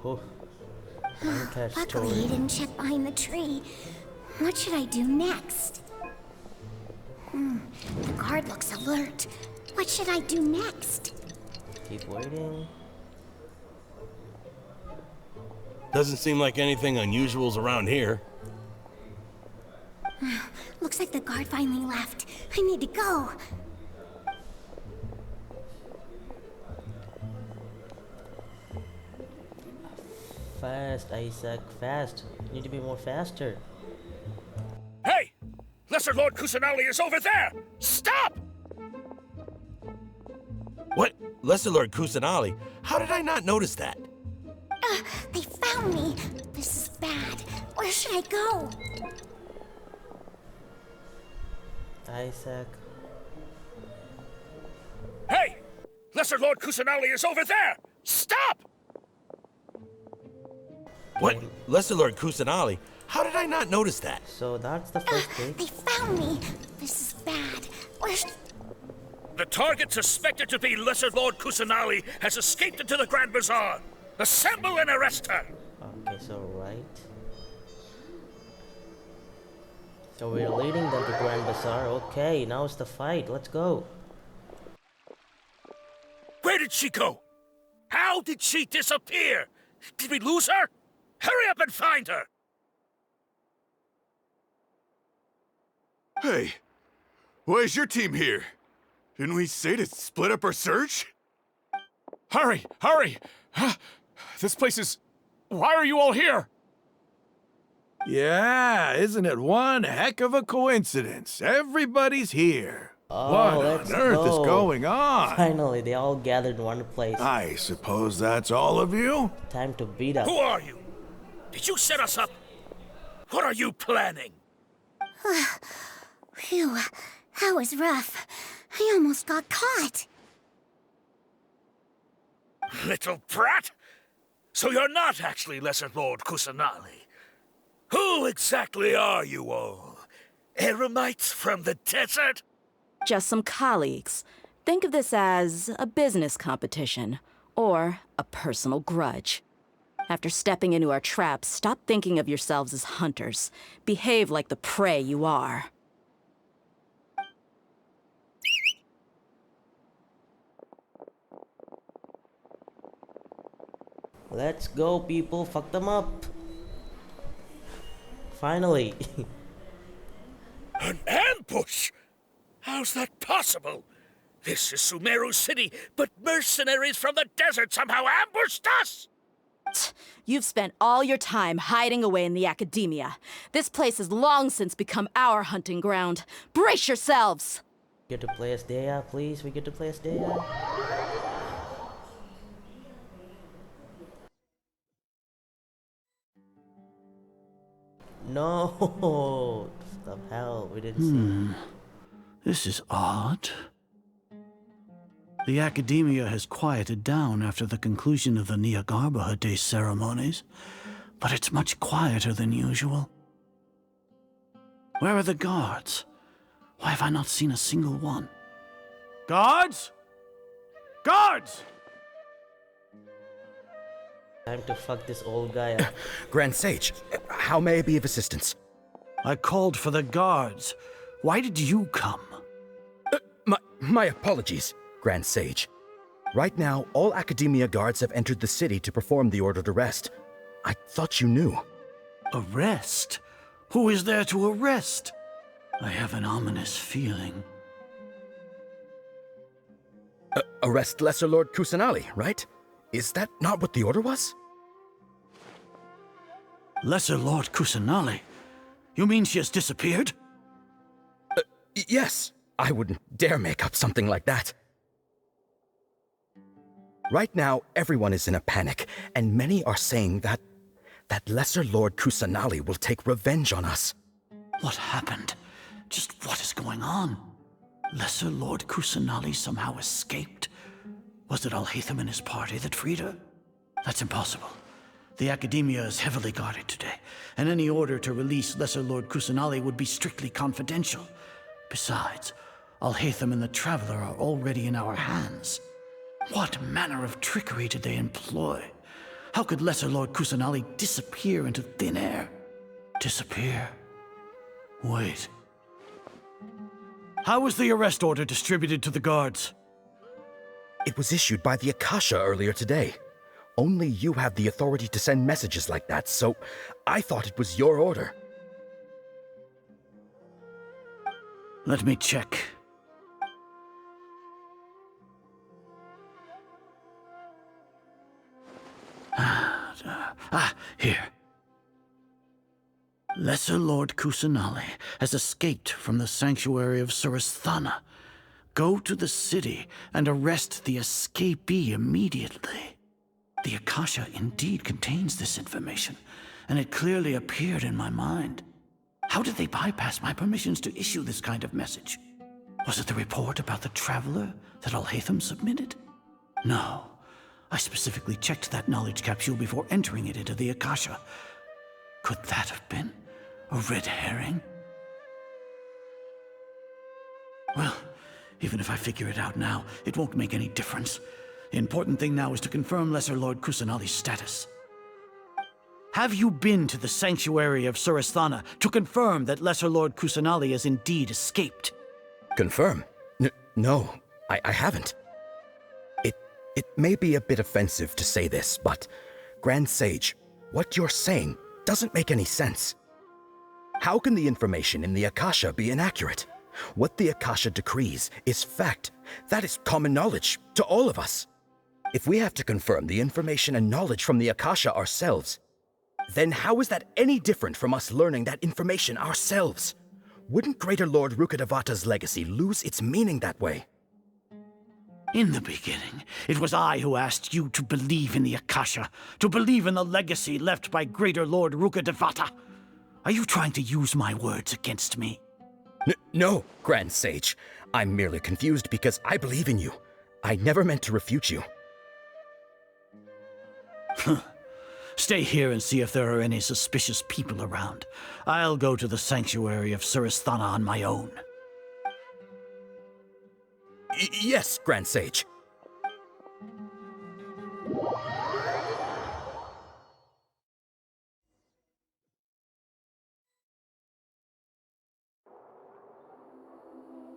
Oh. Luckily, he didn't check behind the tree. What should I do next? The guard looks alert. What should I do next? Keep waiting. Doesn't seem like anything unusual's around here. Looks like the guard finally left. I need to go. Fast, Isaac, fast. You need to be more faster. Hey! Lesser Lord Kusanali is over there! Stop! What? Lesser Lord Kusanali? How did I not notice that? They found me. This is bad. Where should I go? Isaac. Hey! Lesser Lord Kusanali is over there! Stop! What? Lesser Lord Kusanali? How did I not notice that? So that's the first gate? They found me. This is bad. Where should... The target suspected to be Lesser Lord Kusanali has escaped into the Grand Bazaar. Assemble and arrest her! Okay, so right. So we're leading them to Grand Bazaar. Okay, now it's the fight. Let's go. Where did she go? How did she disappear? Did we lose her? Hurry up and find her! Hey, why is your team here? Didn't we say to split up our search? Hurry! Hurry! This place is... Why are you all here? Yeah, isn't it one heck of a coincidence? Everybody's here. Oh, what let's on earth go. is going on? Finally, they all gathered in one place. I suppose that's all of you? Time to beat up. Who are you? Did you set us up? What are you planning? Phew, that was rough. I almost got caught. Little brat! So you're not actually Lesser Lord Kusanali. Who exactly are you all? Eremites from the desert? Just some colleagues. Think of this as a business competition, or a personal grudge. After stepping into our traps, stop thinking of yourselves as hunters. Behave like the prey you are. Let's go, people. Fuck them up. Finally. How's that possible? This is Sumeru City, but mercenaries from the desert somehow ambushed us! You've spent all your time hiding away in the academia. This place has long since become our hunting ground. Brace yourselves! Get to play as Dea, please. We get to play as Dea. No! The hell, we didn't see. This is odd. The academia has quieted down after the conclusion of the Niagarbha Day ceremonies, but it's much quieter than usual. Where are the guards? Why have I not seen a single one? Guards? Guards! Time to fuck this old guy up. Grand Sage, how may I be of assistance? I called for the guards. Why did you come? My apologies, Grand Sage. Right now, all Academia guards have entered the city to perform the ordered arrest. I thought you knew. Arrest? Who is there to arrest? I have an ominous feeling. Arrest Lesser Lord Kusanali, right? Is that not what the order was? Lesser Lord Kusanali? You mean she has disappeared? Yes. I wouldn't dare make up something like that. Right now, everyone is in a panic, and many are saying that Lesser Lord Kusanali will take revenge on us. What happened? Just what is going on? Lesser Lord Kusanali somehow escaped? Was it Alhaitham and his party that freed her? That's impossible. The Academia is heavily guarded today, and any order to release Lesser Lord Kusanali would be strictly confidential. Besides, Alhaitham and the Traveler are already in our hands. What manner of trickery did they employ? How could Lesser Lord Kusanali disappear into thin air? Disappear? Wait. How was the arrest order distributed to the guards? It was issued by the Akasha earlier today. Only you have the authority to send messages like that, so I thought it was your order. Let me check. Here. Lesser Lord Kusanali has escaped from the sanctuary of Surasthana. Go to the city and arrest the escapee immediately. The Akasha indeed contains this information, and it clearly appeared in my mind. How did they bypass my permissions to issue this kind of message? Was it the report about the Traveler that Alhaitham submitted? No. I specifically checked that knowledge capsule before entering it into the Akasha. Could that have been a red herring? Well, even if I figure it out now, it won't make any difference. The important thing now is to confirm Lesser Lord Kusanali's status. Have you been to the sanctuary of Surasthana to confirm that Lesser Lord Kusanali has indeed escaped? Confirm? No, I haven't. It may be a bit offensive to say this, but Grand Sage, what you're saying doesn't make any sense. How can the information in the Akasha be inaccurate? What the Akasha decrees is fact. That is common knowledge to all of us. If we have to confirm the information and knowledge from the Akasha ourselves, then how is that any different from us learning that information ourselves? Wouldn't Greater Lord Rukkhadevata's legacy lose its meaning that way? In the beginning, it was I who asked you to believe in the Akasha, to believe in the legacy left by Greater Lord Rukkhadevata. Are you trying to use my words against me? No, Grand Sage. I'm merely confused because I believe in you. I never meant to refute you. Stay here and see if there are any suspicious people around. I'll go to the sanctuary of Surasthana on my own. Yes, Grand Sage.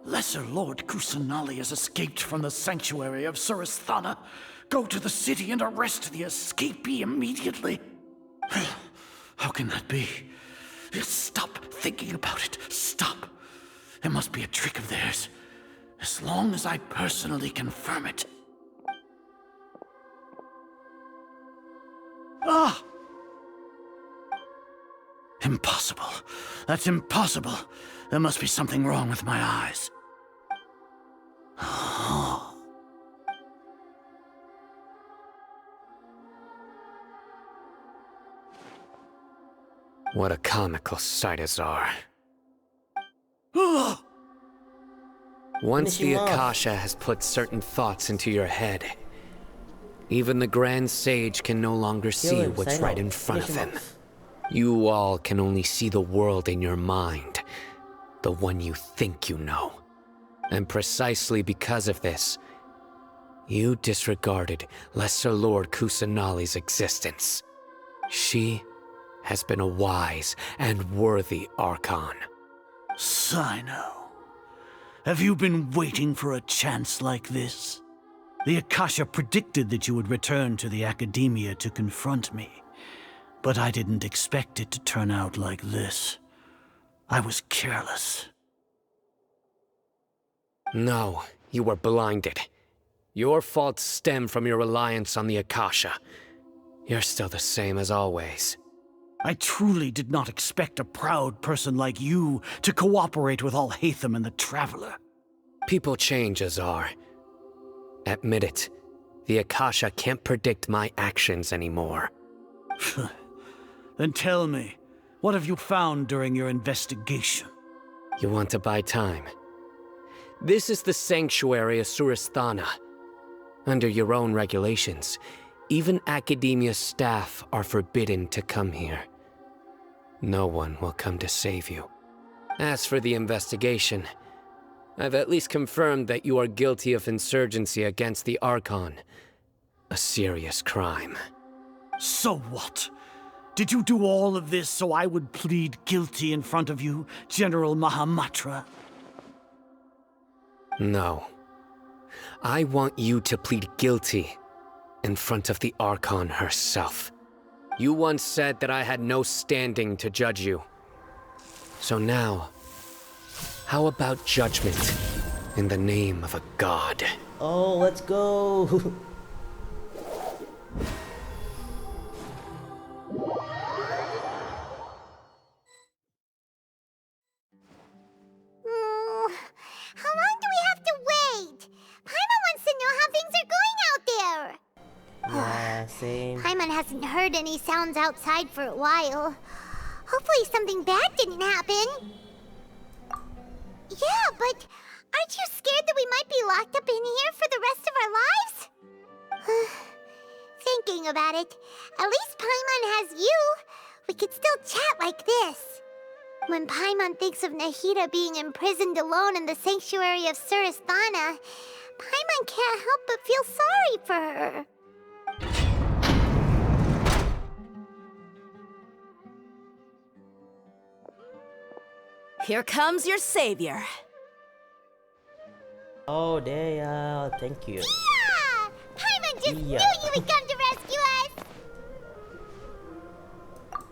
Lesser Lord Kusanali has escaped from the sanctuary of Surasthana. Go to the city and arrest the escapee immediately. How can that be? Stop thinking about it. Stop. It must be a trick of theirs. as long as I personally confirm it. Ah! Impossible. That's impossible. There must be something wrong with my eyes. What a comical sight, Azar. Once the Akasha has put certain thoughts into your head, even the Grand Sage can no longer see what's right in front of him. You all can only see the world in your mind, the one you think you know. And precisely because of this, you disregarded Lesser Lord Kusanali's existence. She has been a wise and worthy Archon. Cyno, have you been waiting for a chance like this? The Akasha predicted that you would return to the Academia to confront me, but I didn't expect it to turn out like this. I was careless. No, you were blinded. Your faults stem from your reliance on the Akasha. You're still the same as always. I truly did not expect a proud person like you to cooperate with Alhaitham and the Traveler. People change, Azar. Admit it. The Akasha can't predict my actions anymore. Then tell me, what have you found during your investigation? You want to buy time? This is the sanctuary of Suristhana. Under your own regulations, even Academia staff are forbidden to come here. No one will come to save you. As for the investigation, I've at least confirmed that you are guilty of insurgency against the Archon. A serious crime. So what? Did you do all of this so I would plead guilty in front of you, General Mahamatra? No. I want you to plead guilty in front of the Archon herself. You once said that I had no standing to judge you. So now, how about judgment in the name of a god? Oh, let's go! How long do we have to wait? Paimon wants to know how things are going out there. Yeah, same. Paimon hasn't heard any sounds outside for a while. Hopefully something bad didn't happen. Yeah, but aren't you scared that we might be locked up in here for the rest of our lives? Thinking about it, at least Paimon has you. We could still chat like this. When Paimon thinks of Nahida being imprisoned alone in the sanctuary of Suristhana, Paimon can't help but feel sorry for her. Here comes your savior. Oh, Dea, thank you. Yeah! Paimon just knew you would come to rescue us!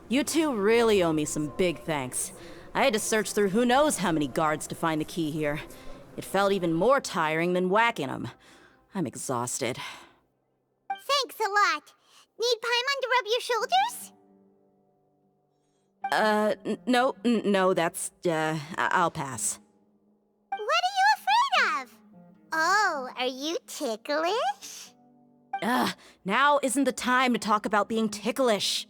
You two really owe me some big thanks. I had to search through who knows how many guards to find the key here. It felt even more tiring than whacking them. I'm exhausted. Thanks a lot. Need Paimon to rub your shoulders? No, that's, I'll pass. What are you afraid of? Oh, are you ticklish? Now isn't the time to talk about being ticklish.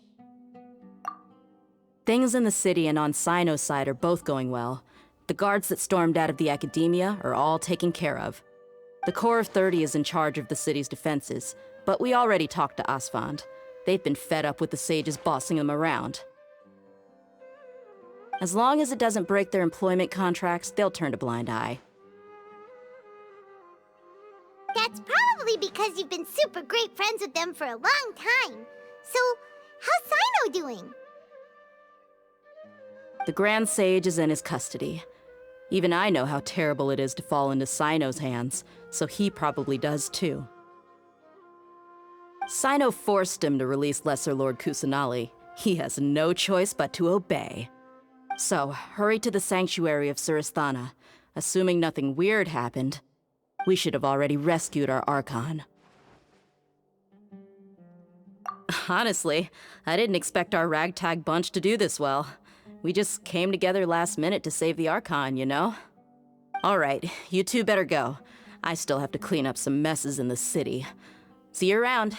Things in the city and on Cyno's side are both going well. The guards that stormed out of the Academia are all taken care of. The Corps of 30 is in charge of the city's defenses, but we already talked to Asfand. They've been fed up with the sages bossing them around. As long as it doesn't break their employment contracts, they'll turn a blind eye. That's probably because you've been super great friends with them for a long time. So, how's Cyno doing? The Grand Sage is in his custody. Even I know how terrible it is to fall into Cyno's hands, so he probably does too. Cyno forced him to release Lesser Lord Kusanali. He has no choice but to obey. So, hurry to the sanctuary of Suristhana. Assuming nothing weird happened, We should have already rescued our Archon. Honestly, I didn't expect our ragtag bunch to do this well. We just came together last minute to save the Archon, you know? Alright, you two better go. I still have to clean up some messes in the city. See you around.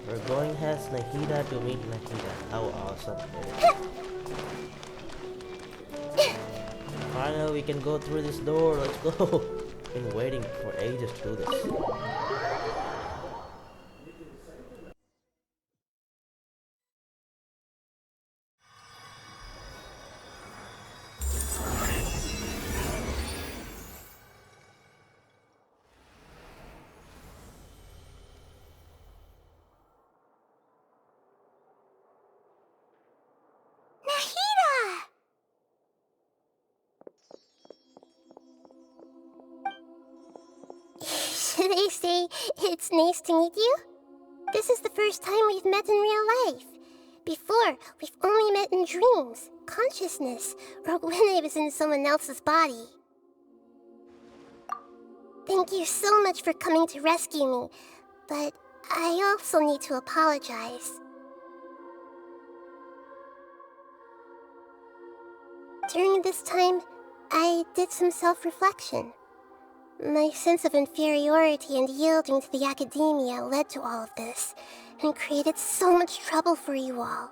We're going as Nahida to meet Nahida. How awesome. Finally, we can go through this door. Let's go. Been waiting for ages to do this. Should I say it's nice to meet you? This is the first time we've met in real life. Before, we've only met in dreams, consciousness, or when I was in someone else's body. Thank you so much for coming to rescue me, but I also need to apologize. During this time, I did some self-reflection. My sense of inferiority and yielding to the academia led to all of this, and created so much trouble for you all.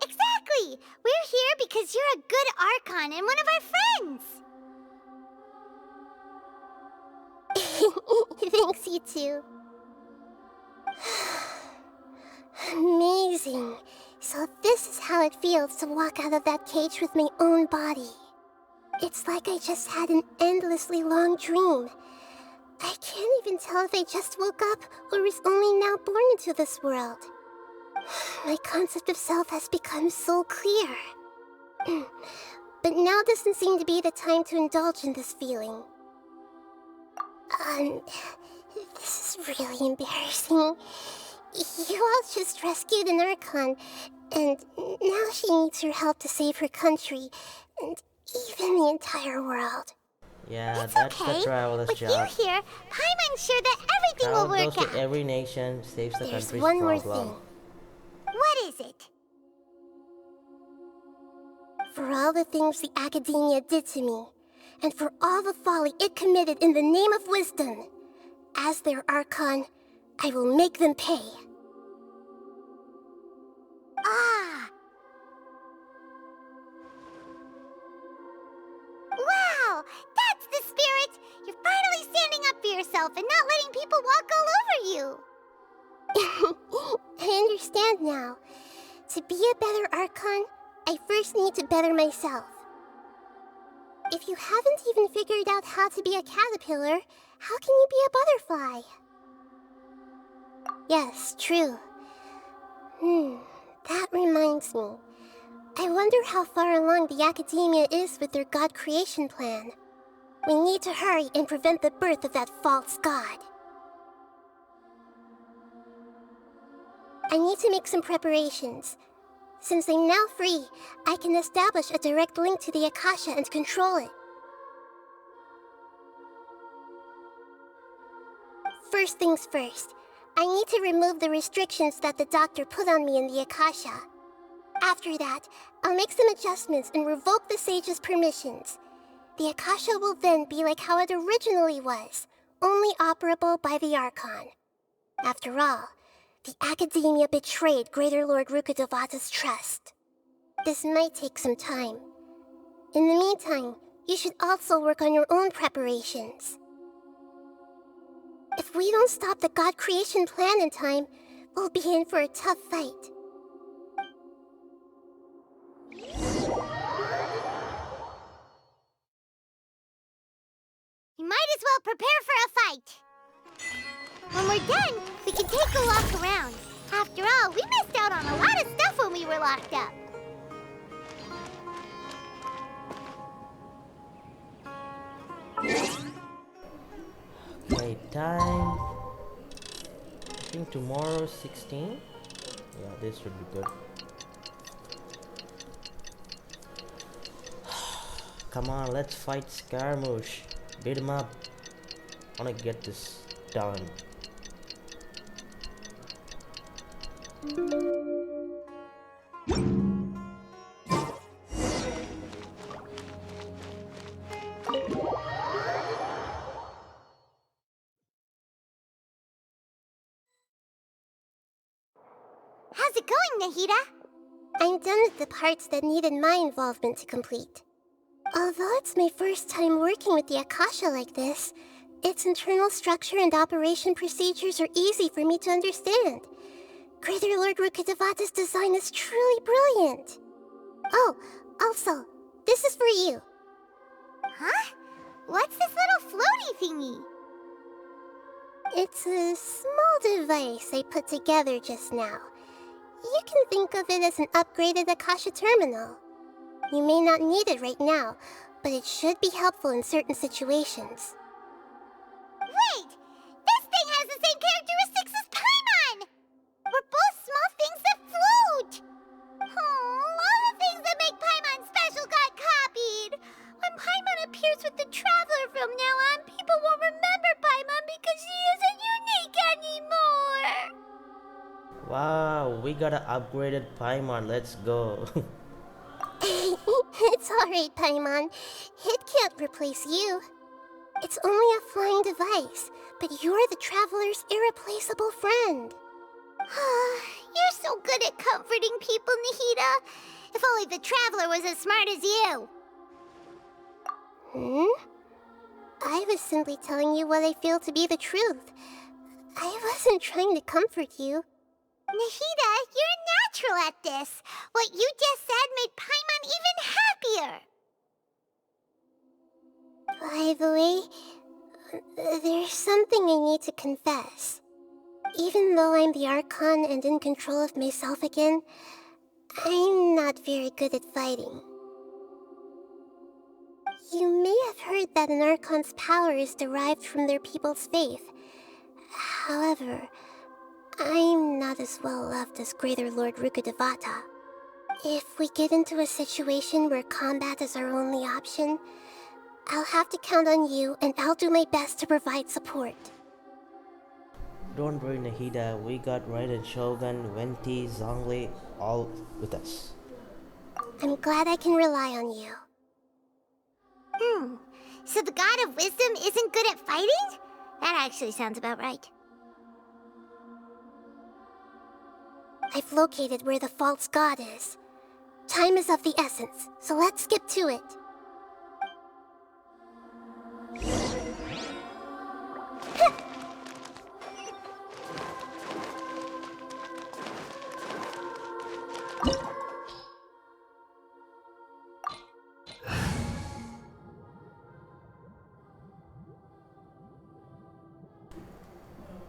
Exactly! We're here because you're a good Archon and one of our friends! Thanks, you too. Amazing. So this is how it feels to walk out of that cage with my own body. It's like I just had an endlessly long dream. I can't even tell if I just woke up or was only now born into this world. My concept of self has become so clear. But now doesn't seem to be the time to indulge in this feeling. This is really embarrassing. You all just rescued an Archon, and now she needs your help to save her country, and even the entire world. Yeah, It's that's okay. the traveler's With job. you here, Paimon's sure that everything will Travel work goes out. to every nation, saves the There's country's one more problem. thing. What is it? For all the things the academia did to me, and for all the folly it committed in the name of wisdom, as their Archon, I will make them pay. Ah! Wow! That's the spirit! You're finally standing up for yourself and not letting people walk all over you! I understand now. To be a better Archon, I first need to better myself. If you haven't even figured out how to be a caterpillar, how can you be a butterfly? Yes, true. That reminds me. I wonder how far along the academia is with their god creation plan. We need to hurry and prevent the birth of that false god. I need to make some preparations. Since I'm now free, I can establish a direct link to the Akasha and control it. First things first, I need to remove the restrictions that the doctor put on me in the Akasha. After that, I'll make some adjustments and revoke the sage's permissions. The Akasha will then be like how it originally was, only operable by the Archon. After all, the academia betrayed Greater Lord Rukkhadevata's trust. This might take some time. In the meantime, you should also work on your own preparations. If we don't stop the god creation plan in time, we'll be in for a tough fight. You might as well prepare for a fight! When we're done, we can take a walk around. After all, we missed out on a lot of stuff when we were locked up. Okay, time. I think tomorrow 16. Yeah, this should be good. Come on, let's fight Scaramouche. Beat him up. I wanna get this done. How's it going, Nahida? I'm done with the parts that needed my involvement to complete. Although it's my first time working with the Akasha like this, its internal structure and operation procedures are easy for me to understand. Greater Lord Rukkhadevata's design is truly brilliant. Oh, also, this is for you. Huh? What's this little floaty thingy? It's a small device I put together just now. You can think of it as an upgraded Akasha terminal. You may not need it right now, but it should be helpful in certain situations. Wait! This thing has the same characteristics as Paimon! We're both small things that float! Oh, all the things that make Paimon special got copied! When Paimon appears with the Traveler from now on, people won't remember Paimon because she isn't unique anymore! Wow, we got an upgraded Paimon. Let's go. It's alright, Paimon. It can't replace you. It's only a flying device, but you're the Traveler's irreplaceable friend. You're so good at comforting people, Nahida. If only the Traveler was as smart as you. I was simply telling you what I feel to be the truth. I wasn't trying to comfort you. Nahida, you're natural at this. What you just said made Paimon even happier. By the way, there's something I need to confess. Even though I'm the Archon and in control of myself again, I'm not very good at fighting. You may have heard that an Archon's power is derived from their people's faith. However, I'm not as well loved as Greater Lord Rukkhadevata. If we get into a situation where combat is our only option, I'll have to count on you, and I'll do my best to provide support. Don't worry, Nahida. We got Raiden Shogun, Venti, Zhongli, all with us. I'm glad I can rely on you. So the God of Wisdom isn't good at fighting? That actually sounds about right. I've located where the false god is. Time is of the essence, so let's skip to it.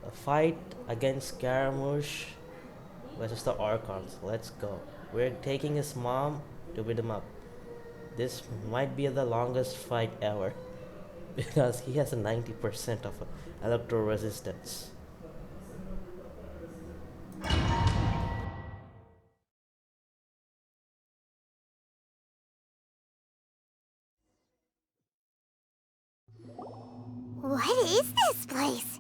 A fight against Scaramouche versus the Archons. Let's go. We're taking his mom to beat him up. This might be the longest fight ever because he has a 90% of electro resistance. What is this place?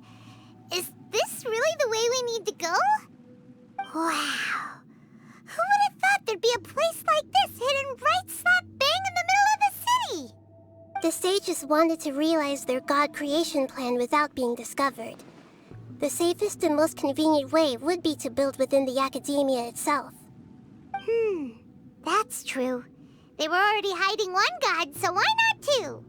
Is this really the way we need to go? Wow. Who would have thought there'd be a place like this hidden right slap bang in the middle of the city? The sages wanted to realize their god creation plan without being discovered. The safest and most convenient way would be to build within the academia itself. That's true. They were already hiding one god, so why not two?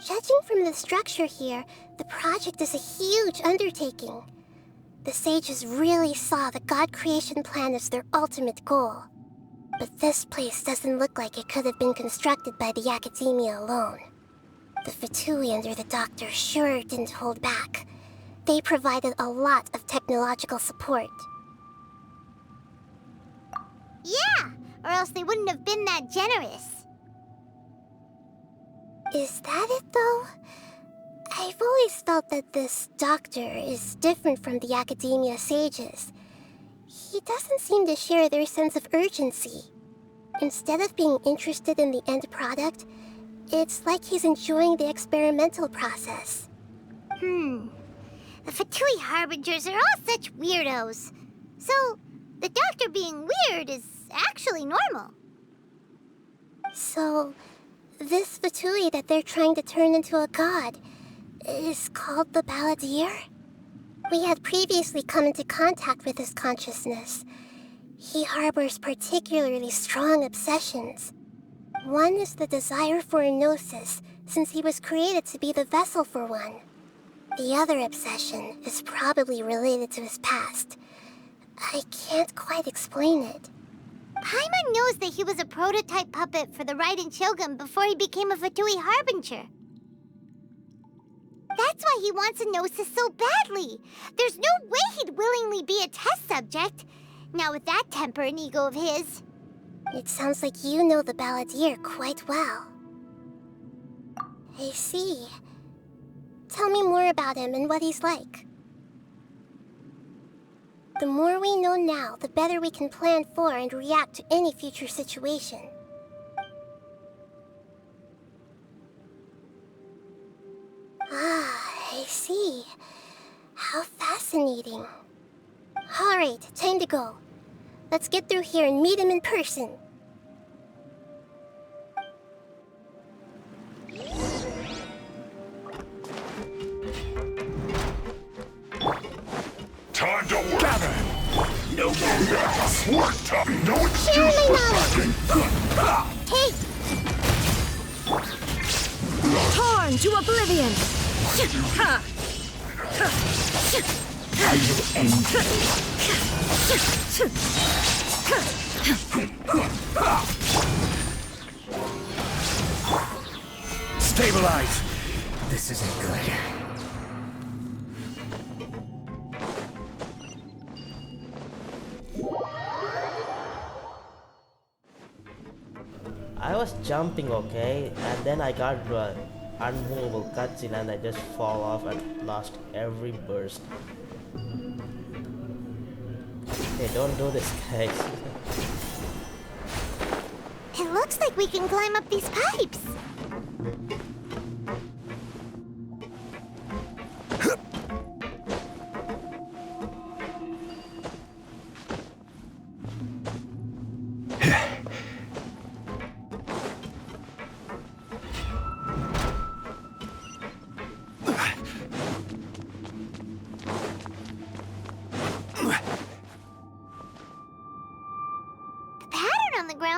Judging from the structure here, the project is a huge undertaking. The sages really saw the god creation plan as their ultimate goal. But this place doesn't look like it could have been constructed by the academia alone. The Fatui under the doctor sure didn't hold back. They provided a lot of technological support. Yeah, or else they wouldn't have been that generous. Is that it, though? I've always felt that this doctor is different from the academia sages. He doesn't seem to share their sense of urgency. Instead of being interested in the end product, it's like he's enjoying the experimental process. The Fatui Harbingers are all such weirdos. So, the doctor being weird is actually normal. So, this Fatui that they're trying to turn into a god is called the Balladeer? We had previously come into contact with his consciousness. He harbors particularly strong obsessions. One is the desire for a gnosis, since he was created to be the vessel for one. The other obsession is probably related to his past. I can't quite explain it. Paimon knows that he was a prototype puppet for the Raiden Shogun before he became a Fatui Harbinger. That's why he wants a gnosis so badly. There's no way he'd willingly be a test subject. Now with that temper and ego of his. It sounds like you know the Balladeer quite well. I see. Tell me more about him and what he's like. The more we know now, the better we can plan for and react to any future situation. Ah, I see. How fascinating. Alright, time to go. Let's get through here and meet him in person. Time to work! Gather! No more work time! No excuse for slacking! Hey! Torn to oblivion! I will end Stabilize! This isn't good. I was jumping, okay, and then I got into an unmovable cutscene and I just fall off and lost every burst. Hey, don't do this, guys. It looks like we can climb up these pipes.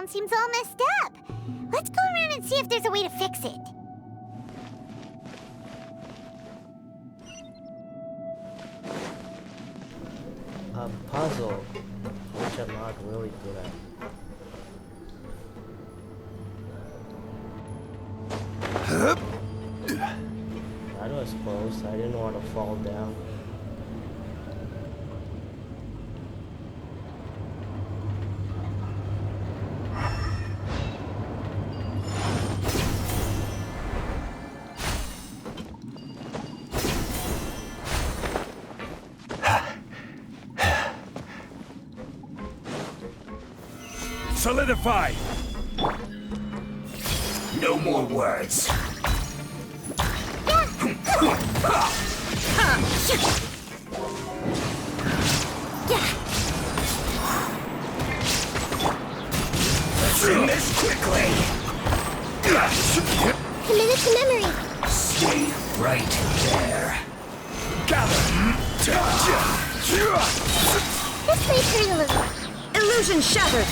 Seems all messed up. Let's go around and see if there's a way to fix it. A puzzle, which I'm not really good at. That was close. I didn't want to fall down. Solidify! No more words. Let's end this quickly. Committed to memory. Stay right there. Gather. This may hurt a little. Illusion shattered.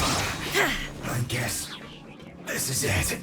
I guess this is it.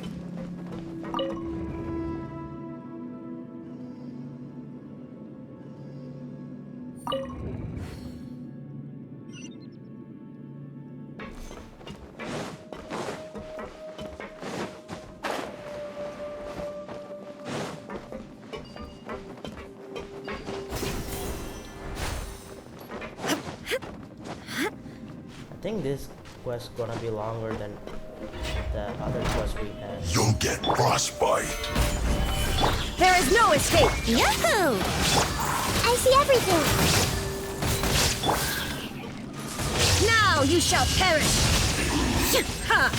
think this quest gonna be longer than the other quest we had. You'll get frostbite. There is no escape! Yahoo! I see everything! Now you shall perish! Ha!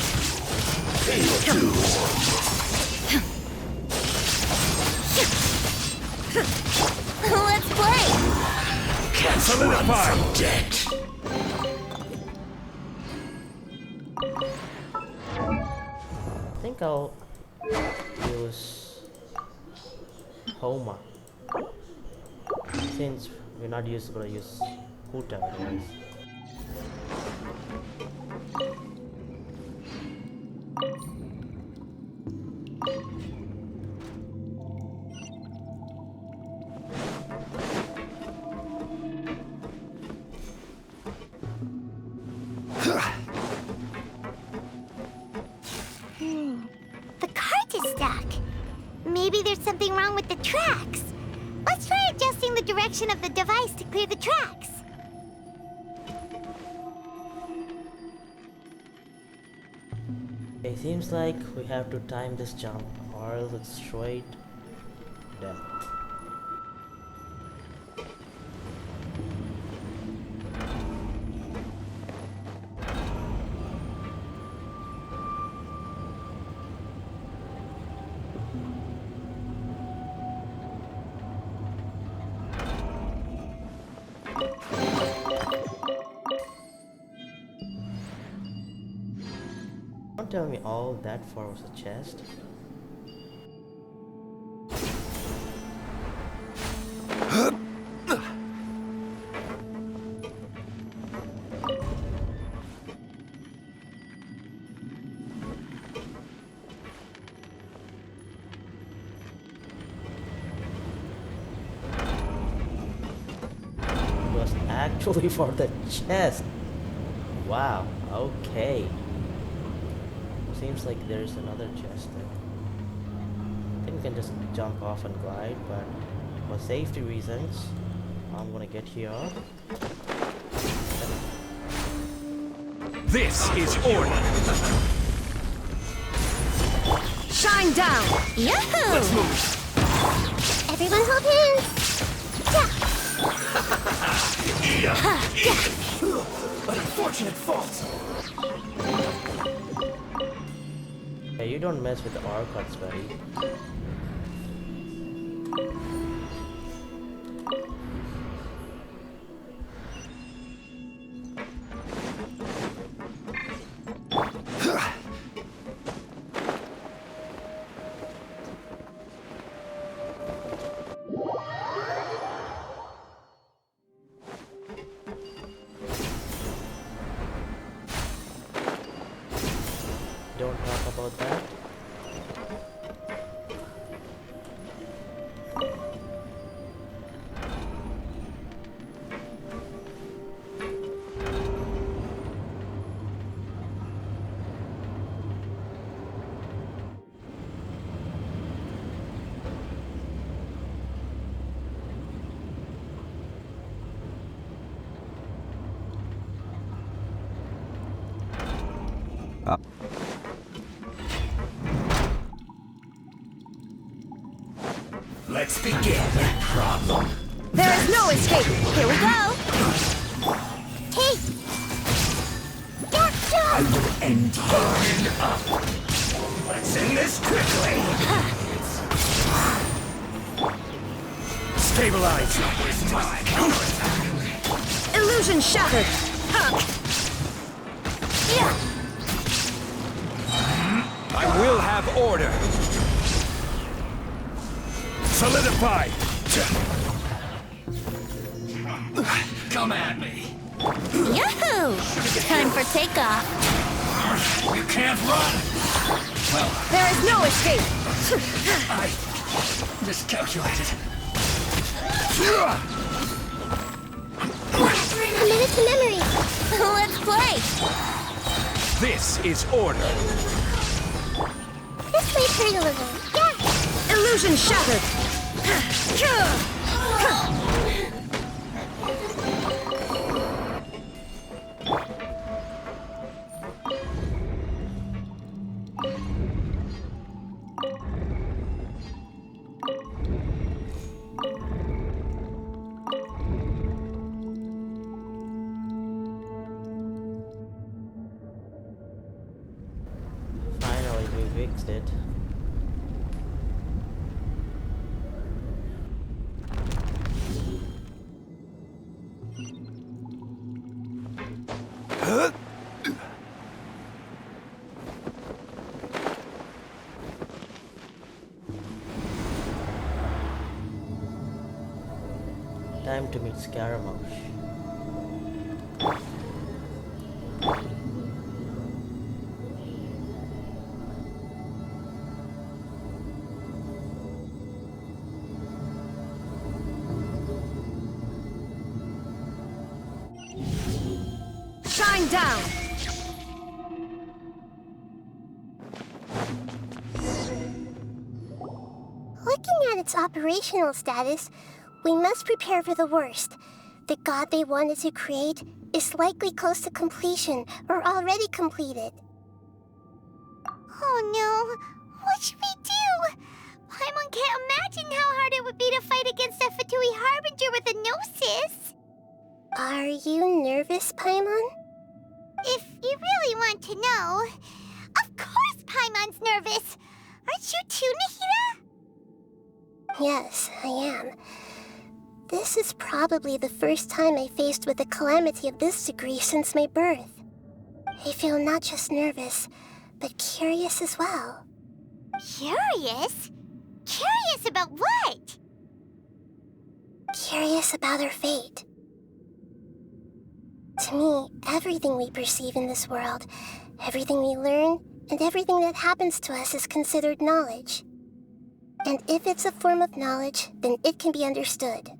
Let's play! Solidify! I think I'll use Homa since we're not gonna use Huta anyways. The cart is stuck. Maybe there's something wrong with the tracks. Let's try adjusting the direction of the device to clear the tracks. It seems like we have to time this jump or else it's straight death. Don't tell me all that far was a chest. It was actually for the chest. Wow, okay. Seems like there's another chest there. I think we can just jump off and glide, but for safety reasons, I'm gonna get here. This is order. Shine down! Yahoo! Let's move. Everyone hold hands! An unfortunate fault. Hey, you don't mess with the Archons, buddy. Don't talk about that. Let's begin. Problem. There is no escape! Here we go! Hey! I will end you. Up. Let's end this quickly. Stabilize. Illusion shattered! I will have order. Solidify. Come at me. Yahoo! Time for takeoff. You can't run. Well, there is no escape. I miscalculated. A minute to memory. Let's play. This is order. This way, journalism. Yeah. Illusion shattered. Time to meet Scaramouche. Shine down! Looking at its operational status, we must prepare for the worst. The god they wanted to create is likely close to completion or already completed. Oh no! What should we do? Paimon can't imagine how hard it would be to fight against a Fatui Harbinger with a Gnosis! Are you nervous, Paimon? If you really want to know, of course Paimon's nervous! Aren't you too, Nahida? Yes, I am. This is probably the first time I faced with a calamity of this degree since my birth. I feel not just nervous, but curious as well. Curious? Curious about what? Curious about our fate. To me, everything we perceive in this world, everything we learn, and everything that happens to us is considered knowledge. And if it's a form of knowledge, then it can be understood.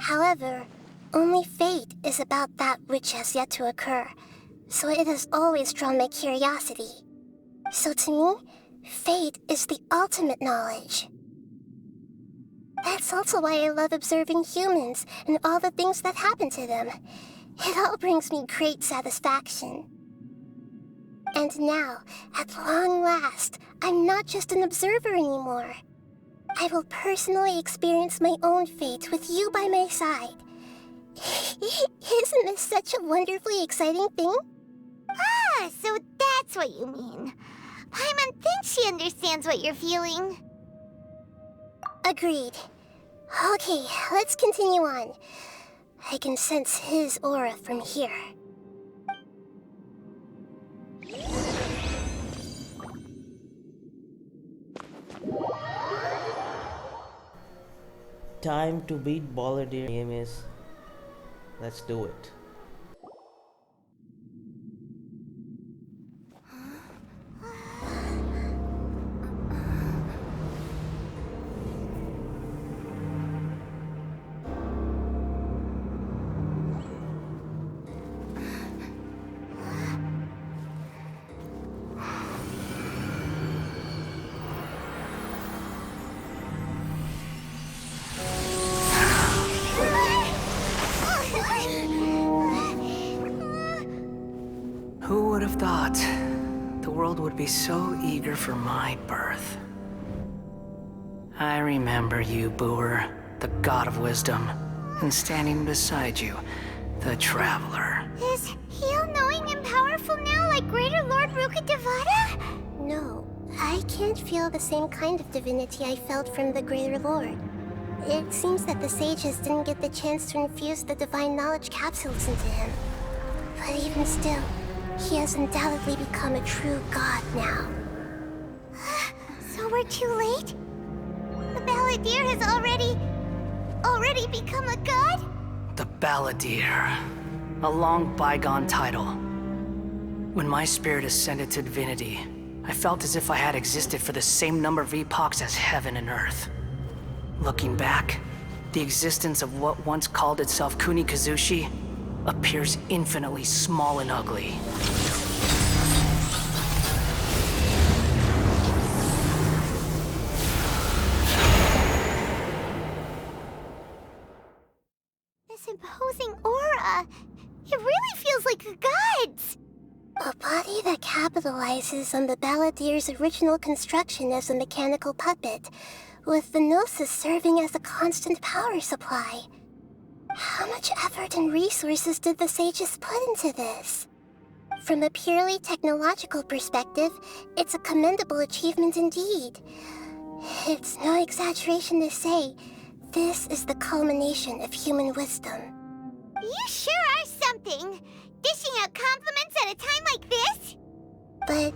However, only fate is about that which has yet to occur, so it has always drawn my curiosity. So to me, fate is the ultimate knowledge. That's also why I love observing humans and all the things that happen to them. It all brings me great satisfaction. And now, at long last, I'm not just an observer anymore. I will personally experience my own fate with you by my side. Isn't this such a wonderfully exciting thing? Ah, so that's what you mean. Paimon thinks she understands what you're feeling. Agreed. Okay, let's continue on. I can sense his aura from here. Time to beat Balladeer. Game is. Let's do it. Who would have thought the world would be so eager for my birth? I remember you, Booer, the god of wisdom, and standing beside you, the traveler. Is he all-knowing and powerful now like Greater Lord Rukkhadevata? No, I can't feel the same kind of divinity I felt from the Greater Lord. It seems that the sages didn't get the chance to infuse the divine knowledge capsules into him. But even still, he has undoubtedly become a true god now. So we're too late? The Balladeer has already become a god? The Balladeer. A long bygone title. When my spirit ascended to divinity, I felt as if I had existed for the same number of epochs as heaven and earth. Looking back, the existence of what once called itself Kunikazushi appears infinitely small and ugly. This imposing aura, it really feels like the gods! A body that capitalizes on the Balladeer's original construction as a mechanical puppet, with the Gnosis serving as a constant power supply. How much effort and resources did the sages put into this? From a purely technological perspective, it's a commendable achievement indeed. It's no exaggeration to say, this is the culmination of human wisdom. You sure are something! Dishing out compliments at a time like this? But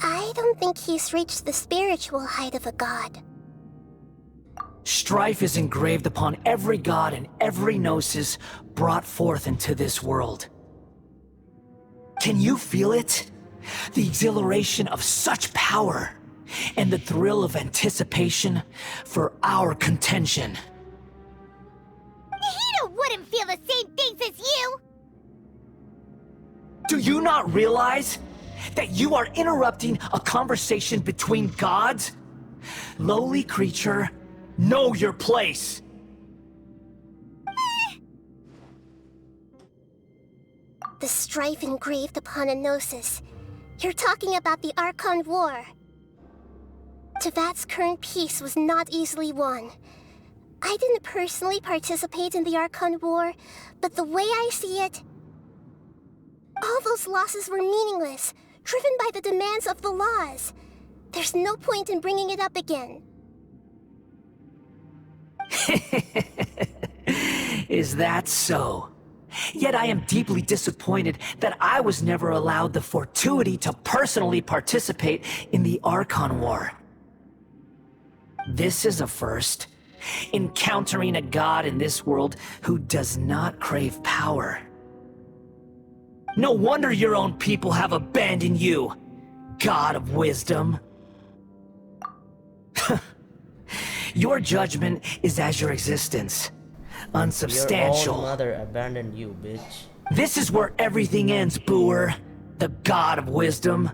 I don't think he's reached the spiritual height of a god. Strife is engraved upon every god and every gnosis brought forth into this world. Can you feel it? The exhilaration of such power, and the thrill of anticipation for our contention. Nahida wouldn't feel the same things as you! Do you not realize that you are interrupting a conversation between gods? Lowly creature, know your place! The strife engraved upon a gnosis. You're talking about the Archon War. Tevat's current peace was not easily won. I didn't personally participate in the Archon War, but the way I see it, all those losses were meaningless, driven by the demands of the laws. There's no point in bringing it up again. Is that so? Yet I am deeply disappointed that I was never allowed the fortuity to personally participate in the Archon War. This is a first. Encountering a god in this world who does not crave power. No wonder your own people have abandoned you, God of Wisdom. Your judgment is as your existence. Unsubstantial. Your own mother abandoned you, bitch. This is where everything ends, Booer. The God of Wisdom.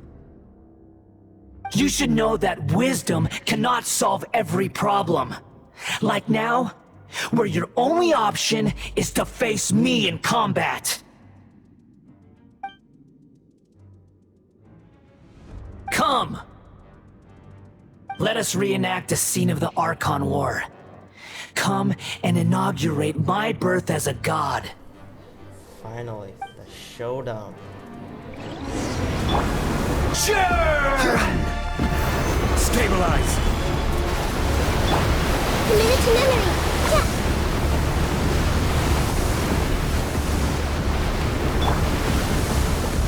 You should know that wisdom cannot solve every problem. Like now, where your only option is to face me in combat. Come! Let us reenact a scene of the Archon War. Come and inaugurate my birth as a god. Finally, the showdown. Churn! Stabilize! Commit it to memory!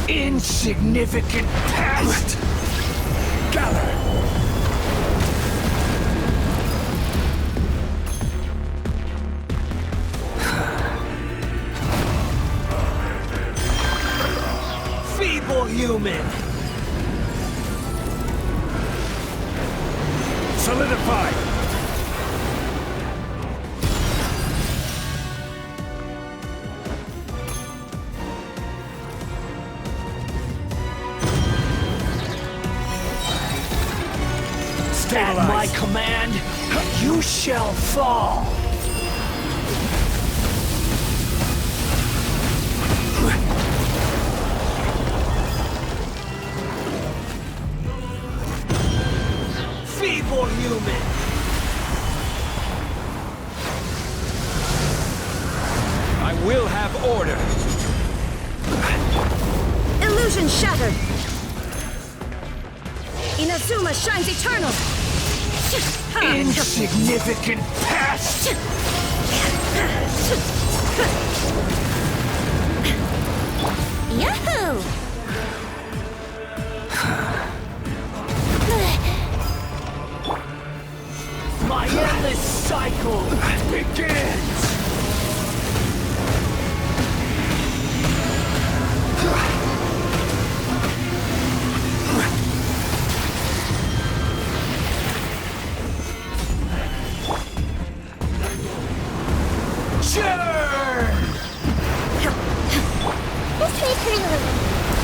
Yeah. Insignificant past! Gather! Feeble human! Solidify! At my command, you shall fall! Feeble human! I will have order! Illusion shattered! Inazuma shines eternal! Insignificant pest! Yahoo! My endless cycle begins! This way, Curly.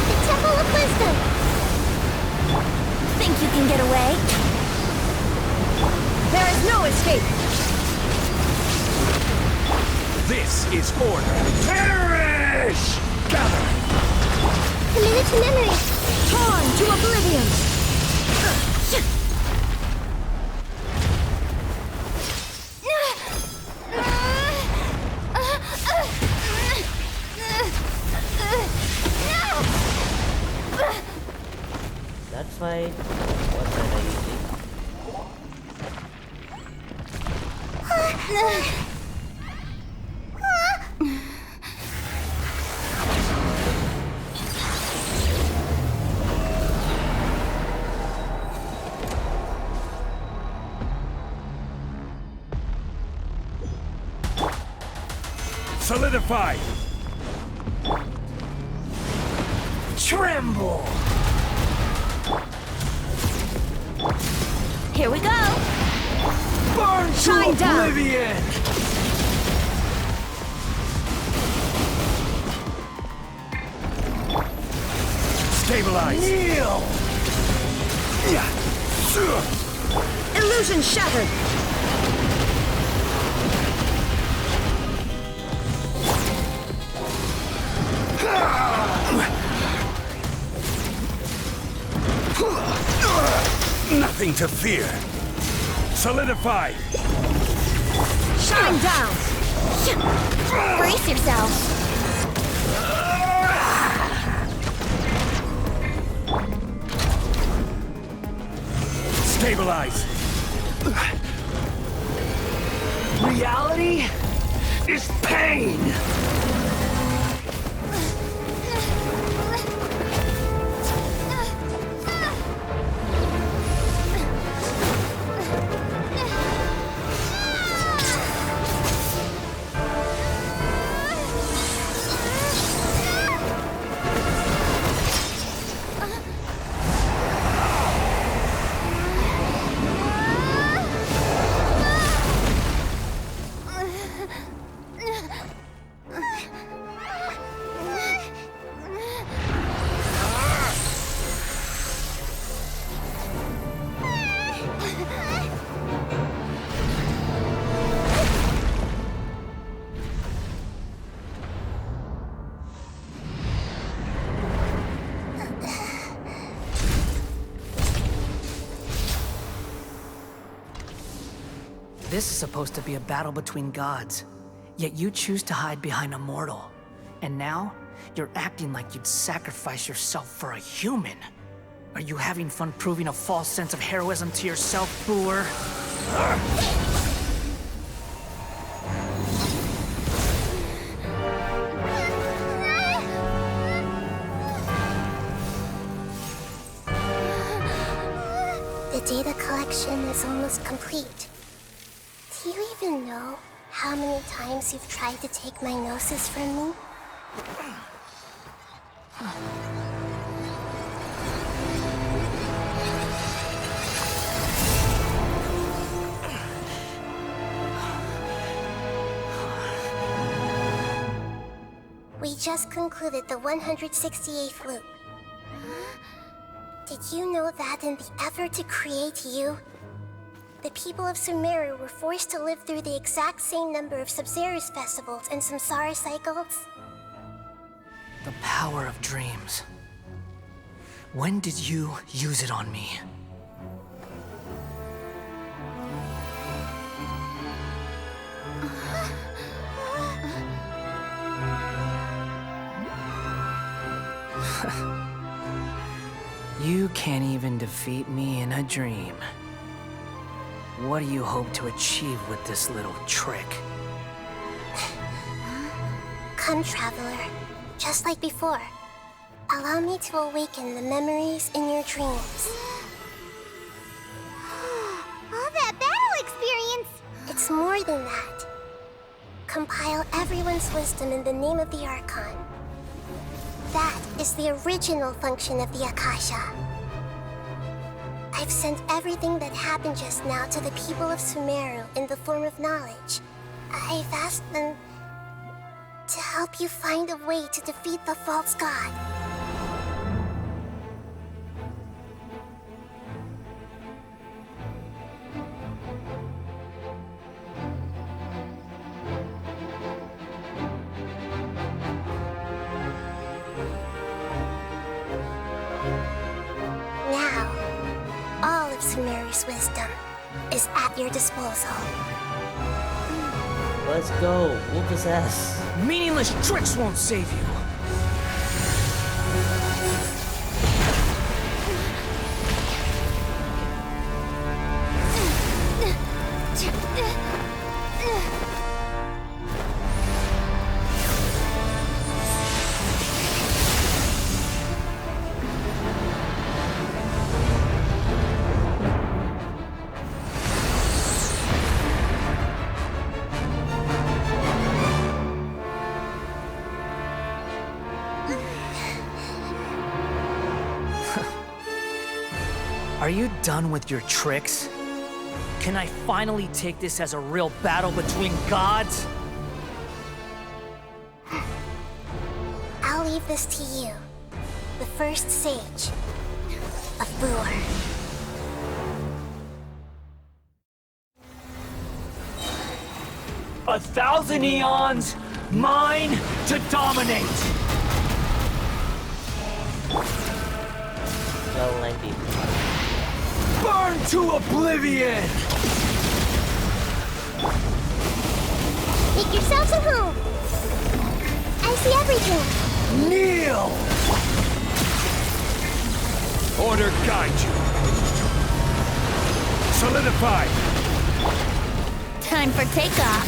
The Temple of Wisdom. Think you can get away? There is no escape! This is order! Perish! Gather! Commit it to memory. Torn to oblivion! That fight wasn't easy. Solidify! Tremble! Here we go! Burn Shine to down. oblivion! Stabilize! Kneel! Illusion shattered! Nothing to fear. Solidify! Shine down! Brace yourself. Stabilize! Reality is pain! This is supposed to be a battle between gods, yet you choose to hide behind a mortal. And now, you're acting like you'd sacrifice yourself for a human. Are you having fun proving a false sense of heroism to yourself, Boor? The data collection is almost complete. Do you even know how many times you've tried to take my gnosis from me? We just concluded the 168th loop. Did you know that in the effort to create you, the people of Sumeru were forced to live through the exact same number of Sub-Zerus festivals and Samsara cycles? The power of dreams. When did you use it on me? You can't even defeat me in a dream. What do you hope to achieve with this little trick? Come, Traveler. Just like before. Allow me to awaken the memories in your dreams. All that battle experience! It's more than that. Compile everyone's wisdom in the name of the Archon. That is the original function of the Akasha. I've sent everything that happened just now to the people of Sumeru in the form of knowledge. I've asked them to help you find a way to defeat the false god. Now, all of Sumeru's wisdom is at your disposal. Let's go. Whoop his ass. Meaningless tricks won't save you. Are you done with your tricks? Can I finally take this as a real battle between gods? I'll leave this to you. The first sage of Boor. A thousand eons, mine to dominate! So lengthy. Burn to oblivion! Make yourselves at home. I see everything. Kneel! Order guide you. Solidify. Time for takeoff.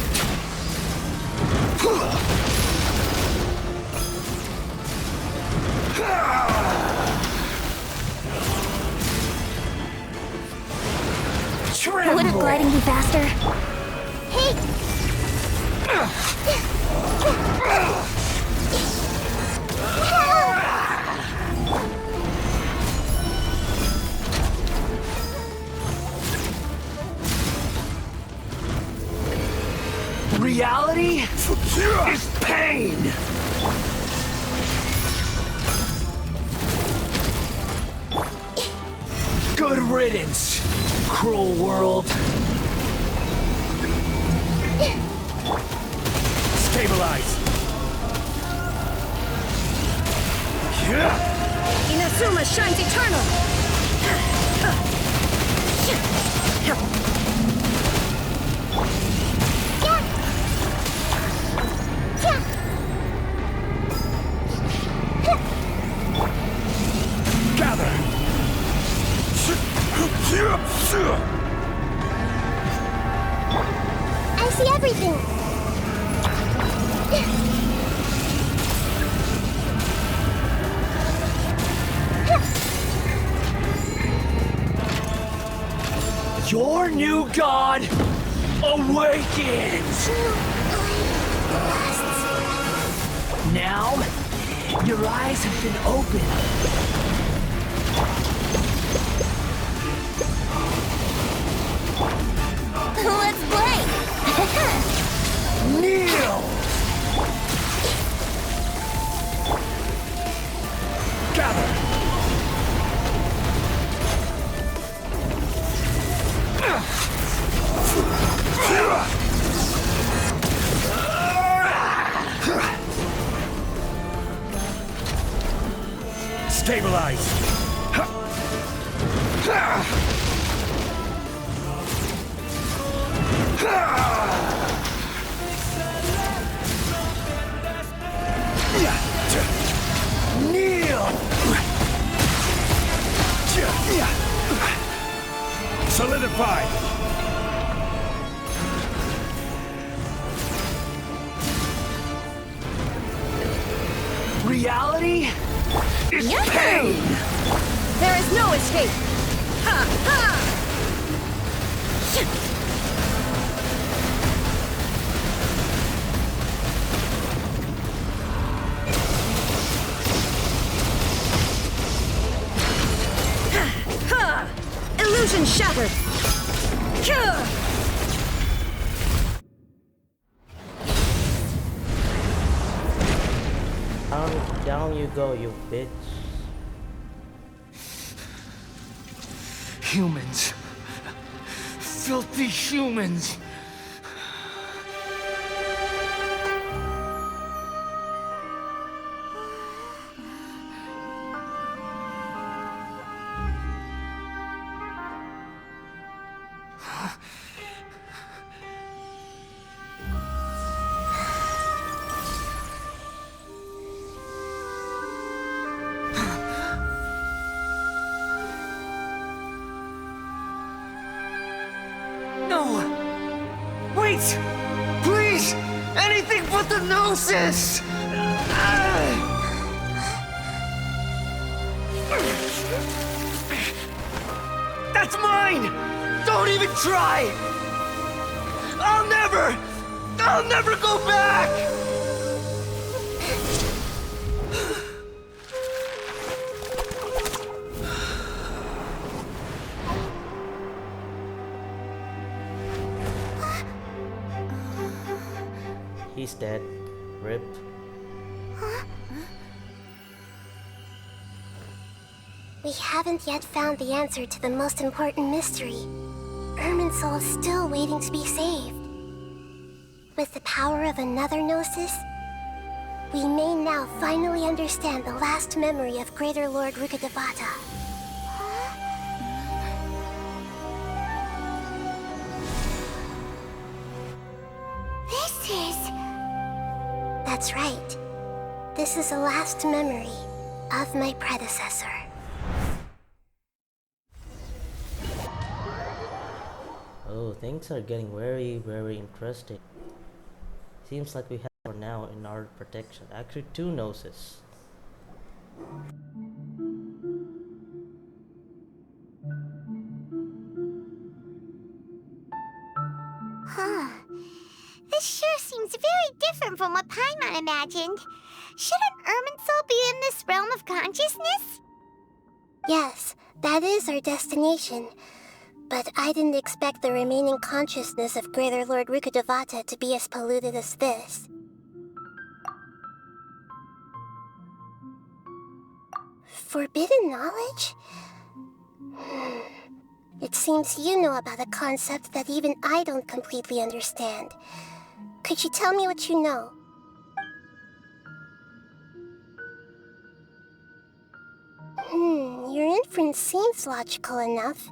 Wouldn't gliding be faster? Hey! Reality is pain! Good riddance, cruel world. Stabilize. Inazuma shines eternal! Gather! I see everything. Your new god awakens! Now, your eyes have been opened. Let's play! Kneel! Gather! Stabilize! Kneel! Solidify. Reality is pain! There is no escape! Ha ha! Ha! Illusion shattered! Down you go, you bitch. Humans. Filthy humans. Wait! Please! Anything but the gnosis! That's mine! Don't even try! I'll never go back! Rip. Huh? We haven't yet found the answer to the most important mystery. Irminsul is still waiting to be saved. With the power of another Gnosis, we may now finally understand the last memory of Greater Lord Rukkhadevata. This is... That's right. This is the last memory of my predecessor. Oh, things are getting very, very interesting. Seems like we have for now in our protection. Actually, 2 Gnosis. Huh. This sure seems very different from what Paimon imagined. Shouldn't Irminsul be in this realm of consciousness? Yes, that is our destination. But I didn't expect the remaining consciousness of Greater Lord Rukkhadevata to be as polluted as this. Forbidden knowledge? It seems you know about a concept that even I don't completely understand. Could you tell me what you know? Your inference seems logical enough.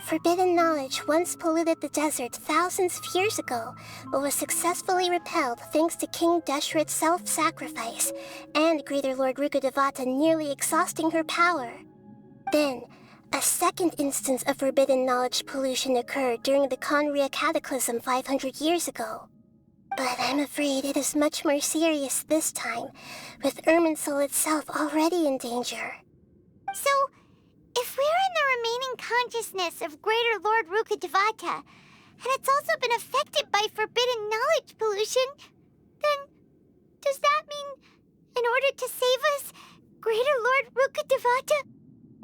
Forbidden knowledge once polluted the desert thousands of years ago, but was successfully repelled thanks to King Deshret's self-sacrifice, and Greater Lord Rukkhadevata nearly exhausting her power. Then, a second instance of forbidden knowledge pollution occurred during the Conria Cataclysm 500 years ago. But I'm afraid it is much more serious this time, with Irminsul itself already in danger. So, if we're in the remaining consciousness of Greater Lord Rukkhadevata, and it's also been affected by forbidden knowledge pollution, then does that mean, in order to save us, Greater Lord Rukkhadevata?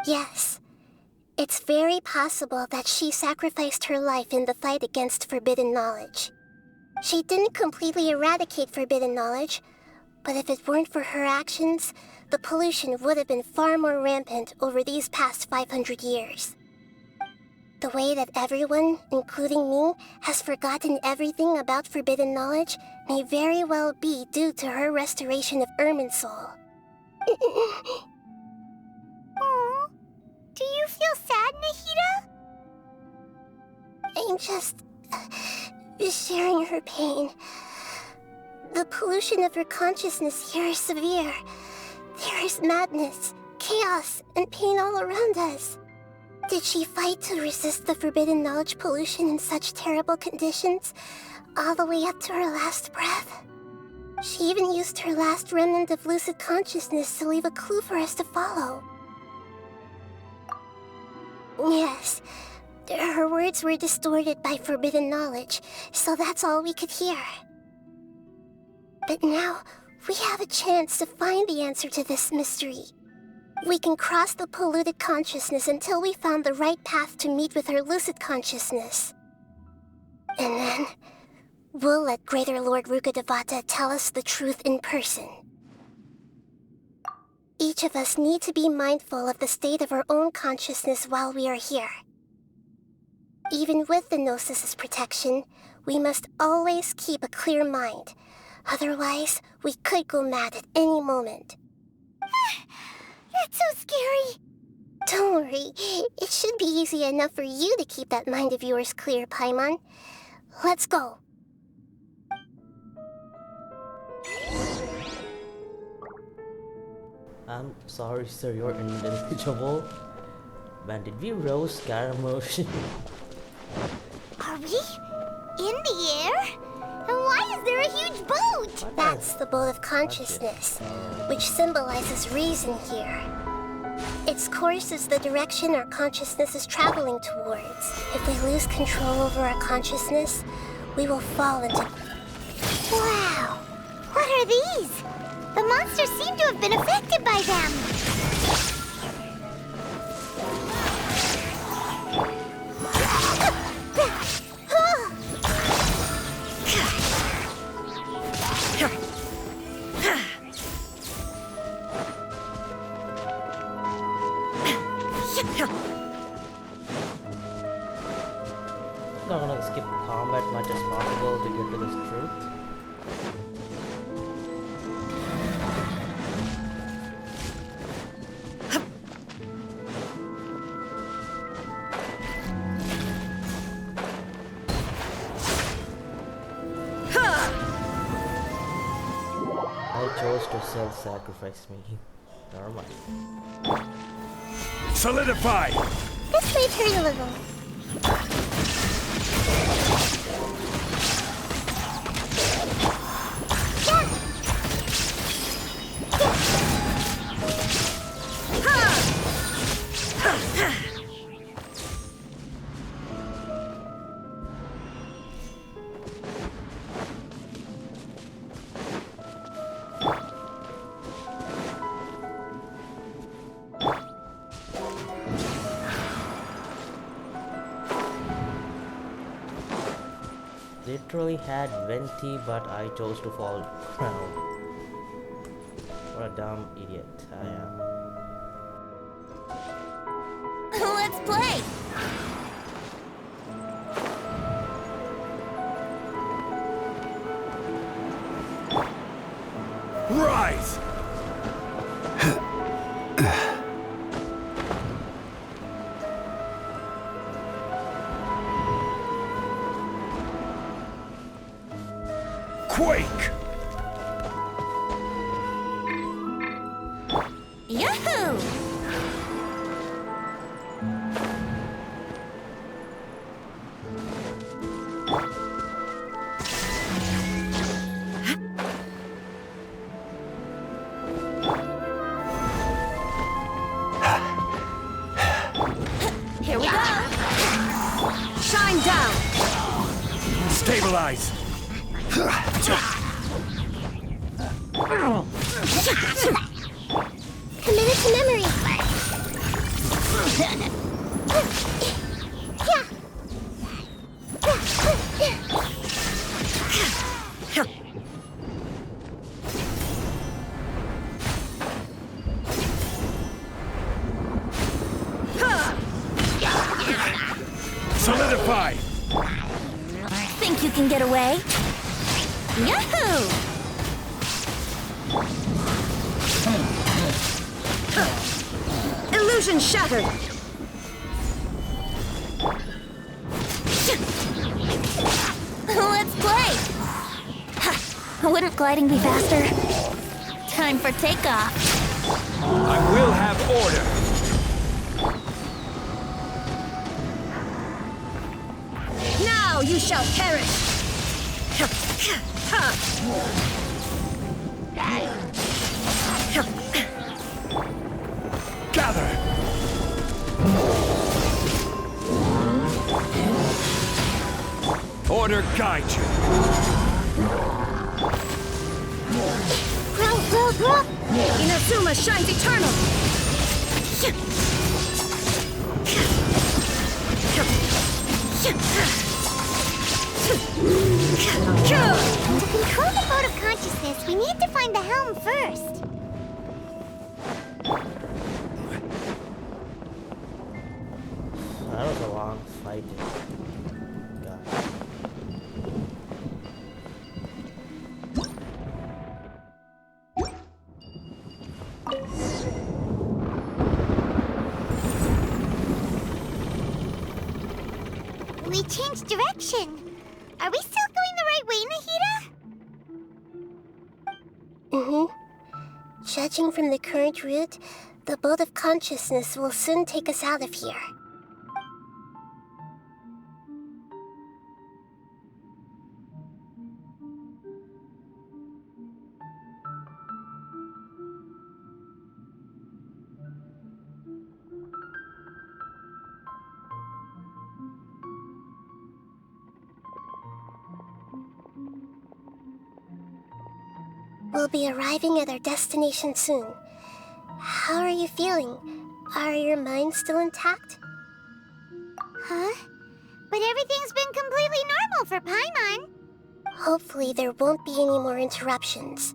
Yes. It's very possible that she sacrificed her life in the fight against forbidden knowledge. She didn't completely eradicate forbidden knowledge, but if it weren't for her actions, the pollution would have been far more rampant over these past 500 years. The way that everyone, including me, has forgotten everything about forbidden knowledge may very well be due to her restoration of Irminsul. Aww. Do you feel sad, Nahida? I'm just sharing her pain. The pollution of her consciousness here is severe. There is madness, chaos, and pain all around us. Did she fight to resist the forbidden knowledge pollution in such terrible conditions, all the way up to her last breath? She even used her last remnant of lucid consciousness to leave a clue for us to follow. Yes, her words were distorted by forbidden knowledge, so that's all we could hear. But now, we have a chance to find the answer to this mystery. We can cross the polluted consciousness until we found the right path to meet with our lucid consciousness. And then, we'll let Greater Lord Rukkhadevata tell us the truth in person. Each of us need to be mindful of the state of our own consciousness while we are here. Even with the Gnosis' protection, we must always keep a clear mind. Otherwise, we could go mad at any moment. That's so scary. Don't worry. It should be easy enough for you to keep that mind of yours clear, Paimon. Let's go. I'm sorry, sir, you're ineligible. Man, did we roast Scaramouche? Are we? In the air? And why is there a huge boat? That's the boat of consciousness, which symbolizes reason here. Its course is the direction our consciousness is traveling towards. If we lose control over our consciousness, we will fall into... Wow! What are these? The monsters seem to have been affected by them. I chose to self-sacrifice me. Never mind. Solidify! This may hurt a little. Literally had Venti, but I chose to fall down. What a dumb idiot I am. Let's play! Rise! Quake! Yahoo! Here we go! Shine down! Stabilize! Committed to memory. Solidify! Think you can get away? Yahoo! Illusion shattered! Let's play! Wouldn't gliding be faster? Time for takeoff. I will have order! Now you shall perish! Gather! Order guide you! Grow! Inazuma shines eternal! To control the boat of consciousness, we need to find the helm first. That was a long fight. God. We changed direction. Are we still going the right way, Nahida? Mm-hmm. Judging from the current route, the boat of consciousness will soon take us out of here. We'll be arriving at our destination soon. How are you feeling? Are your minds still intact? Huh? But everything's been completely normal for Paimon. Hopefully there won't be any more interruptions.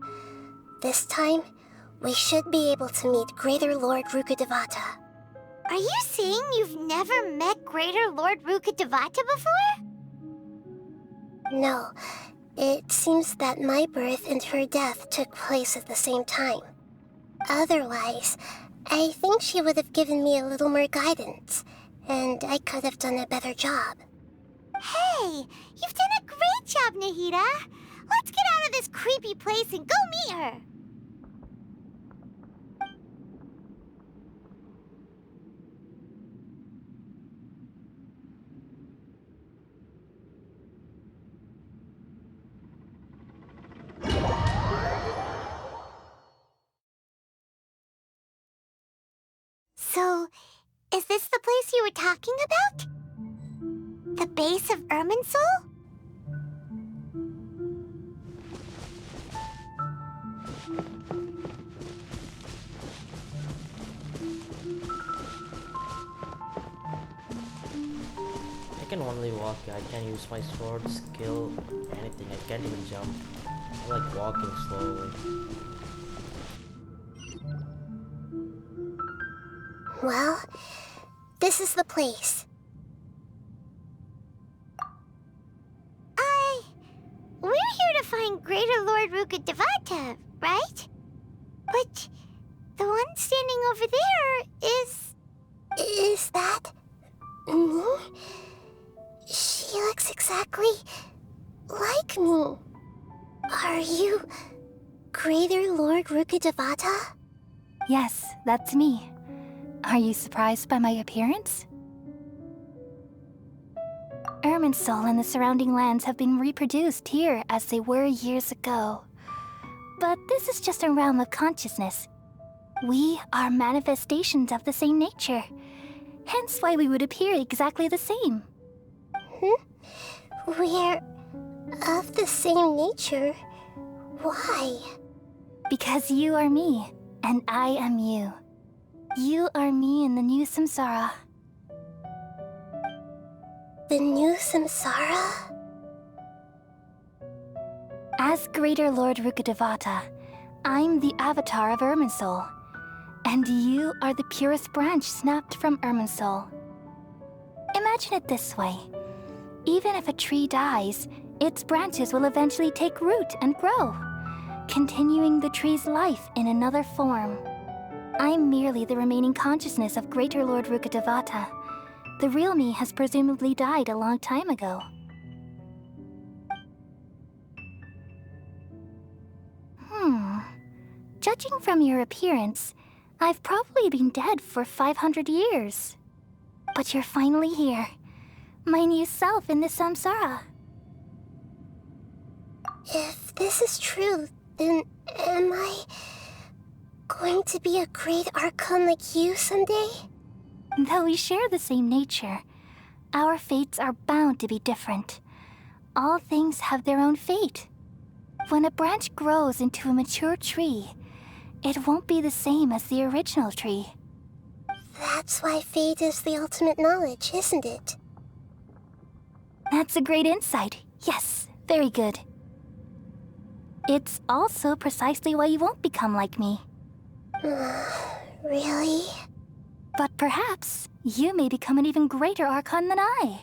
This time, we should be able to meet Greater Lord Rukkhadevata. Are you saying you've never met Greater Lord Rukkhadevata before? No. It seems that my birth and her death took place at the same time. Otherwise, I think she would have given me a little more guidance, and I could have done a better job. Hey, you've done a great job, Nahida. Let's get out of this creepy place and go meet her. So, is this the place you were talking about? The base of Irminsul? I can only walk. I can't use my sword, skill, anything. I can't even jump. I'm like walking slowly. Well, this is the place. We're here to find Greater Lord Rukkhadevata, right? But the one standing over there is... Is that... me? She looks exactly like me. Are you Greater Lord Rukkhadevata? Yes, that's me. Are you surprised by my appearance? Irminsul and the surrounding lands have been reproduced here as they were years ago. But this is just a realm of consciousness. We are manifestations of the same nature. Hence why we would appear exactly the same. We're of the same nature. Why? Because you are me, and I am you. You are me in the new samsara. The new samsara? As Greater Lord Rukkhadevata, I'm the avatar of Irminsul. And you are the purest branch snapped from Irminsul. Imagine it this way. Even if a tree dies, its branches will eventually take root and grow, continuing the tree's life in another form. I'm merely the remaining consciousness of Greater Lord Rukkhadevata. The real me has presumably died a long time ago. Judging from your appearance, I've probably been dead for 500 years. But you're finally here. My new self in the samsara. If this is true, then am I going to be a great Archon like you someday? Though we share the same nature, our fates are bound to be different. All things have their own fate. When a branch grows into a mature tree, it won't be the same as the original tree. That's why fate is the ultimate knowledge, isn't it? That's a great insight. Yes, very good. It's also precisely why you won't become like me. Really? But perhaps you may become an even greater Archon than I.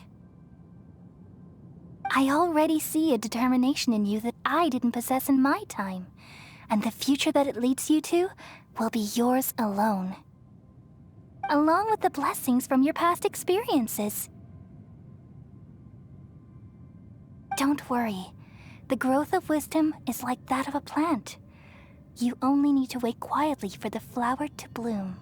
I already see a determination in you that I didn't possess in my time, and the future that it leads you to will be yours alone. Along with the blessings from your past experiences. Don't worry. The growth of wisdom is like that of a plant. You only need to wait quietly for the flower to bloom.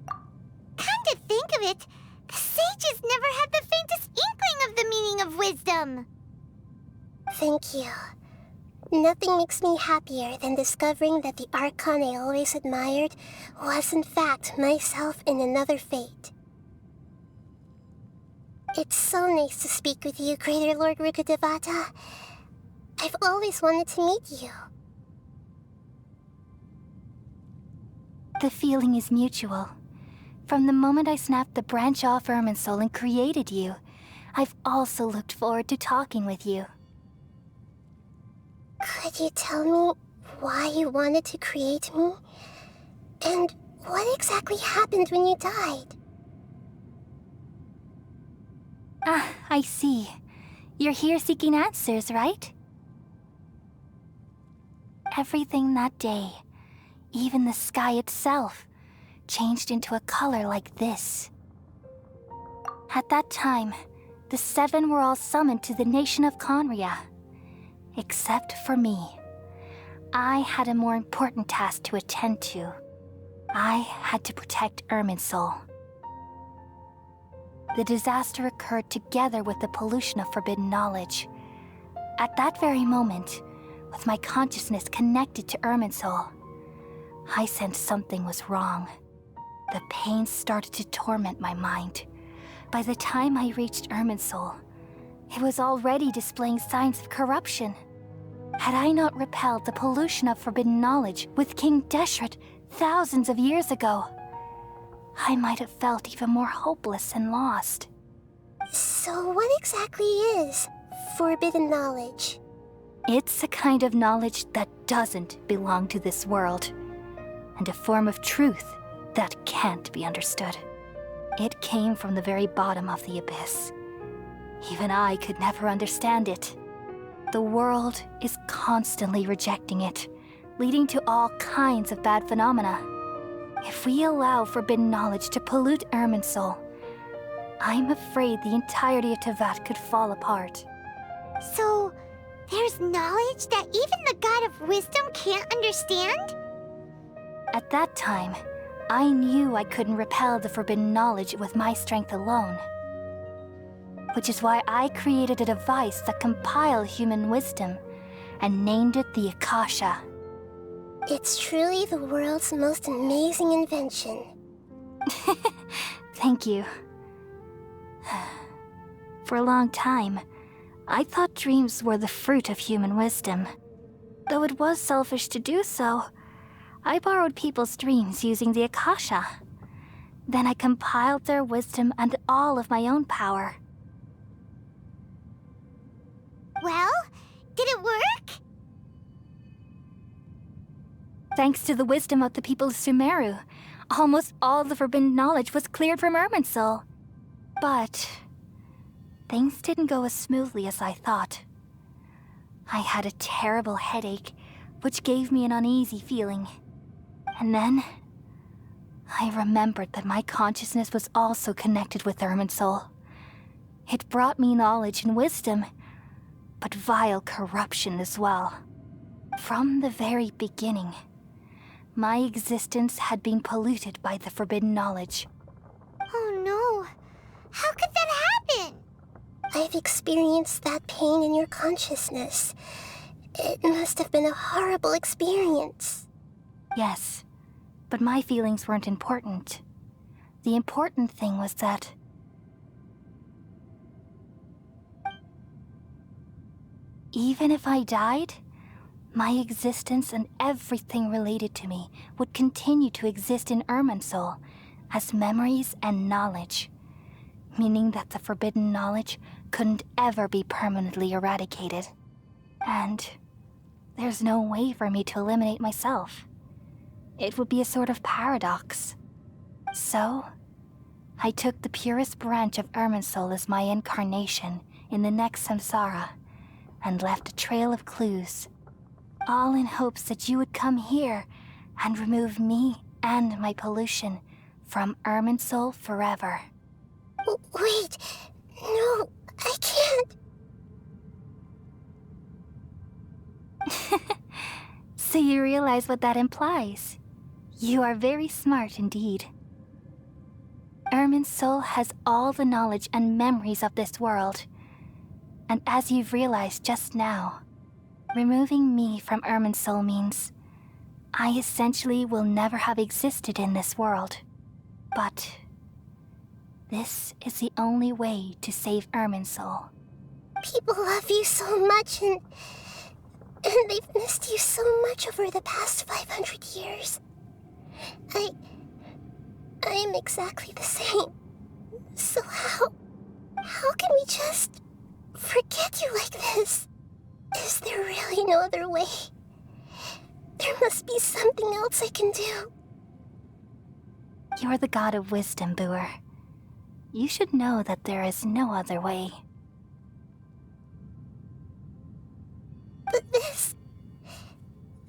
Come to think of it, the sages never had the faintest inkling of the meaning of wisdom. Thank you. Nothing makes me happier than discovering that the Archon I always admired was in fact myself in another fate. It's so nice to speak with you, Greater Lord Rukkhadevata. I've always wanted to meet you. The feeling is mutual. From the moment I snapped the branch off Irminsul and created you, I've also looked forward to talking with you. Could you tell me why you wanted to create me? And what exactly happened when you died? Ah, I see. You're here seeking answers, right? Everything that day, even the sky itself, changed into a color like this. At that time, the seven were all summoned to the nation of Conria. Except for me. I had a more important task to attend to. I had to protect Irminsul. The disaster occurred together with the pollution of forbidden knowledge. At that very moment, with my consciousness connected to Irminsul, I sensed something was wrong. the pain started to torment my mind. By the time I reached Irminsul, it was already displaying signs of corruption. Had I not repelled the pollution of forbidden knowledge with King Deshret thousands of years ago, I might have felt even more hopeless and lost. So what exactly is forbidden knowledge? It's a kind of knowledge that doesn't belong to this world, and a form of truth that can't be understood. It came from the very bottom of the abyss. Even I could never understand it. The world is constantly rejecting it, leading to all kinds of bad phenomena. If we allow forbidden knowledge to pollute Irminsul, I'm afraid the entirety of Teyvat could fall apart. So, there's knowledge that even the God of Wisdom can't understand? At that time, I knew I couldn't repel the forbidden knowledge with my strength alone. Which is why I created a device that compiled human wisdom and named it the Akasha. It's truly the world's most amazing invention. Thank you. For a long time, I thought dreams were the fruit of human wisdom. Though it was selfish to do so, I borrowed people's dreams using the Akasha. Then I compiled their wisdom and all of my own power. Well, did it work? Thanks to the wisdom of the people of Sumeru, almost all the forbidden knowledge was cleared from Irminsul. But things didn't go as smoothly as I thought. I had a terrible headache, which gave me an uneasy feeling. And then I remembered that my consciousness was also connected with Irminsul. It brought me knowledge and wisdom, but vile corruption as well. From the very beginning, my existence had been polluted by the forbidden knowledge. Oh no. How could that happen? I've experienced that pain in your consciousness. It must have been a horrible experience. Yes, but my feelings weren't important. The important thing was that even if I died, my existence and everything related to me would continue to exist in Irminsul as memories and knowledge, meaning that the forbidden knowledge couldn't ever be permanently eradicated. And there's no way for me to eliminate myself. It would be a sort of paradox. So, I took the purest branch of Irminsul as my incarnation in the next samsara, and left a trail of clues, all in hopes that you would come here and remove me and my pollution from Irminsul forever. Wait, no, I can't. So you realize what that implies. You are very smart indeed. Irminsul has all the knowledge and memories of this world. And as you've realized just now, removing me from Irminsul means I essentially will never have existed in this world. But this is the only way to save Irminsul. People love you so much, and they've missed you so much over the past 500 years. I am exactly the same. So how can we just forget you like this? Is there really no other way? There must be something else I can do. You're the god of wisdom, Buer. You should know that there is no other way. But this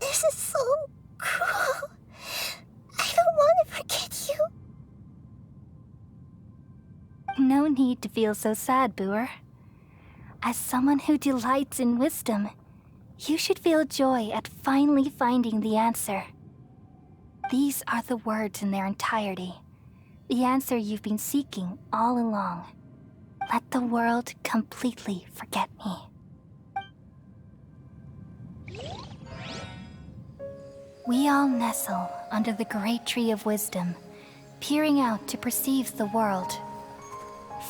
is so cruel. I don't want to forget you. No need to feel so sad, Buer. As someone who delights in wisdom, you should feel joy at finally finding the answer. These are the words in their entirety, the answer you've been seeking all along. Let the world completely forget me. We all nestle under the great tree of wisdom, peering out to perceive the world.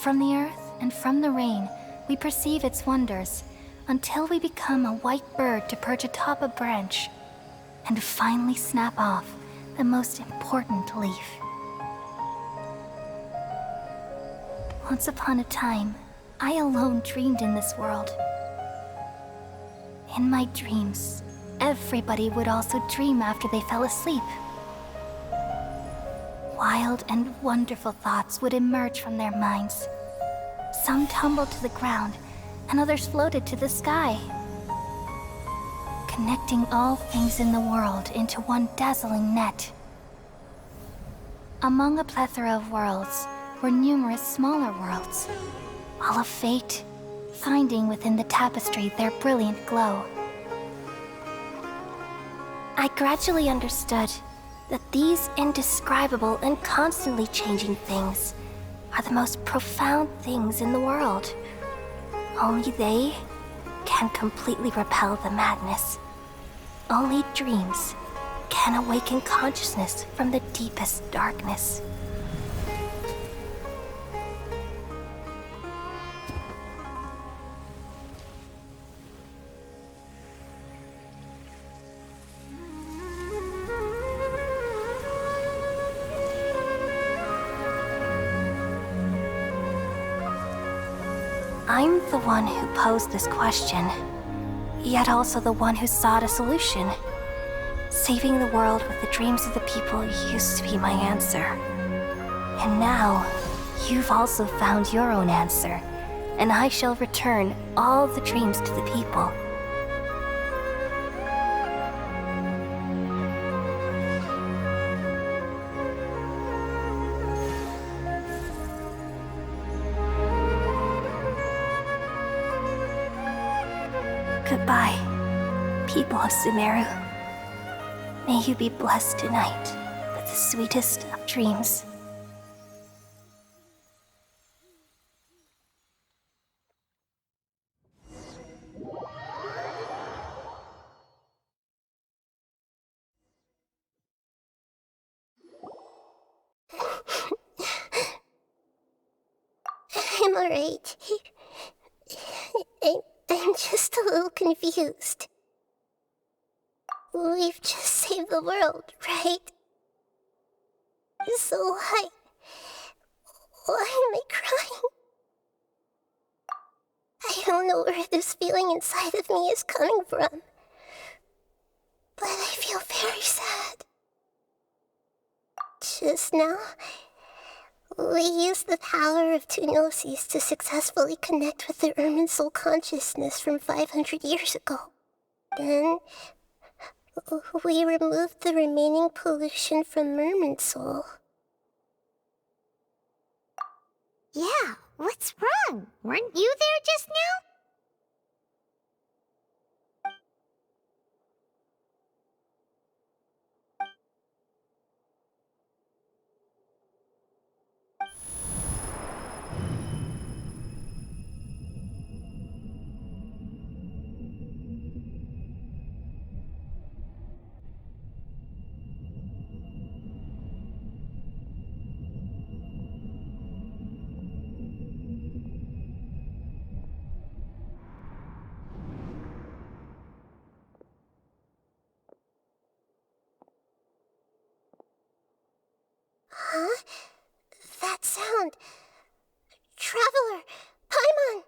From the earth and from the rain, we perceive its wonders, until we become a white bird to perch atop a branch, and finally snap off the most important leaf. Once upon a time, I alone dreamed in this world. In my dreams, everybody would also dream after they fell asleep. Wild and wonderful thoughts would emerge from their minds. Some tumbled to the ground, and others floated to the sky, connecting all things in the world into one dazzling net. Among a plethora of worlds were numerous smaller worlds, all of fate, finding within the tapestry their brilliant glow. I gradually understood that these indescribable and constantly changing things are the most profound things in the world. Only they can completely repel the madness. Only dreams can awaken consciousness from the deepest darkness. I'm the one who posed this question, yet also the one who sought a solution. Saving the world with the dreams of the people used to be my answer. And now, you've also found your own answer, and I shall return all the dreams to the people. Goodbye, people of Sumeru. May you be blessed tonight with the sweetest of dreams. I'm alright. I'm just a little confused. We've just saved the world, right? So why am I crying? I don't know where this feeling inside of me is coming from, but I feel very sad. Just now, we used the power of two gnosis to successfully connect with the Ermin soul consciousness from 500 years ago. Then, we removed the remaining pollution from Merman soul. Yeah, what's wrong? Weren't you there just now? Huh? That sound. Traveler! Paimon!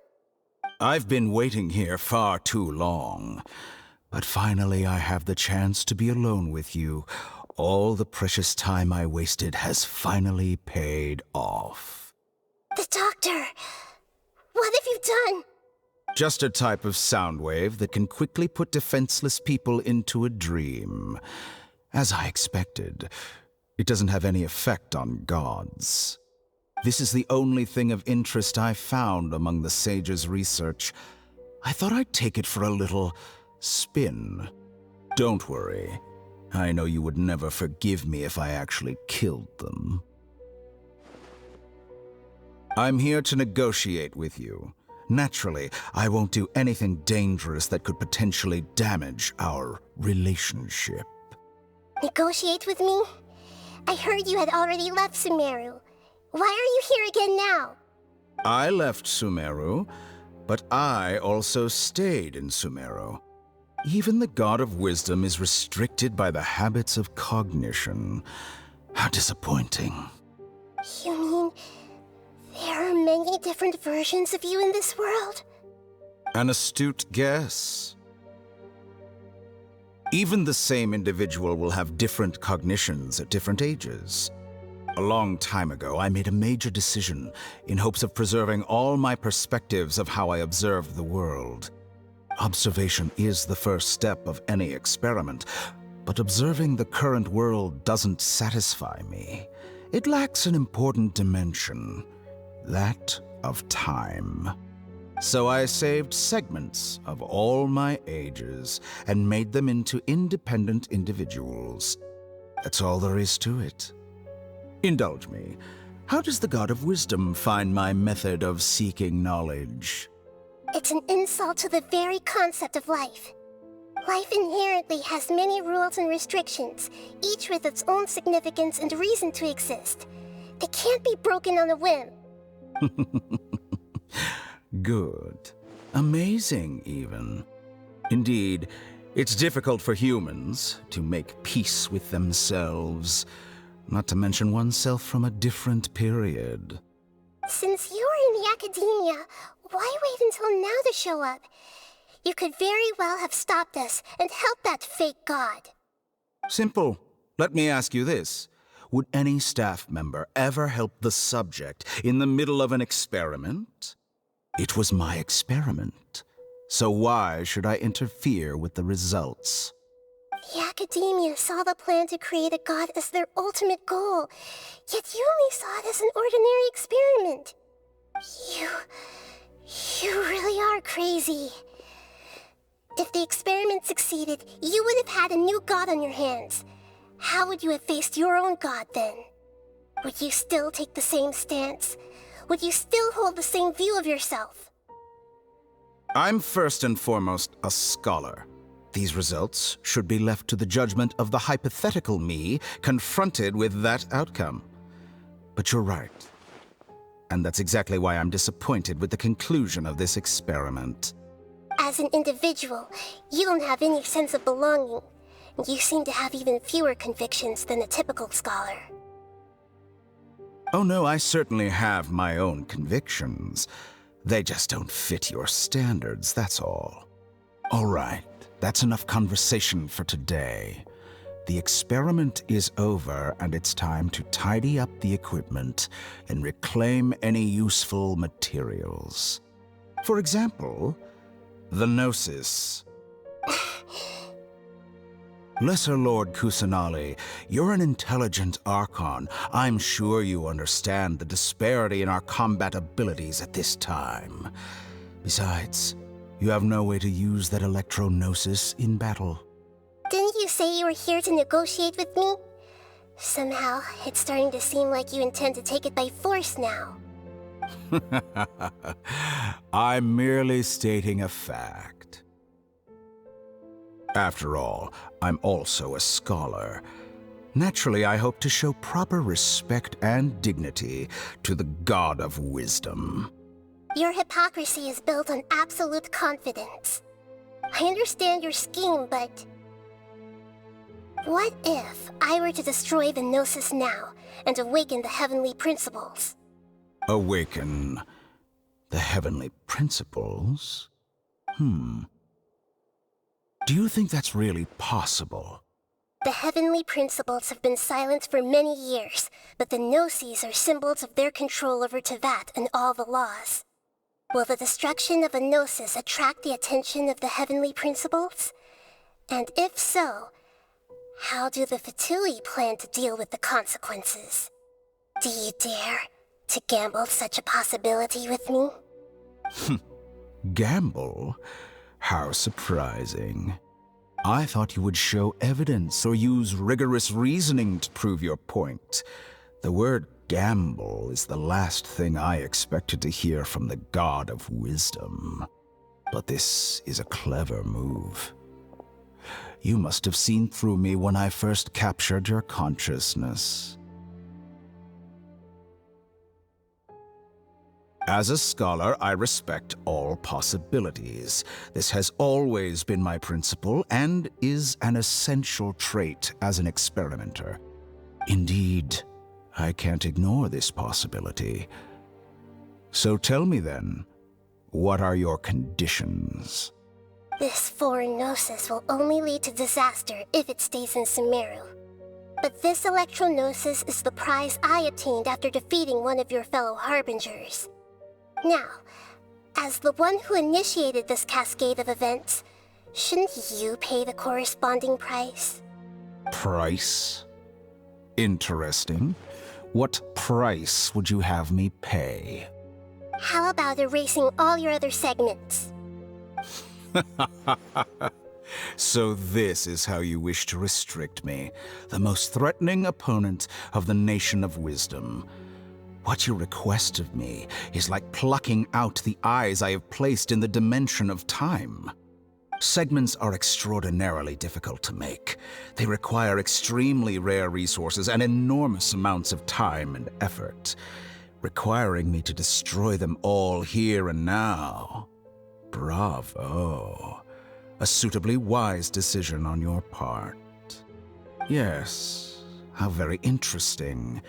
I've been waiting here far too long. But finally I have the chance to be alone with you. All the precious time I wasted has finally paid off. The doctor! What have you done? Just a type of sound wave that can quickly put defenseless people into a dream. As I expected, it doesn't have any effect on gods. This is the only thing of interest I found among the sage's research. I thought I'd take it for a little spin. Don't worry. I know you would never forgive me if I actually killed them. I'm here to negotiate with you. Naturally, I won't do anything dangerous that could potentially damage our relationship. Negotiate with me? I heard you had already left Sumeru. Why are you here again now? I left Sumeru, but I also stayed in Sumeru. Even the God of Wisdom is restricted by the habits of cognition. How disappointing. You mean there are many different versions of you in this world? An astute guess. Even the same individual will have different cognitions at different ages. A long time ago, I made a major decision in hopes of preserving all my perspectives of how I observed the world. Observation is the first step of any experiment, but observing the current world doesn't satisfy me. It lacks an important dimension, that of time. So I saved segments of all my ages and made them into independent individuals. That's all there is to it. Indulge me. How does the God of Wisdom find my method of seeking knowledge? It's an insult to the very concept of life. Life inherently has many rules and restrictions, each with its own significance and reason to exist. They can't be broken on a whim. Good. Amazing, even. Indeed, it's difficult for humans to make peace with themselves, not to mention oneself from a different period. Since you were in the academia, why wait until now to show up? You could very well have stopped us and helped that fake god. Simple. Let me ask you this. Would any staff member ever help the subject in the middle of an experiment? It was my experiment. So why should I interfere with the results? The academia saw the plan to create a god as their ultimate goal, yet you only saw it as an ordinary experiment. You really are crazy. If the experiment succeeded, you would have had a new god on your hands. How would you have faced your own god then? Would you still take the same stance? Would you still hold the same view of yourself? I'm first and foremost a scholar. These results should be left to the judgment of the hypothetical me confronted with that outcome. But you're right. And that's exactly why I'm disappointed with the conclusion of this experiment. As an individual, you don't have any sense of belonging. You seem to have even fewer convictions than a typical scholar. Oh no, I certainly have my own convictions. They just don't fit your standards, that's all. All right, that's enough conversation for today. The experiment is over, and it's time to tidy up the equipment and reclaim any useful materials. For example, the Gnosis. Lesser Lord Kusanali, you're an intelligent Archon. I'm sure you understand the disparity in our combat abilities at this time. Besides, you have no way to use that Electro-Gnosis in battle. Didn't you say you were here to negotiate with me? Somehow, it's starting to seem like you intend to take it by force now. I'm merely stating a fact. After all, I'm also a scholar. Naturally, I hope to show proper respect and dignity to the God of Wisdom. Your hypocrisy is built on absolute confidence. I understand your scheme, but... what if I were to destroy the Gnosis now and awaken the heavenly principles? Awaken the heavenly principles? Do you think that's really possible? The heavenly principles have been silent for many years, but the Gnosis are symbols of their control over Tevat and all the laws. Will the destruction of a Gnosis attract the attention of the heavenly principles? And if so, how do the Fatui plan to deal with the consequences? Do you dare to gamble such a possibility with me? Gamble? How surprising. I thought you would show evidence or use rigorous reasoning to prove your point. The word gamble is the last thing I expected to hear from the God of Wisdom. But this is a clever move. You must have seen through me when I first captured your consciousness. As a scholar, I respect all possibilities. This has always been my principle and is an essential trait as an experimenter. Indeed, I can't ignore this possibility. So tell me then, what are your conditions? This foreign gnosis will only lead to disaster if it stays in Sumeru. But this electro-gnosis is the prize I obtained after defeating one of your fellow harbingers. Now, as the one who initiated this cascade of events, shouldn't you pay the corresponding price? Price? Interesting. What price would you have me pay? How about erasing all your other segments? So this is how you wish to restrict me, the most threatening opponent of the Nation of Wisdom. What you request of me is like plucking out the eyes I have placed in the dimension of time. Segments are extraordinarily difficult to make. They require extremely rare resources and enormous amounts of time and effort, requiring me to destroy them all here and now. Bravo. A suitably wise decision on your part. Yes, how very interesting.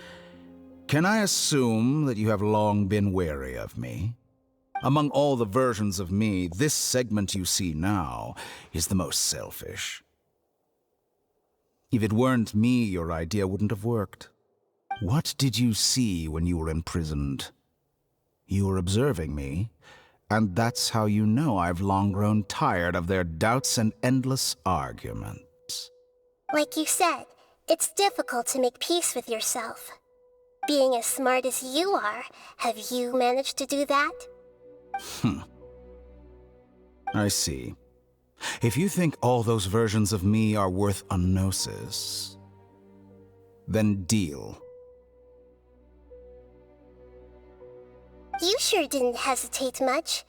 Can I assume that you have long been wary of me? Among all the versions of me, this segment you see now is the most selfish. If it weren't me, your idea wouldn't have worked. What did you see when you were imprisoned? You were observing me, and that's how you know I've long grown tired of their doubts and endless arguments. Like you said, it's difficult to make peace with yourself. Being as smart as you are, have you managed to do that? I see. If you think all those versions of me are worth a gnosis, then deal. You sure didn't hesitate much.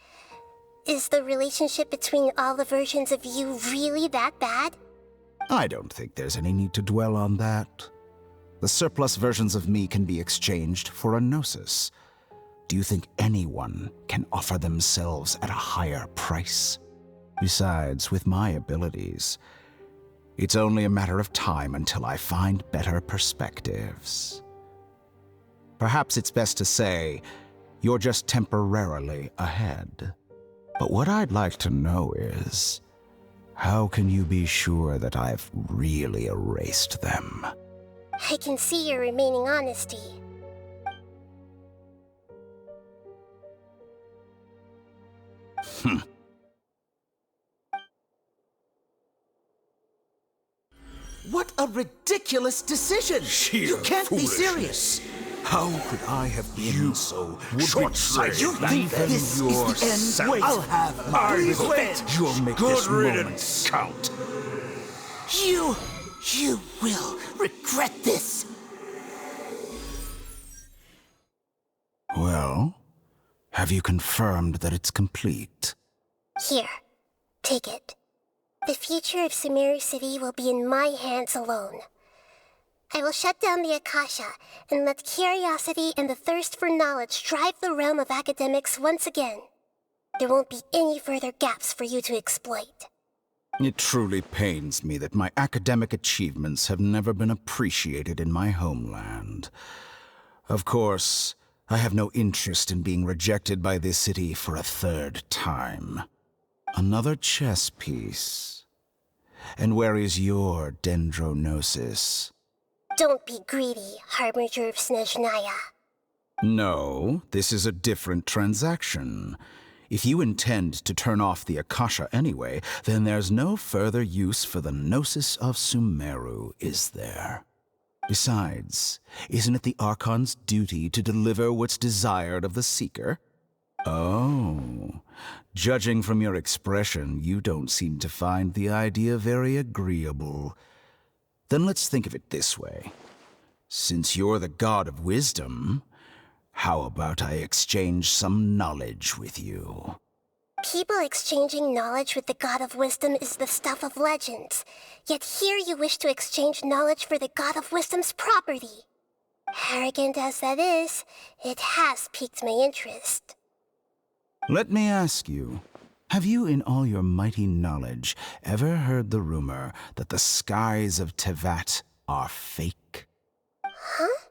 Is the relationship between all the versions of you really that bad? I don't think there's any need to dwell on that. The surplus versions of me can be exchanged for a gnosis. Do you think anyone can offer themselves at a higher price? Besides, with my abilities, it's only a matter of time until I find better perspectives. Perhaps it's best to say, you're just temporarily ahead. But what I'd like to know is, how can you be sure that I've really erased them? I can see your remaining honesty. What a ridiculous decision! You can't be serious! How could I have been so short-sighted? You think this is the end? Wait, I'll have my revenge! You'll make this moment count. You will regret this! Well, have you confirmed that it's complete? Here, take it. The future of Sumeru City will be in my hands alone. I will shut down the Akasha and let curiosity and the thirst for knowledge drive the realm of academics once again. There won't be any further gaps for you to exploit. It truly pains me that my academic achievements have never been appreciated in my homeland. Of course, I have no interest in being rejected by this city for a third time. Another chess piece. And where is your dendrognosis? Don't be greedy, Harbinger of Snezhnaya. No, this is a different transaction. If you intend to turn off the Akasha anyway, then there's no further use for the Gnosis of Sumeru, is there? Besides, isn't it the Archon's duty to deliver what's desired of the Seeker? Oh, judging from your expression, you don't seem to find the idea very agreeable. Then let's think of it this way. Since you're the god of wisdom, how about I exchange some knowledge with you? People exchanging knowledge with the God of Wisdom is the stuff of legends. Yet here you wish to exchange knowledge for the God of Wisdom's property. Arrogant as that is, it has piqued my interest. Let me ask you, have you in all your mighty knowledge ever heard the rumor that the skies of Tevat are fake? Huh?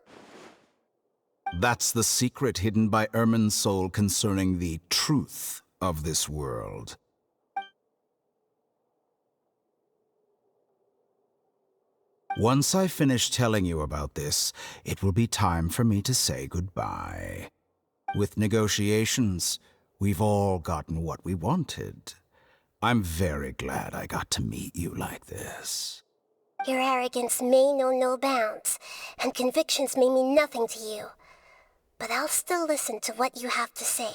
That's the secret hidden by Ermin's soul concerning the truth of this world. Once I finish telling you about this, it will be time for me to say goodbye. With negotiations, we've all gotten what we wanted. I'm very glad I got to meet you like this. Your arrogance may know no bounds, and convictions may mean nothing to you. But I'll still listen to what you have to say.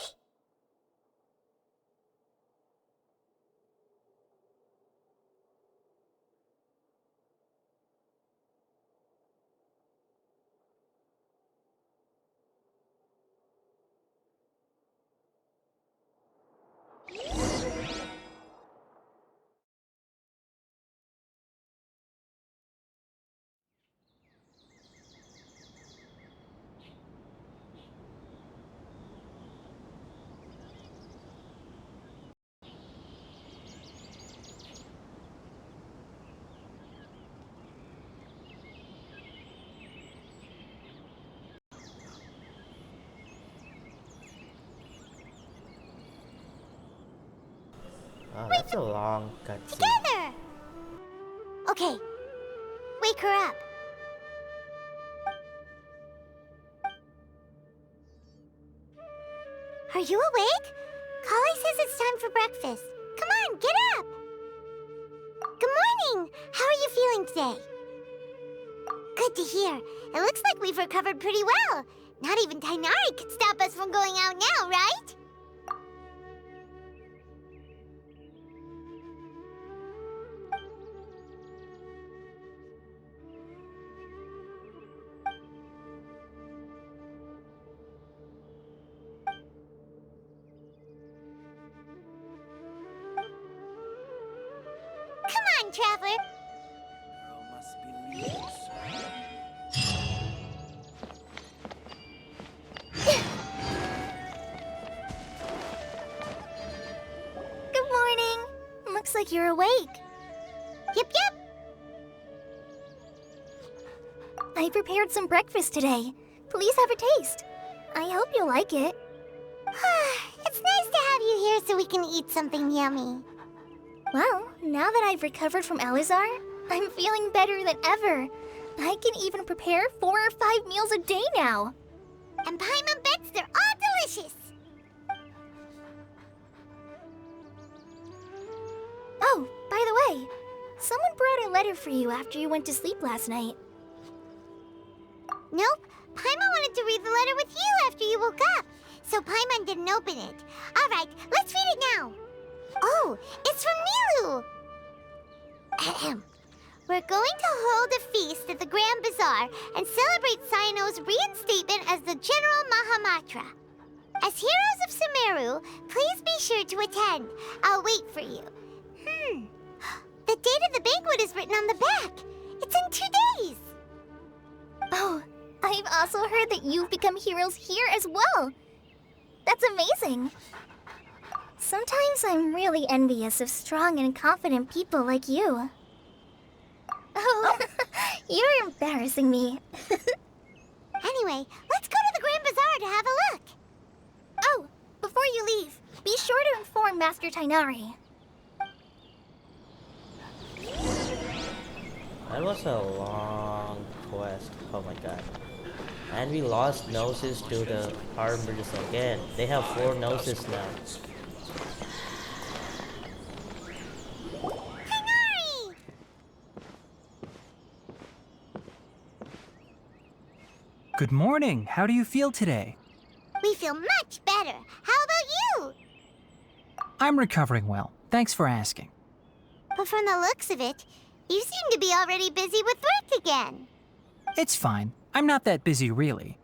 Oh, that's a long cutscene. Together! Okay. Wake her up. Are you awake? Kali says it's time for breakfast. Come on, get up! Good morning! How are you feeling today? Good to hear. It looks like we've recovered pretty well. Not even Tainari could stop us from going out now, right? Come on, Traveler. Good morning. Looks like you're awake. Yep, yep. I prepared some breakfast today. Please have a taste. I hope you'll like it. It's nice to have you here so we can eat something yummy. Well, now that I've recovered from Elazar, I'm feeling better than ever. I can even prepare 4 or 5 meals a day now. And Paimon bets they're all delicious. Oh, by the way, someone brought a letter for you after you went to sleep last night. Nope. Paimon wanted to read the letter with you after you woke up, so Paimon didn't open it. All right, let's read it now. Oh, it's from Nilu! Ahem. We're going to hold a feast at the Grand Bazaar and celebrate Cyano's reinstatement as the General Mahamatra. As heroes of Sumeru, please be sure to attend. I'll wait for you. The date of the banquet is written on the back. It's in 2 days. Oh, I've also heard that you've become heroes here as well. That's amazing. Sometimes I'm really envious of strong and confident people like you. Oh, you're embarrassing me. Anyway, let's go to the Grand Bazaar to have a look. Oh, before you leave, be sure to inform Master Tainari. That was a long quest. Oh my god. And we lost noses to the Harbors again. They have 4 noses now. Good morning. How do you feel today? We feel much better. How about you? I'm recovering well. Thanks for asking. But from the looks of it, you seem to be already busy with work again. It's fine. I'm not that busy, really.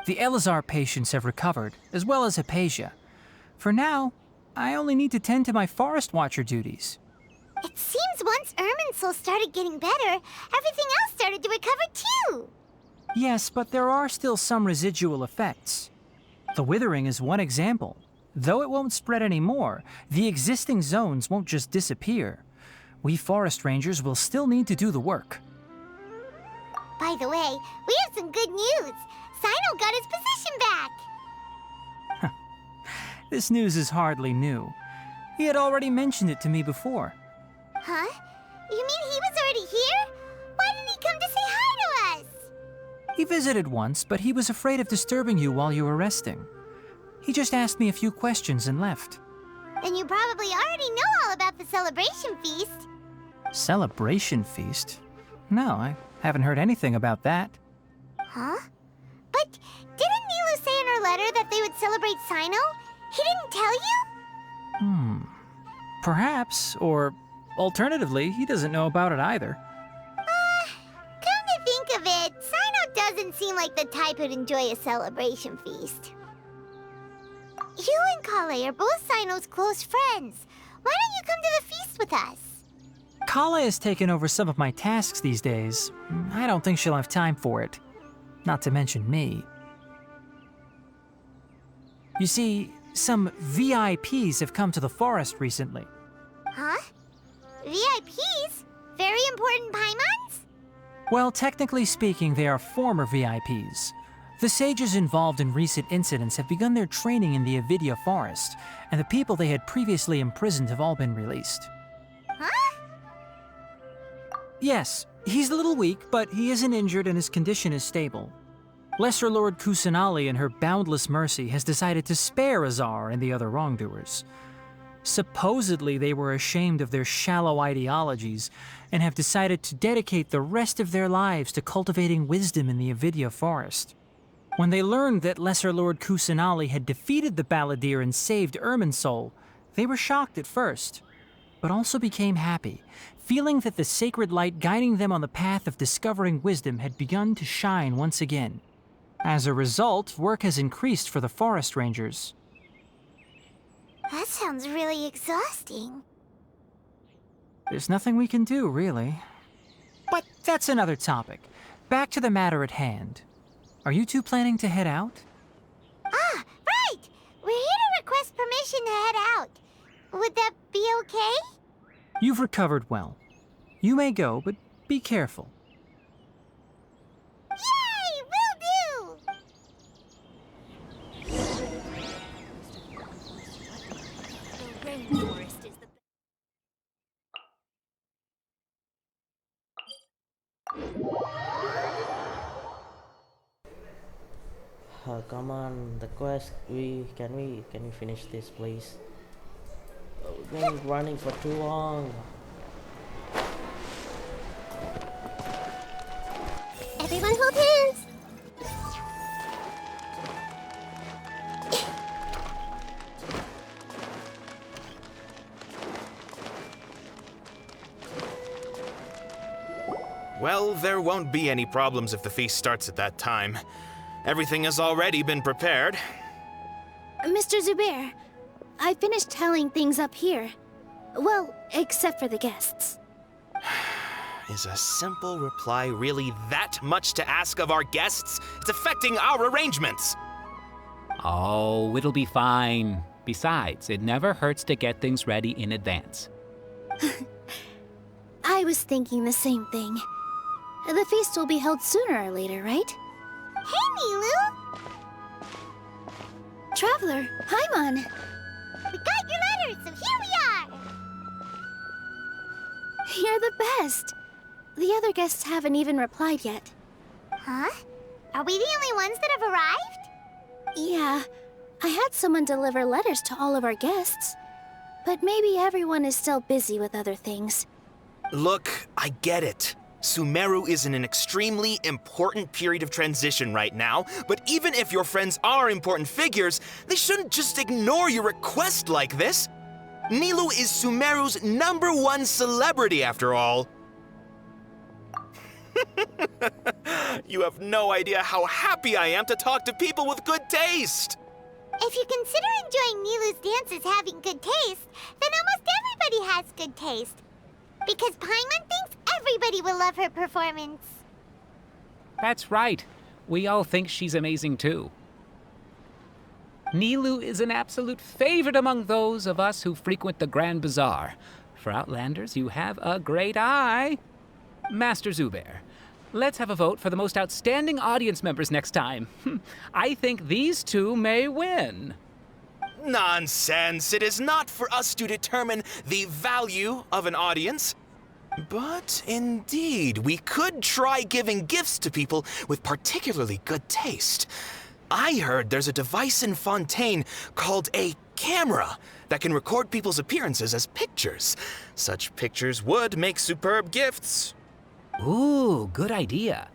The Elazar patients have recovered, as well as Hypatia. For now, I only need to tend to my Forest Watcher duties. It seems once Irminsul started getting better, everything else started to recover too. Yes, but there are still some residual effects. The withering is one example. Though it won't spread anymore, the existing zones won't just disappear. We forest rangers will still need to do the work. By the way, we have some good news. Sino got his position back. This news is hardly new. He had already mentioned it to me before. Huh? You mean he was already here? Why didn't he come to say hi to us? He visited once, but he was afraid of disturbing you while you were resting. He just asked me a few questions and left. Then you probably already know all about the celebration feast. Celebration feast? No, I haven't heard anything about that. Huh? But didn't Nilu say in her letter that they would celebrate Sino? He didn't tell you? Perhaps, or alternatively, he doesn't know about it either. Come to think of it, Sino doesn't seem like the type who'd enjoy a celebration feast. You and Kale are both Sino's close friends. Why don't you come to the feast with us? Kale has taken over some of my tasks these days. I don't think she'll have time for it. Not to mention me. You see, some VIPs have come to the forest recently. Huh? VIPs? Very important Paimons? Well, technically speaking, they are former VIPs. The sages involved in recent incidents have begun their training in the Avidya forest, and the people they had previously imprisoned have all been released. Huh? Yes, he's a little weak, but he isn't injured and his condition is stable. Lesser Lord Kusanali, in her boundless mercy, has decided to spare Azar and the other wrongdoers. Supposedly, they were ashamed of their shallow ideologies and have decided to dedicate the rest of their lives to cultivating wisdom in the Avidya forest. When they learned that Lesser Lord Kusanali had defeated the Balladeer and saved Irminsul, they were shocked at first, but also became happy, feeling that the sacred light guiding them on the path of discovering wisdom had begun to shine once again. As a result, work has increased for the forest rangers. That sounds really exhausting. There's nothing we can do, really. But that's another topic. Back to the matter at hand. Are you two planning to head out? Ah, right! We're here to request permission to head out. Would that be okay? You've recovered well. You may go, but be careful. Yay! Will do! The rainforest is the Come on, the quest. Can we finish this, please? We've been running for too long. Everyone hold hands! Well, there won't be any problems if the feast starts at that time. Everything has already been prepared. Mr. Zubair, I finished tallying things up here. Well, except for the guests. Is a simple reply really that much to ask of our guests? It's affecting our arrangements. Oh, it'll be fine. Besides, it never hurts to get things ready in advance. I was thinking the same thing. The feast will be held sooner or later, right? Hey, Nilu! Traveler, Paimon! We got your letter, so here we are! You're the best! The other guests haven't even replied yet. Huh? Are we the only ones that have arrived? Yeah, I had someone deliver letters to all of our guests. But maybe everyone is still busy with other things. Look, I get it. Sumeru is in an extremely important period of transition right now, but even if your friends are important figures, they shouldn't just ignore your request like this. Nilu is Sumeru's #1 celebrity, after all. You have no idea how happy I am to talk to people with good taste. If you consider enjoying Nilu's dance as having good taste, then almost everybody has good taste. Because Paimon thinks everybody will love her performance. That's right. We all think she's amazing too. Nilou is an absolute favorite among those of us who frequent the Grand Bazaar. For Outlanders, you have a great eye. Master Zubair, let's have a vote for the most outstanding audience members next time. I think these two may win. Nonsense! It is not for us to determine the value of an audience. But indeed, we could try giving gifts to people with particularly good taste. I heard there's a device in Fontaine called a camera that can record people's appearances as pictures. Such pictures would make superb gifts. Ooh, good idea.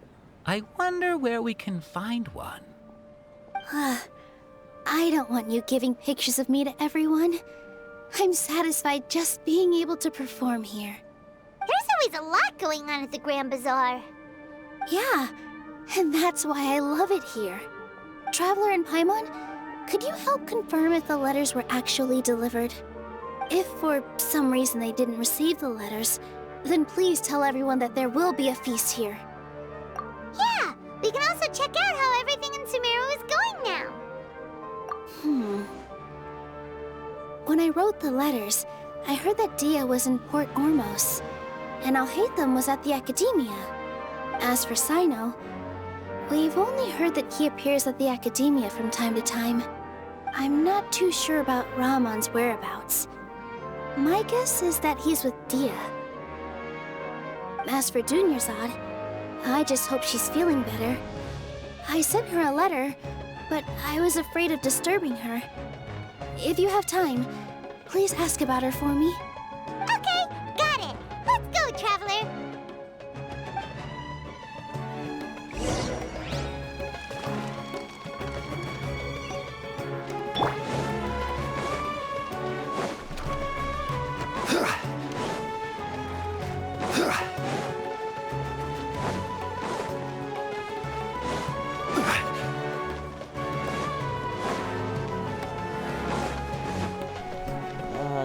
I wonder where we can find one. I don't want you giving pictures of me to everyone. I'm satisfied just being able to perform here. There's always a lot going on at the Grand Bazaar. Yeah, and that's why I love it here. Traveler and Paimon, could you help confirm if the letters were actually delivered? If for some reason they didn't receive the letters, then please tell everyone that there will be a feast here. Yeah, we can also check out how everything in Sumeru is going now. When I wrote the letters, I heard that Dia was in Port Ormos, and Alhaitham was at the Academia. As for Sino, we've only heard that he appears at the Academia from time to time. I'm not too sure about Ramon's whereabouts. My guess is that he's with Dia. As for Dunyarzad, I just hope she's feeling better. I sent her a letter, but I was afraid of disturbing her. If you have time, please ask about her for me. Okay, got it. Let's go, Traveler.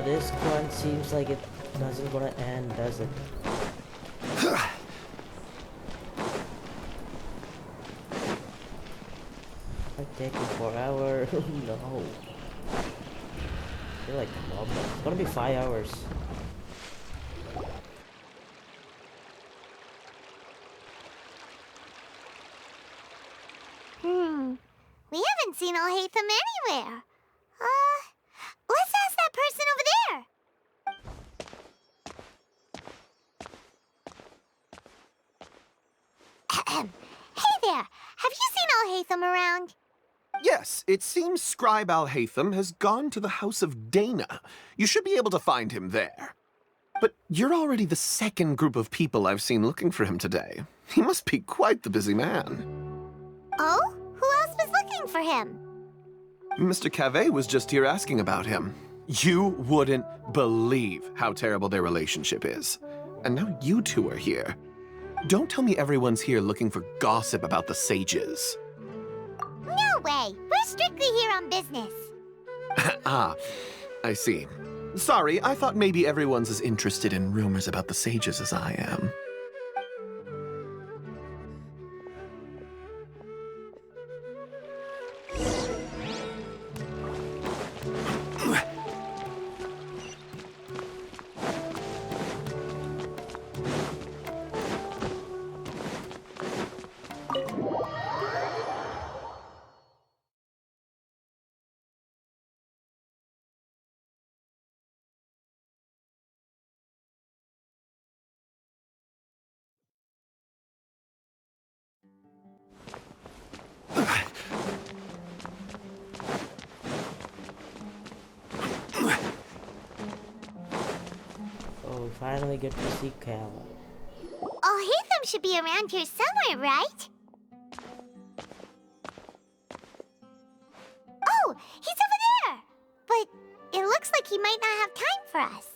This one seems like it doesn't gonna end, does it? Like taking 4 hours. No. I feel like it's gonna be 5 hours. We haven't seen Alhaitham anywhere. Let's ask that person over there. Hey there, have you seen Alhaitham around? Yes, it seems Scribe Alhaitham has gone to the House of Dana. You should be able to find him there. But you're already the second group of people I've seen looking for him today. He must be quite the busy man. Oh? Who else was looking for him? Mr. Cavey was just here asking about him. You wouldn't believe how terrible their relationship is. And now you two are here. Don't tell me everyone's here looking for gossip about the sages. No way! We're strictly here on business. Ah, I see. Sorry, I thought maybe everyone's as interested in rumors about the sages as I am. We finally get to see Kalpa. Alhaitham should be around here somewhere, right? Oh, he's over there! But it looks like he might not have time for us.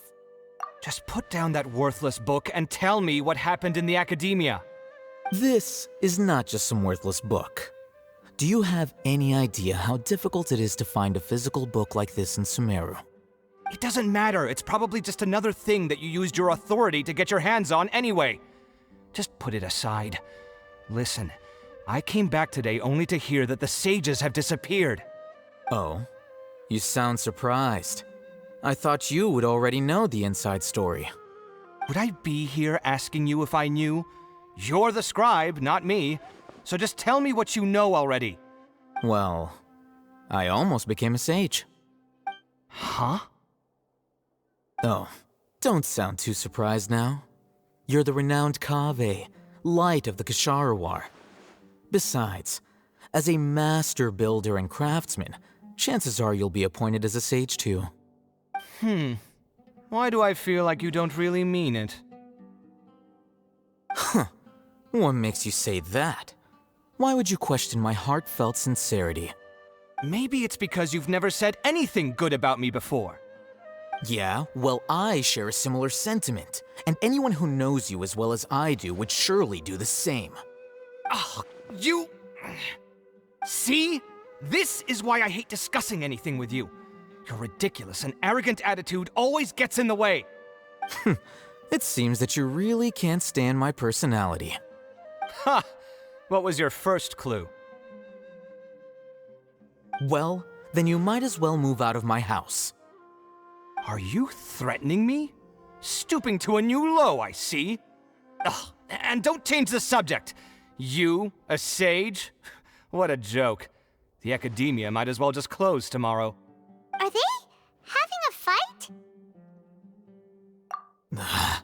Just put down that worthless book and tell me what happened in the Academia. This is not just some worthless book. Do you have any idea how difficult it is to find a physical book like this in Sumeru? It doesn't matter. It's probably just another thing that you used your authority to get your hands on anyway. Just put it aside. Listen, I came back today only to hear that the sages have disappeared. Oh? You sound surprised. I thought you would already know the inside story. Would I be here asking you if I knew? You're the scribe, not me. So just tell me what you know already. Well, I almost became a sage. Huh? Oh, don't sound too surprised now. You're the renowned Kaveh, light of the Ksharawar. Besides, as a master builder and craftsman, chances are you'll be appointed as a sage too. Why do I feel like you don't really mean it? Huh. What makes you say that? Why would you question my heartfelt sincerity? Maybe it's because you've never said anything good about me before. Yeah, well, I share a similar sentiment, and anyone who knows you as well as I do would surely do the same. Oh, you... See? This is why I hate discussing anything with you. Your ridiculous and arrogant attitude always gets in the way. It seems that you really can't stand my personality. Ha! What was your first clue? Well, then you might as well move out of my house. Are you threatening me? Stooping to a new low, I see. Ugh, and don't change the subject. You, a sage? What a joke. The academia might as well just close tomorrow. Are they having a fight?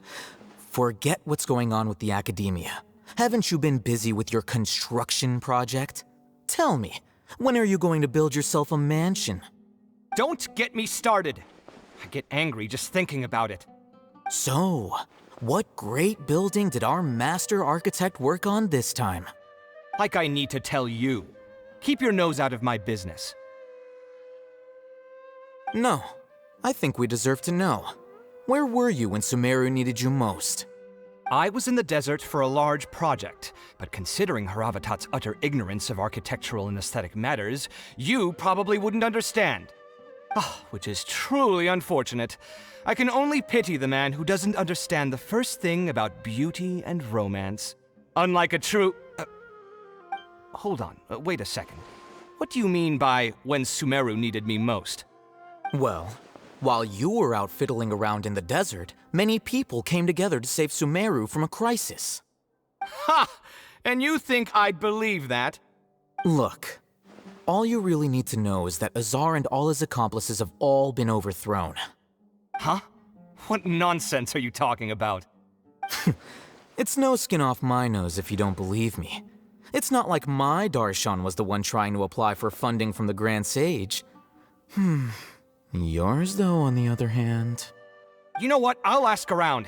Forget what's going on with the academia. Haven't you been busy with your construction project? Tell me, when are you going to build yourself a mansion? Don't get me started. I get angry just thinking about it. So, what great building did our master architect work on this time? Like I need to tell you. Keep your nose out of my business. No, I think we deserve to know. Where were you when Sumeru needed you most? I was in the desert for a large project, but considering Haravatat's utter ignorance of architectural and aesthetic matters, you probably wouldn't understand. Which is truly unfortunate. I can only pity the man who doesn't understand the first thing about beauty and romance. Unlike a true... Hold on, wait a second. What do you mean by when Sumeru needed me most? Well, while you were out fiddling around in the desert, many people came together to save Sumeru from a crisis. Ha! And you think I'd believe that? Look, all you really need to know is that Azar and all his accomplices have all been overthrown. Huh? What nonsense are you talking about? It's no skin off my nose if you don't believe me. It's not like my Darshan was the one trying to apply for funding from the Grand Sage. Yours, though, on the other hand... You know what? I'll ask around.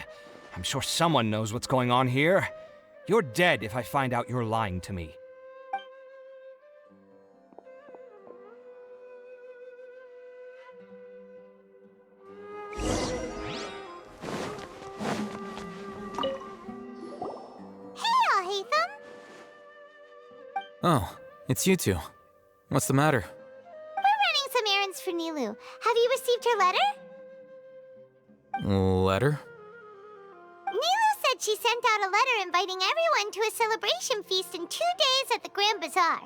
I'm sure someone knows what's going on here. You're dead if I find out you're lying to me. Oh, it's you two. What's the matter? We're running some errands for Nilu. Have you received her letter? Letter? Nilu said she sent out a letter inviting everyone to a celebration feast in 2 days at the Grand Bazaar.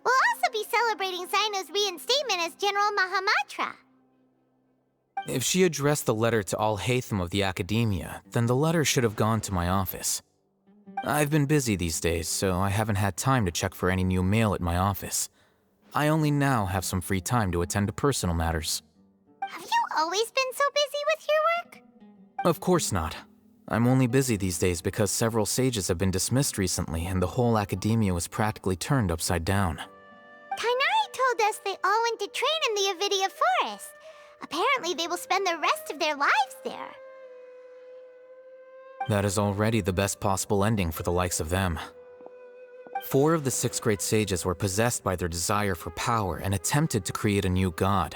We'll also be celebrating Zaino's reinstatement as General Mahamatra. If she addressed the letter to all Hatham of the Academia, then the letter should have gone to my office. I've been busy these days, so I haven't had time to check for any new mail at my office. I only now have some free time to attend to personal matters. Have you always been so busy with your work? Of course not. I'm only busy these days because several sages have been dismissed recently and the whole academia was practically turned upside down. Kainari told us they all went to train in the Avidia Forest. Apparently they will spend the rest of their lives there. That is already the best possible ending for the likes of them. 4 of the 6 great sages were possessed by their desire for power and attempted to create a new god.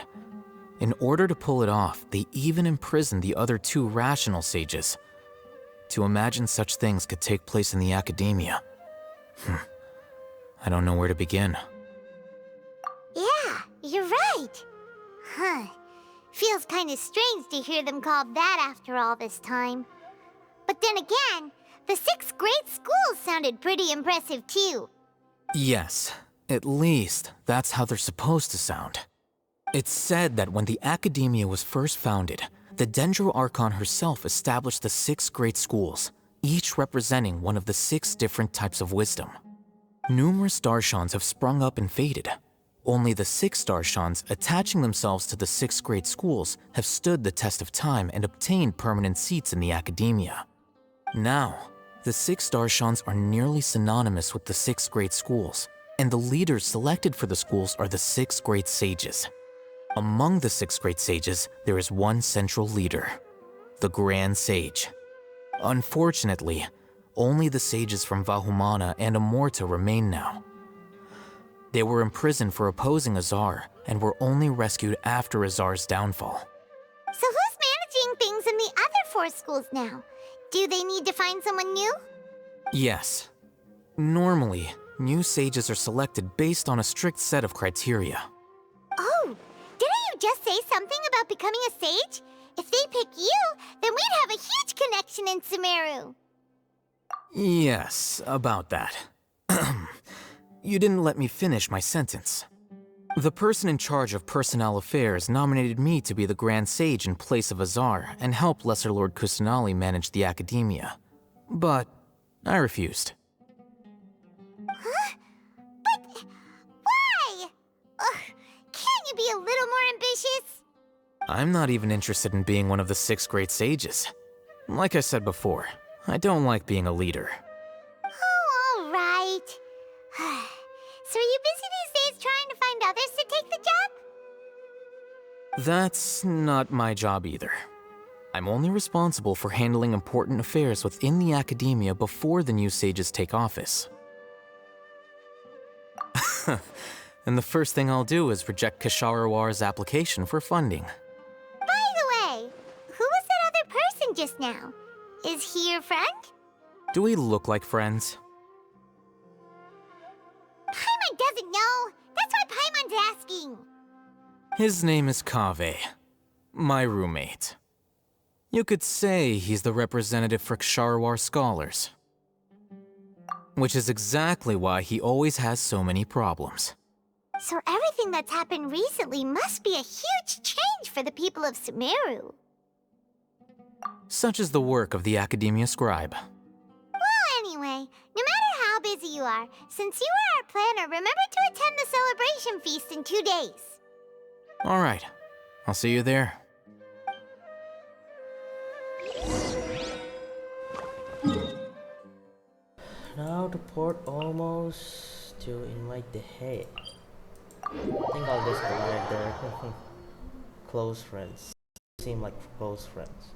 In order to pull it off, they even imprisoned the other 2 rational sages. To imagine such things could take place in the academia. I don't know where to begin. right. Huh. Feels kind of strange to hear them called that after all this time. But then again, the 6th grade schools sounded pretty impressive too. Yes, at least that's how they're supposed to sound. It's said that when the Academia was first founded, the Dendro Archon herself established the 6 great schools, each representing one of the 6 different types of wisdom. Numerous Darshans have sprung up and faded. Only the 6 Darshans attaching themselves to the 6 great schools have stood the test of time and obtained permanent seats in the Academia. Now, the 6 Darshans are nearly synonymous with the 6 great schools, and the leaders selected for the schools are the 6 great sages. Among the 6 great sages, there is one central leader, the Grand Sage. Unfortunately, only the sages from Vahumana and Amorta remain now. They were imprisoned for opposing Azar and were only rescued after Azar's downfall. So who's managing things in the other 4 schools now? Do they need to find someone new? Yes. Normally, new sages are selected based on a strict set of criteria. Oh, didn't you just say something about becoming a sage? If they pick you, then we'd have a huge connection in Sumeru. Yes, about that. You didn't let me finish my sentence. The person in charge of personnel affairs nominated me to be the Grand Sage in place of Azar and help Lesser Lord Kusanali manage the Academia. But I refused. Huh? But why? Ugh, can't you be a little more ambitious? I'm not even interested in being one of the 6 great sages. Like I said before, I don't like being a leader. Oh, all right. So are you busy these days trying to find others to take the job? That's not my job either. I'm only responsible for handling important affairs within the Academia before the new sages take office. And the first thing I'll do is reject Kasharawar's application for funding. By the way, who was that other person just now? Is he your friend? Do we look like friends? Paimon doesn't know. That's why Paimon's asking. His name is Kaveh, my roommate. You could say he's the representative for Ksharawar scholars. Which is exactly why he always has so many problems. So everything that's happened recently must be a huge change for the people of Sumeru. Such is the work of the Academia Scribe. Well, anyway, no matter how busy you are, since you are our planner, remember to attend the celebration feast in 2 days. All right, I'll see you there. Now the port almost to invite the head. I think I'll just collide there. Close friends. Seem like close friends.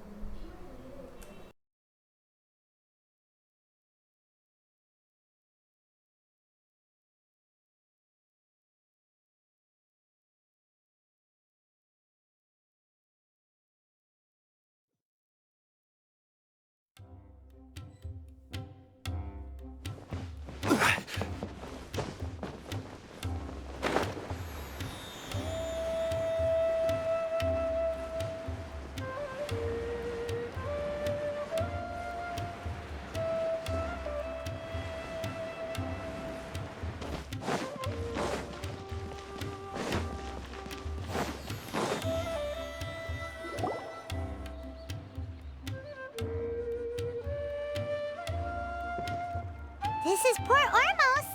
This is Port Ormos.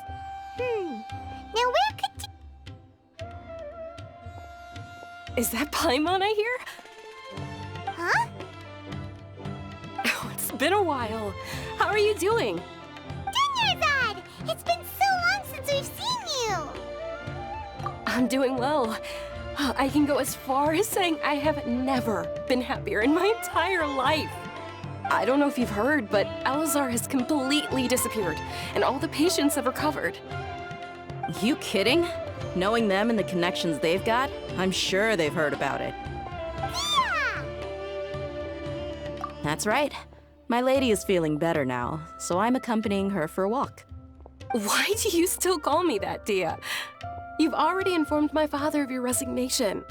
Now where could... Is that Paimon I hear? Huh? Oh, it's been a while. How are you doing? Dinyarzad! It's been so long since we've seen you! I'm doing well. I can go as far as saying I have never been happier in my entire life. I don't know if you've heard, but Alazar has completely disappeared, and all the patients have recovered. You kidding? Knowing them and the connections they've got, I'm sure they've heard about it. Yeah! That's right. My lady is feeling better now, so I'm accompanying her for a walk. Why do you still call me that, Dia? You've already informed my father of your resignation.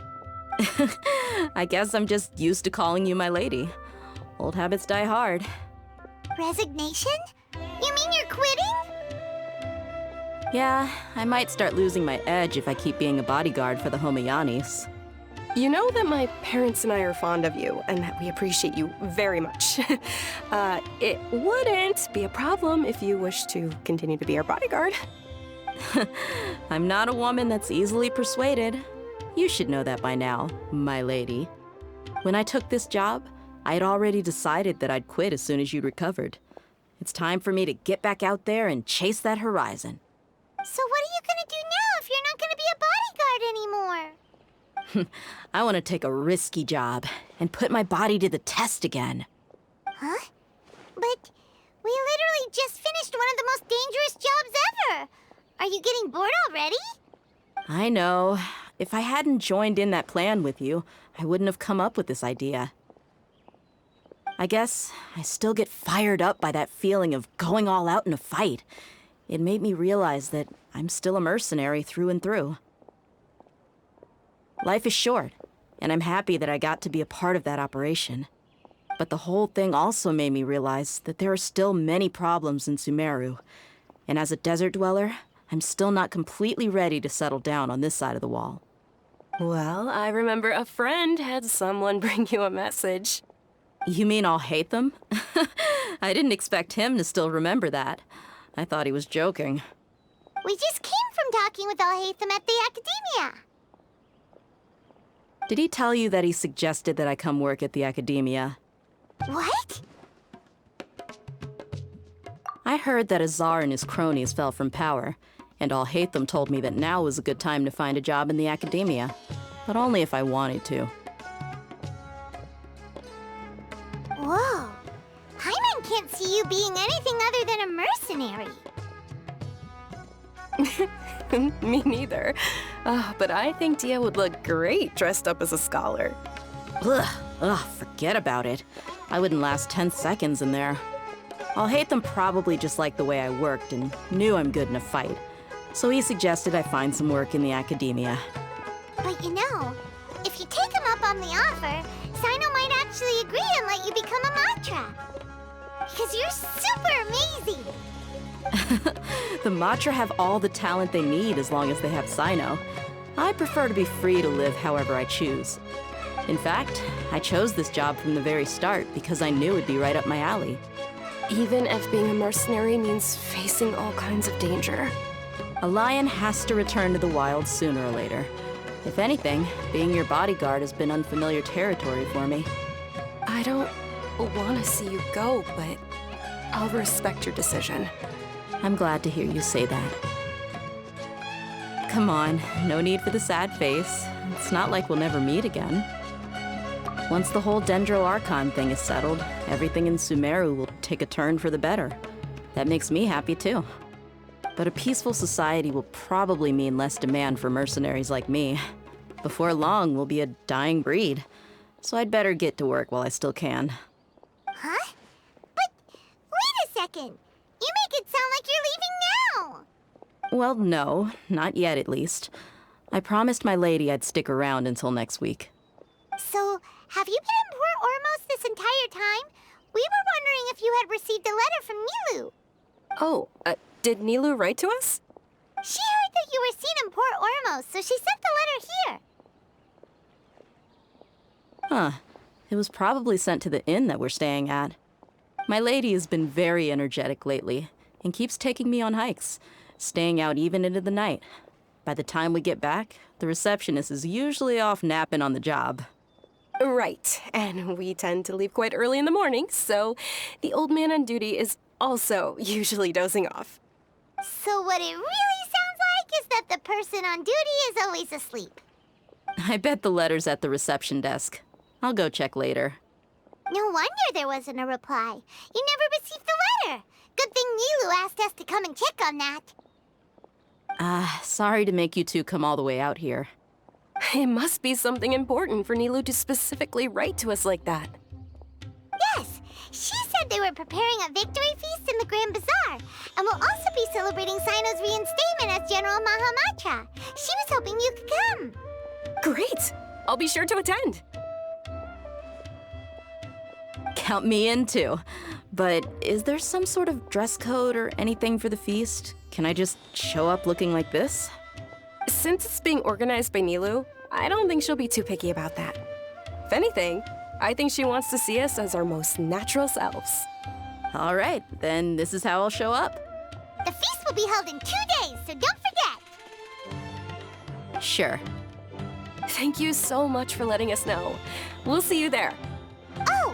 I guess I'm just used to calling you my lady. Old habits die hard. Resignation? You mean you're quitting? Yeah, I might start losing my edge if I keep being a bodyguard for the Homayanis. You know that my parents and I are fond of you, and that we appreciate you very much. It wouldn't be a problem if you wish to continue to be our bodyguard. I'm not a woman that's easily persuaded. You should know that by now, my lady. When I took this job, I had already decided that I'd quit as soon as you'd recovered. It's time for me to get back out there and chase that horizon. So what are you gonna do now if you're not gonna be a bodyguard anymore? I want to take a risky job and put my body to the test again. Huh? But we literally just finished one of the most dangerous jobs ever. Are you getting bored already? I know. If I hadn't joined in that plan with you, I wouldn't have come up with this idea. I guess I still get fired up by that feeling of going all out in a fight. It made me realize that I'm still a mercenary through and through. Life is short, and I'm happy that I got to be a part of that operation. But the whole thing also made me realize that there are still many problems in Sumeru. And as a desert dweller, I'm still not completely ready to settle down on this side of the wall. Well, I remember a friend had someone bring you a message. You mean I'll hate them? I didn't expect him to still remember that. I thought he was joking. We just came from talking with Alhaitham at the Academia. Did he tell you that he suggested that I come work at the Academia? What? I heard that Azar and his cronies fell from power, and Alhaitham told me that now was a good time to find a job in the Academia, but only if I wanted to. Whoa. Paimon can't see you being anything other than a mercenary. Me neither. But I think Dia would look great dressed up as a scholar. Ugh, forget about it. I wouldn't last 10 seconds in there. Alhaitham probably just liked the way I worked and knew I'm good in a fight. So he suggested I find some work in the Academia. But you know, if you take him up on the offer, Sino might actually agree and let you become a Matra. Because you're super amazing! The Matra have all the talent they need as long as they have Sino. I prefer to be free to live however I choose. In fact, I chose this job from the very start because I knew it'd be right up my alley. Even if being a mercenary means facing all kinds of danger. A lion has to return to the wild sooner or later. If anything, being your bodyguard has been unfamiliar territory for me. I don't want to see you go, but I'll respect your decision. I'm glad to hear you say that. Come on, no need for the sad face. It's not like we'll never meet again. Once the whole Dendro Archon thing is settled, everything in Sumeru will take a turn for the better. That makes me happy too. But a peaceful society will probably mean less demand for mercenaries like me. Before long, we'll be a dying breed. So I'd better get to work while I still can. Huh? But wait a second! You make it sound like you're leaving now! Well, no, not yet at least. I promised my lady I'd stick around until next week. So, have you been in Port Ormos this entire time? We were wondering if you had received a letter from Nilu. Oh, did Nilu write to us? She heard that you were seen in Port Ormos, so she sent the letter here. Huh. It was probably sent to the inn that we're staying at. My lady has been very energetic lately and keeps taking me on hikes, staying out even into the night. By the time we get back, the receptionist is usually off napping on the job. Right, and we tend to leave quite early in the morning, so the old man on duty is also usually dozing off. So what it really sounds like is that the person on duty is always asleep. I bet the letter's at the reception desk. I'll go check later. No wonder there wasn't a reply. You never received the letter. Good thing Nilu asked us to come and check on that. Sorry to make you two come all the way out here. It must be something important for Nilu to specifically write to us like that. Yes, she said they were preparing a victory feast in the Grand Bazaar, and will also be celebrating Sino's reinstatement as ask General Mahamatra. She was hoping you could come. Great! I'll be sure to attend. Count me in too. But is there some sort of dress code or anything for the feast? Can I just show up looking like this? Since it's being organized by Nilou, I don't think she'll be too picky about that. If anything, I think she wants to see us as our most natural selves. All right, then this is how I'll show up. The feast will be held in 2 days, so don't forget. Sure. Thank you so much for letting us know. We'll see you there. Oh,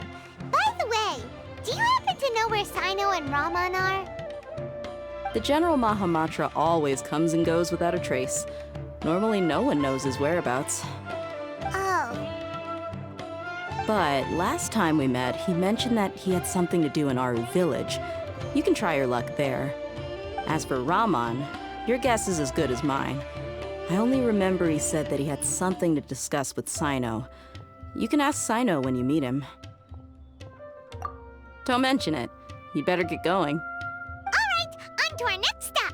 by the way, do you happen to know where Sino and Raman are? The General Mahamatra always comes and goes without a trace. Normally no one knows his whereabouts. Oh. But last time we met, he mentioned that he had something to do in Aru village. You can try your luck there. As for Raman, your guess is as good as mine. I only remember he said that he had something to discuss with Sino. You can ask Sino when you meet him. Don't mention it. You'd better get going. All right, on to our next stop.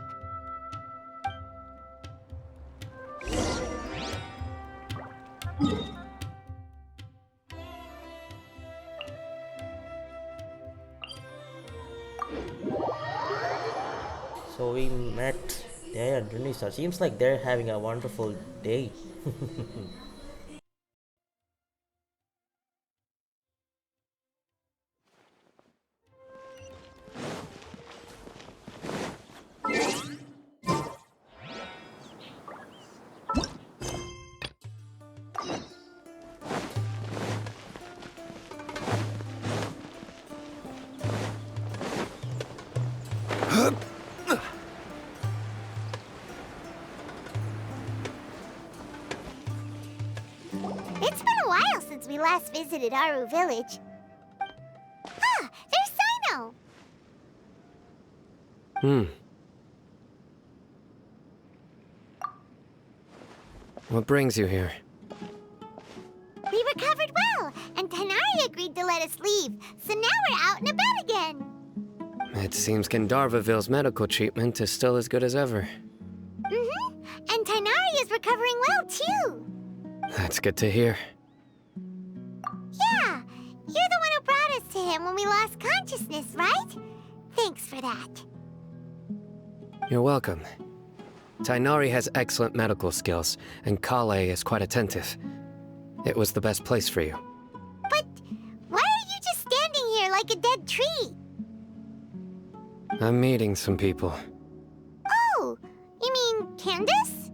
So we met there at Dunisa. Seems like they're having a wonderful day. It's been a while since we last visited Aru village. Ah, there's Sino! What brings you here? We recovered well, and Tanari agreed to let us leave, so now we're out and about again. It seems Gandharvaville's medical treatment is still as good as ever. Mm-hmm, and Tanari is recovering well, too. That's good to hear. Yeah, you're the one who brought us to him when we lost consciousness, right? Thanks for that. You're welcome. Tainari has excellent medical skills, and Kale is quite attentive. It was the best place for you. But why are you just standing here like a dead tree? I'm meeting some people. Oh, you mean Candace?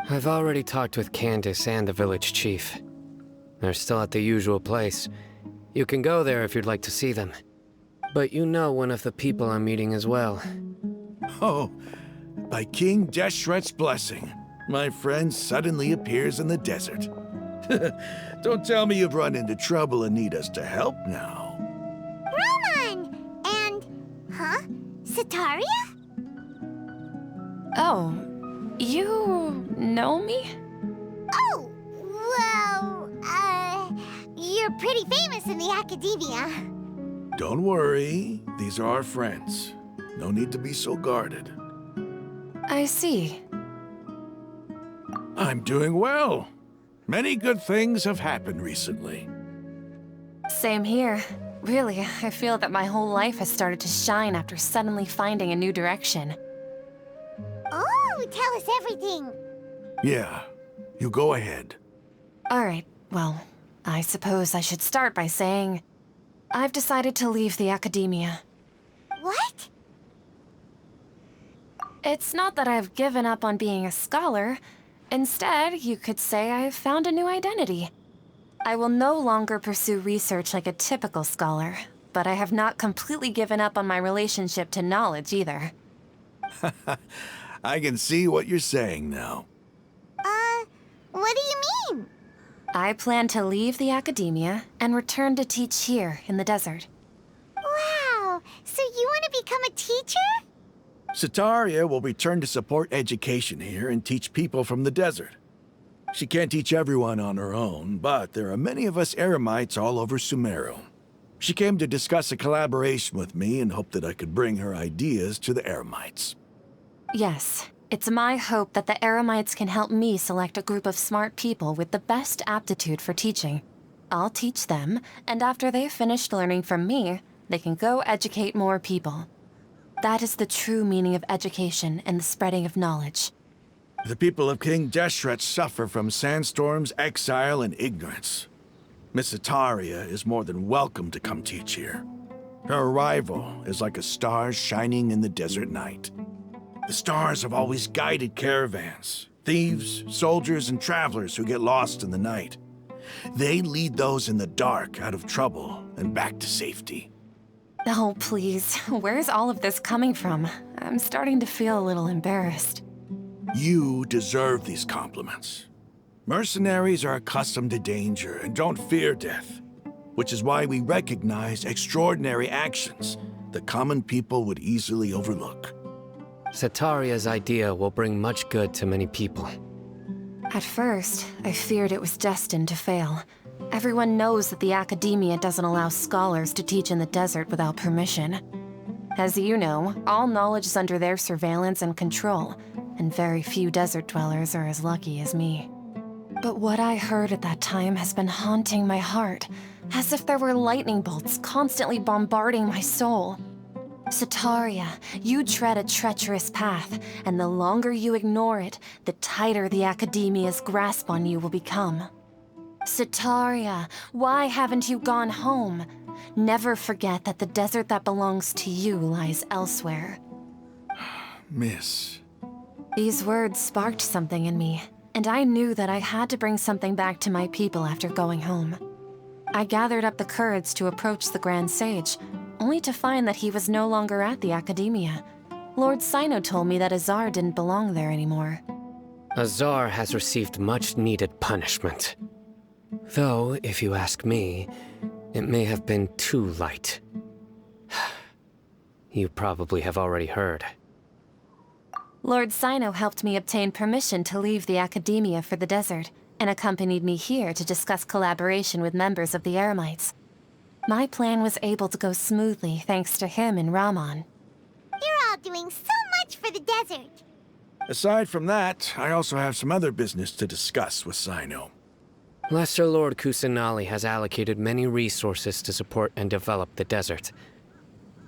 I've already talked with Candace and the village chief. They're still at the usual place. You can go there if you'd like to see them. But you know one of the people I'm meeting as well. Oh, by King Deshret's blessing, my friend suddenly appears in the desert. Don't tell me you've run into trouble and need us to help now. Roman! And, Sataria? Oh, you know me? Oh, well, you're pretty famous in the academia. Don't worry, these are our friends. No need to be so guarded. I see. I'm doing well. Many good things have happened recently. Same here. Really, I feel that my whole life has started to shine after suddenly finding a new direction. Oh, tell us everything. Yeah, you go ahead. Alright, well, I suppose I should start by saying I've decided to leave the academia. What? It's not that I've given up on being a scholar. Instead, you could say I've found a new identity. I will no longer pursue research like a typical scholar, but I have not completely given up on my relationship to knowledge either. I can see what you're saying now. What do you mean? I plan to leave the academia and return to teach here in the desert. Wow, so you want to become a teacher? Sataria will return to support education here and teach people from the desert. She can't teach everyone on her own, but there are many of us eremites all over Sumeru. She came to discuss a collaboration with me and hoped that I could bring her ideas to the eremites. Yes, It's my hope that the Eremites can help me select a group of smart people with the best aptitude for teaching. I'll teach them, and after they've finished learning from me, they can go educate more people. That is the true meaning of education and the spreading of knowledge. The people of King Deshret suffer from sandstorms, exile, and ignorance. Miss Itaria is more than welcome to come teach here. Her arrival is like a star shining in the desert night. The stars have always guided caravans, thieves, soldiers, and travelers who get lost in the night. They lead those in the dark out of trouble and back to safety. Oh, please. Where's all of this coming from? I'm starting to feel a little embarrassed. You deserve these compliments. Mercenaries are accustomed to danger and don't fear death, which is why we recognize extraordinary actions that common people would easily overlook. Setaria's idea will bring much good to many people. At first, I feared it was destined to fail. Everyone knows that the Academia doesn't allow scholars to teach in the desert without permission. As you know, all knowledge is under their surveillance and control, and very few desert dwellers are as lucky as me. But what I heard at that time has been haunting my heart, as if there were lightning bolts constantly bombarding my soul. Setaria, you tread a treacherous path, and the longer you ignore it, the tighter the Academia's grasp on you will become. Setaria, why haven't you gone home? Never forget that the desert that belongs to you lies elsewhere. Miss. These words sparked something in me, and I knew that I had to bring something back to my people after going home. I gathered up the courage to approach the Grand Sage, only to find that he was no longer at the Academia. Lord Sino told me that Azar didn't belong there anymore. Azar has received much-needed punishment. Though, if you ask me, it may have been too light. You probably have already heard. Lord Sino helped me obtain permission to leave the Academia for the desert, and accompanied me here to discuss collaboration with members of the Eremites. My plan was able to go smoothly thanks to him and Rahman. You're all doing so much for the desert. Aside from that, I also have some other business to discuss with Sino. Lesser Lord Kusanali has allocated many resources to support and develop the desert.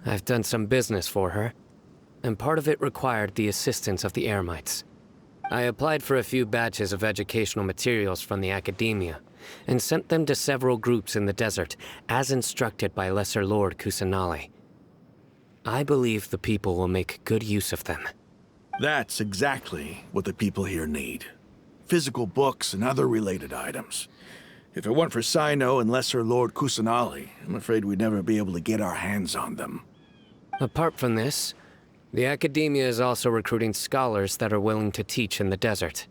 I've done some business for her, and part of it required the assistance of the Eremites. I applied for a few batches of educational materials from the Academia, and sent them to several groups in the desert, as instructed by Lesser Lord Kusanali. I believe the people will make good use of them. That's exactly what the people here need. Physical books and other related items. If it weren't for Sino and Lesser Lord Kusanali, I'm afraid we'd never be able to get our hands on them. Apart from this, the Academia is also recruiting scholars that are willing to teach in the desert.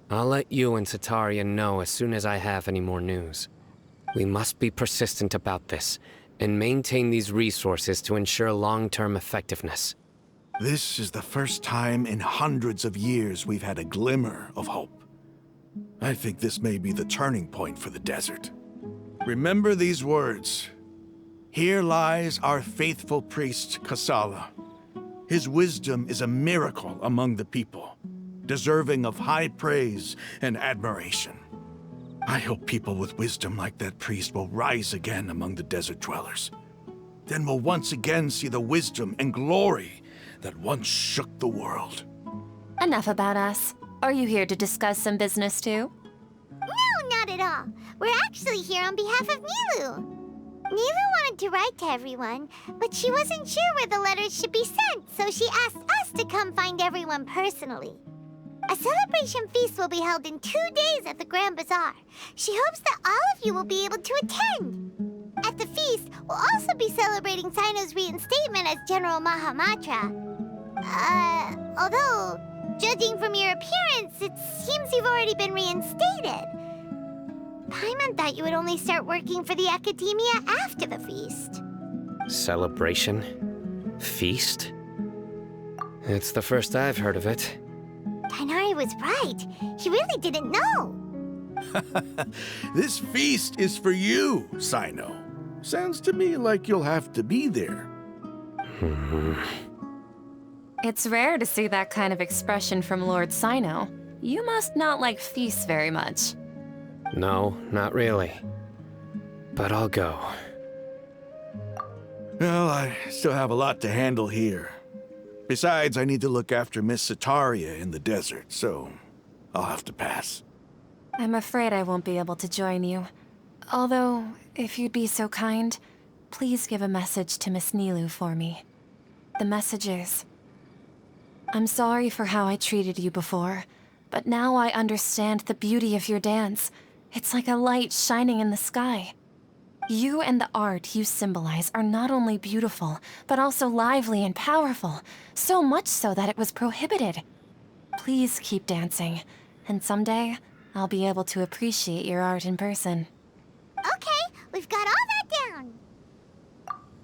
I'll let you and Setaria know as soon as I have any more news. We must be persistent about this, and maintain these resources to ensure long-term effectiveness. This is the first time in hundreds of years we've had a glimmer of hope. I think this may be the turning point for the desert. Remember these words. Here lies our faithful priest, Kasala. His wisdom is a miracle among the people, deserving of high praise and admiration. I hope people with wisdom like that priest will rise again among the desert dwellers. Then we'll once again see the wisdom and glory that once shook the world. Enough about us. Are you here to discuss some business too? No, not at all. We're actually here on behalf of Nilu. Nilu wanted to write to everyone, but she wasn't sure where the letters should be sent, so she asked us to come find everyone personally. A celebration feast will be held in 2 days at the Grand Bazaar. She hopes that all of you will be able to attend. At the feast, we'll also be celebrating Sino's reinstatement as General Mahamatra. Although, judging from your appearance, it seems you've already been reinstated. Paimon thought you would only start working for the Academia after the feast. Celebration? Feast? It's the first I've heard of it. Tighnari was right. He really didn't know. This feast is for you, Sino. Sounds to me like you'll have to be there. It's rare to see that kind of expression from Lord Sino. You must not like feasts very much. No, not really. But I'll go. Well, I still have a lot to handle here. Besides, I need to look after Miss Sataria in the desert, so I'll have to pass. I'm afraid I won't be able to join you. Although, if you'd be so kind, please give a message to Miss Nilu for me. The message is, I'm sorry for how I treated you before, but now I understand the beauty of your dance. It's like a light shining in the sky. You and the art you symbolize are not only beautiful, but also lively and powerful, so much so that it was prohibited. Please keep dancing, and someday, I'll be able to appreciate your art in person. Okay, we've got all that down.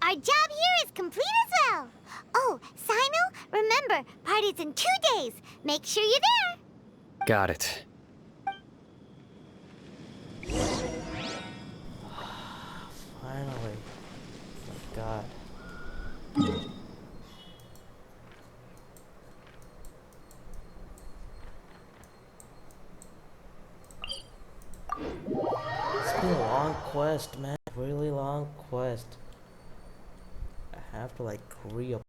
Our job here is complete as well. Oh, Sino, remember, party's in 2 days. Make sure you're there. Got it. Finally. My God. It's been a long quest, man. Really long quest. I have to like re-up.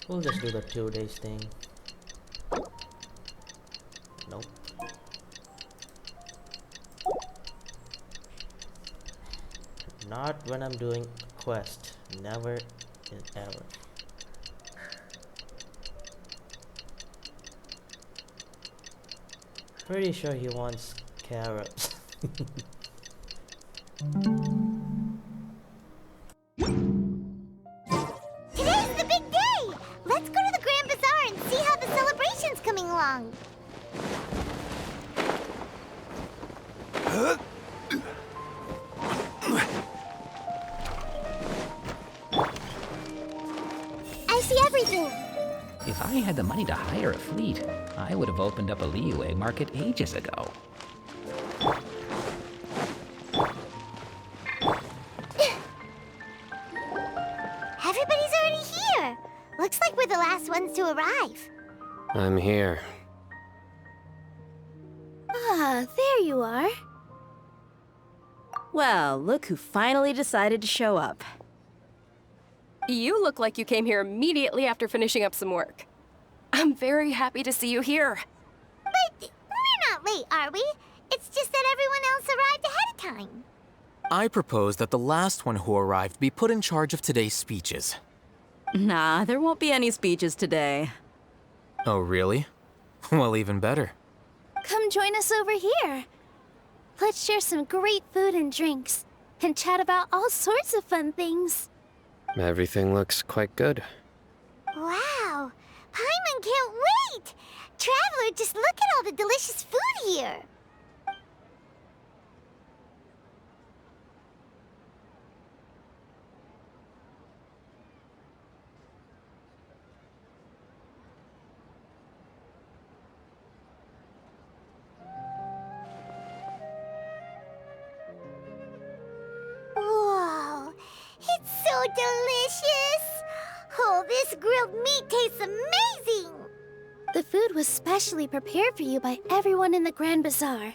We'll just do the 2 days thing. Nope. Not when I'm doing a quest. Never and ever. Pretty sure he wants carrots. Today's the big day! Let's go to the Grand Bazaar and see how the celebration's coming along. I see everything. If I had the money to hire a fleet, I would have opened up a Liyue market ages ago. Everybody's already here. Looks like we're the last ones to arrive. I'm here. Ah, there you are. Well, look who finally decided to show up. You look like you came here immediately after finishing up some work. I'm very happy to see you here. But we're not late, are we? It's just that everyone else arrived ahead of time. I propose that the last one who arrived be put in charge of today's speeches. Nah, there won't be any speeches today. Oh, really? Well, even better. Come join us over here. Let's share some great food and drinks, and chat about all sorts of fun things. Everything looks quite good. Wow! Paimon can't wait! Traveler, just look at all the delicious food here! Whoa! It's so delicious! Oh, this grilled meat tastes amazing! The food was specially prepared for you by everyone in the Grand Bazaar.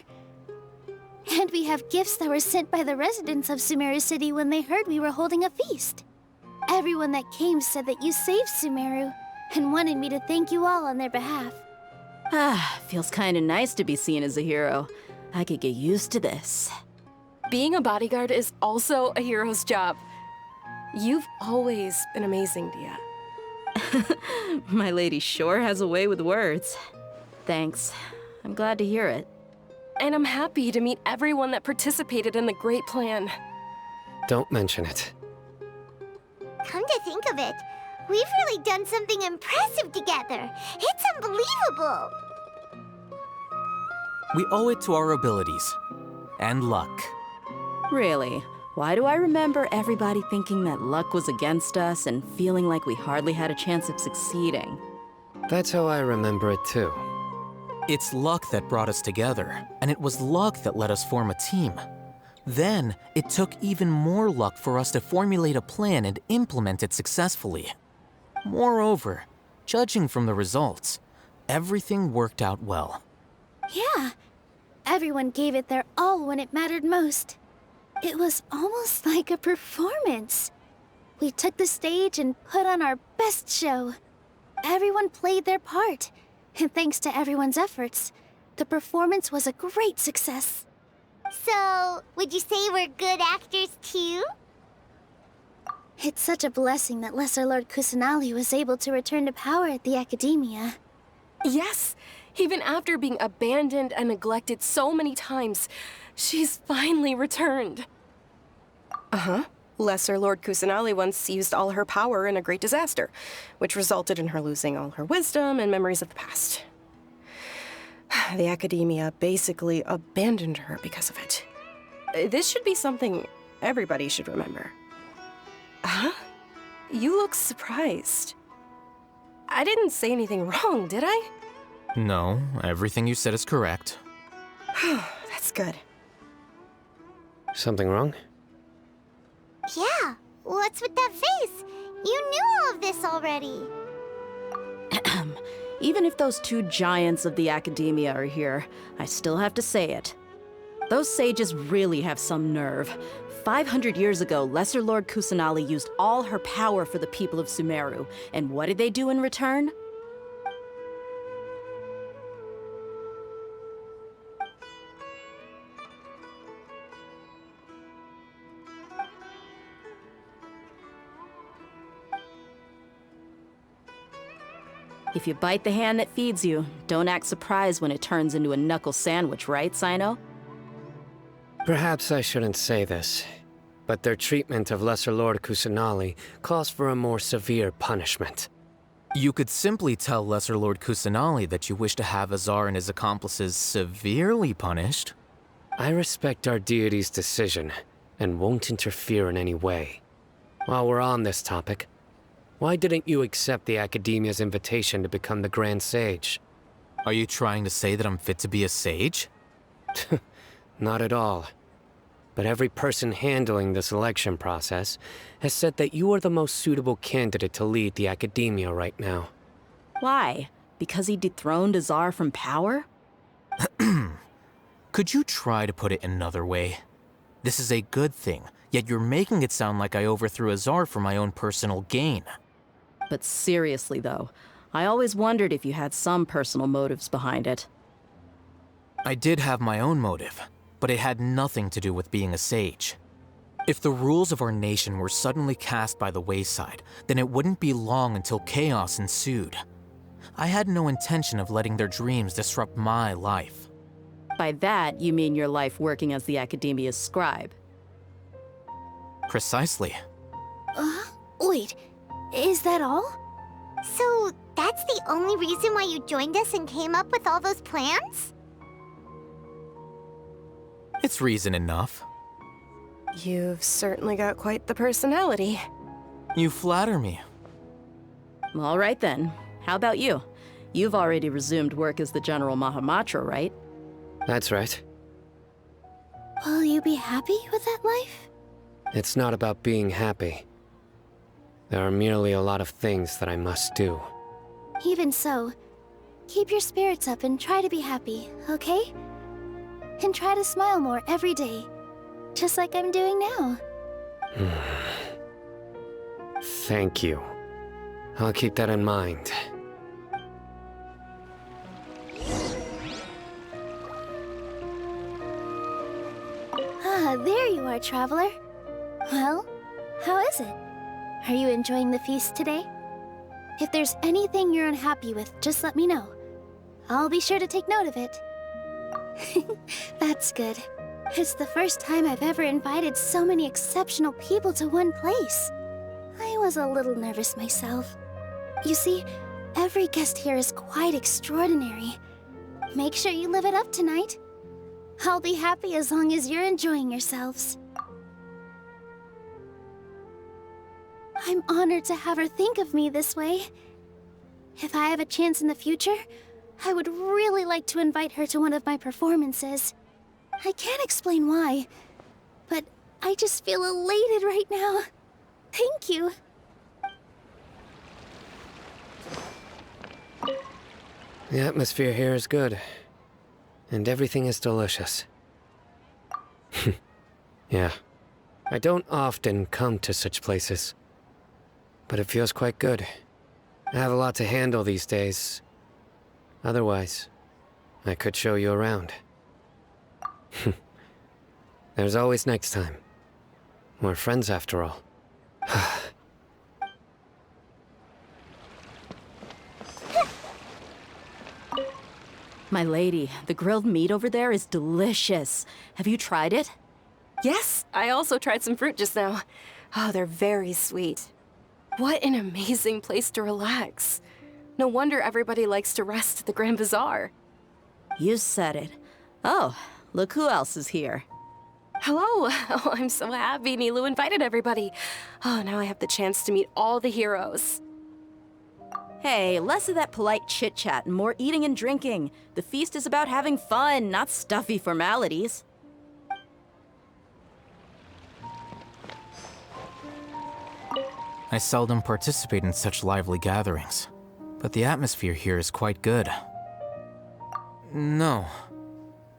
And we have gifts that were sent by the residents of Sumeru City when they heard we were holding a feast. Everyone that came said that you saved Sumeru, and wanted me to thank you all on their behalf. Ah, feels kinda nice to be seen as a hero. I could get used to this. Being a bodyguard is also a hero's job. You've always been amazing, Dia. My lady sure has a way with words. Thanks. I'm glad to hear it. And I'm happy to meet everyone that participated in the great plan. Don't mention it. Come to think of it, we've really done something impressive together. It's unbelievable! We owe it to our abilities. And luck. Really? Why do I remember everybody thinking that luck was against us and feeling like we hardly had a chance of succeeding? That's how I remember it too. It's luck that brought us together, and it was luck that let us form a team. Then, it took even more luck for us to formulate a plan and implement it successfully. Moreover, judging from the results, everything worked out well. Yeah, everyone gave it their all when it mattered most. It was almost like a performance. We took the stage and put on our best show. Everyone played their part, and thanks to everyone's efforts, the performance was a great success. So, would you say we're good actors too? It's such a blessing that Lesser Lord Kusanali was able to return to power at the Academia. Yes, even after being abandoned and neglected so many times, she's finally returned. Uh-huh. Lesser Lord Kusanali once used all her power in a great disaster, which resulted in her losing all her wisdom and memories of the past. The Academia basically abandoned her because of it. This should be something everybody should remember. Huh? You look surprised. I didn't say anything wrong, did I? No, everything you said is correct. That's good. Something wrong? Yeah, what's with that face? You knew all of this already. Even if those two giants of the Academia are here, I still have to say it. Those sages really have some nerve. 500 years ago, Lesser Lord Kusanali used all her power for the people of Sumeru, and what did they do in return? If you bite the hand that feeds you, don't act surprised when it turns into a knuckle sandwich, right, Sino? Perhaps I shouldn't say this, but their treatment of Lesser Lord Kusanali calls for a more severe punishment. You could simply tell Lesser Lord Kusanali that you wish to have Azar and his accomplices severely punished. I respect our deity's decision, and won't interfere in any way. While we're on this topic, why didn't you accept the Academia's invitation to become the Grand Sage? Are you trying to say that I'm fit to be a sage? Not at all. But every person handling the selection process has said that you are the most suitable candidate to lead the Academia right now. Why? Because he dethroned Azar from power? Could you try to put it another way? This is a good thing, yet you're making it sound like I overthrew Azar for my own personal gain. But seriously, though, I always wondered if you had some personal motives behind it. I did have my own motive, but it had nothing to do with being a sage. If the rules of our nation were suddenly cast by the wayside, then it wouldn't be long until chaos ensued. I had no intention of letting their dreams disrupt my life. By that, you mean your life working as the Academia's scribe. Precisely. Wait, is that all? So, that's the only reason why you joined us and came up with all those plans? It's reason enough. You've certainly got quite the personality. You flatter me. All right then. How about you? You've already resumed work as the General Mahamatra, right? That's right. Will you be happy with that life? It's not about being happy. There are merely a lot of things that I must do. Even so, keep your spirits up and try to be happy, okay? And try to smile more every day, just like I'm doing now. Thank you. I'll keep that in mind. Ah, there you are, traveler. Well, how is it? Are you enjoying the feast today? If there's anything you're unhappy with, just let me know. I'll be sure to take note of it. That's good. It's the first time I've ever invited so many exceptional people to one place. I was a little nervous myself. You see, every guest here is quite extraordinary. Make sure you live it up tonight. I'll be happy as long as you're enjoying yourselves. I'm honored to have her think of me this way. If I have a chance in the future, I would really like to invite her to one of my performances. I can't explain why, but I just feel elated right now. Thank you. The atmosphere here is good, and everything is delicious. Yeah, I don't often come to such places, but it feels quite good. I have a lot to handle these days. Otherwise, I could show you around. There's always next time. We're friends after all. My lady, the grilled meat over there is delicious. Have you tried it? Yes, I also tried some fruit just now. Oh, they're very sweet. What an amazing place to relax. No wonder everybody likes to rest at the Grand Bazaar. You said it. Oh, look who else is here. Hello! Oh, I'm so happy Nilou invited everybody. Oh, now I have the chance to meet all the heroes. Hey, less of that polite chit-chat and more eating and drinking. The feast is about having fun, not stuffy formalities. I seldom participate in such lively gatherings, but the atmosphere here is quite good. No,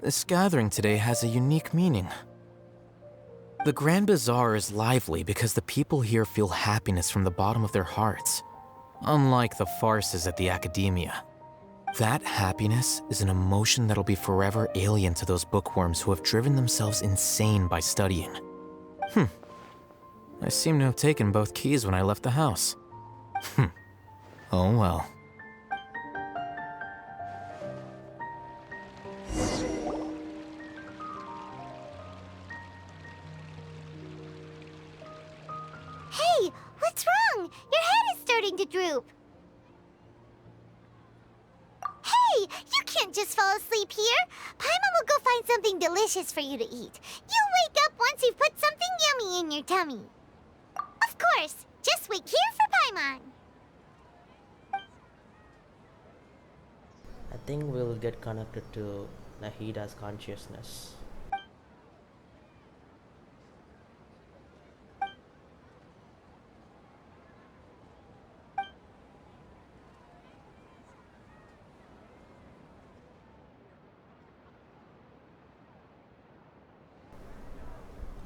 this gathering today has a unique meaning. The Grand Bazaar is lively because the people here feel happiness from the bottom of their hearts, unlike the farces at the Academia. That happiness is an emotion that'll be forever alien to those bookworms who have driven themselves insane by studying. I seem to have taken both keys when I left the house. Oh well. Hey, what's wrong? Your head is starting to droop. Hey, you can't just fall asleep here. Paimon will go find something delicious for you to eat. You'll wake up once you've put something yummy in your tummy. Of course, just wait here for Paimon. I think we'll get connected to Nahida's consciousness.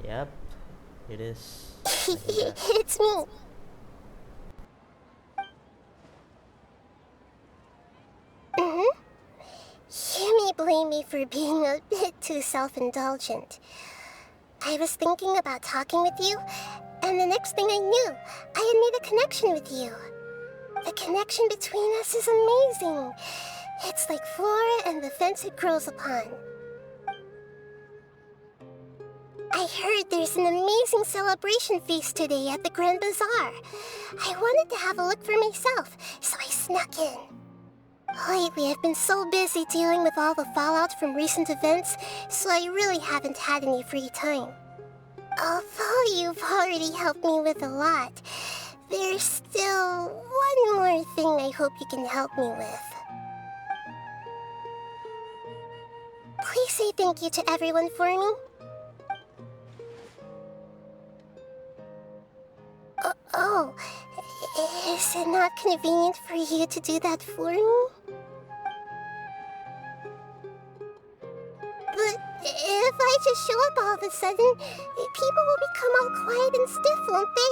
Yep, it is. It's me. You may blame me for being a bit too self-indulgent. I was thinking about talking with you, and the next thing I knew, I had made a connection with you. The connection between us is amazing. It's like flora and the fence it grows upon. I heard there's an amazing celebration feast today at the Grand Bazaar. I wanted to have a look for myself, so I snuck in. Lately, I've been so busy dealing with all the fallout from recent events, so I really haven't had any free time. Although you've already helped me with a lot, there's still one more thing I hope you can help me with. Please say thank you to everyone for me. Oh, is it not convenient for you to do that for me? But if I just show up all of a sudden, people will become all quiet and stiff, won't they?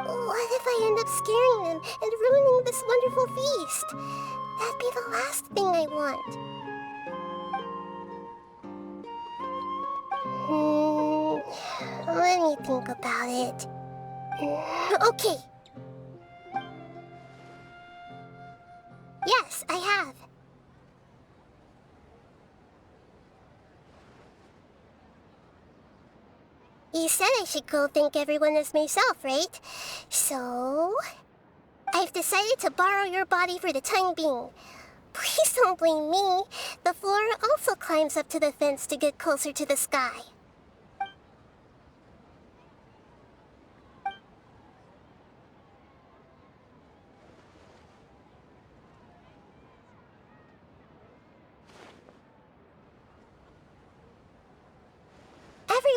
What if I end up scaring them and ruining this wonderful feast? That'd be the last thing I want. Let me think about it. Okay. Yes, I have. You said I should go thank everyone as myself, right? So, I've decided to borrow your body for the time being. Please don't blame me. The flora also climbs up to the fence to get closer to the sky.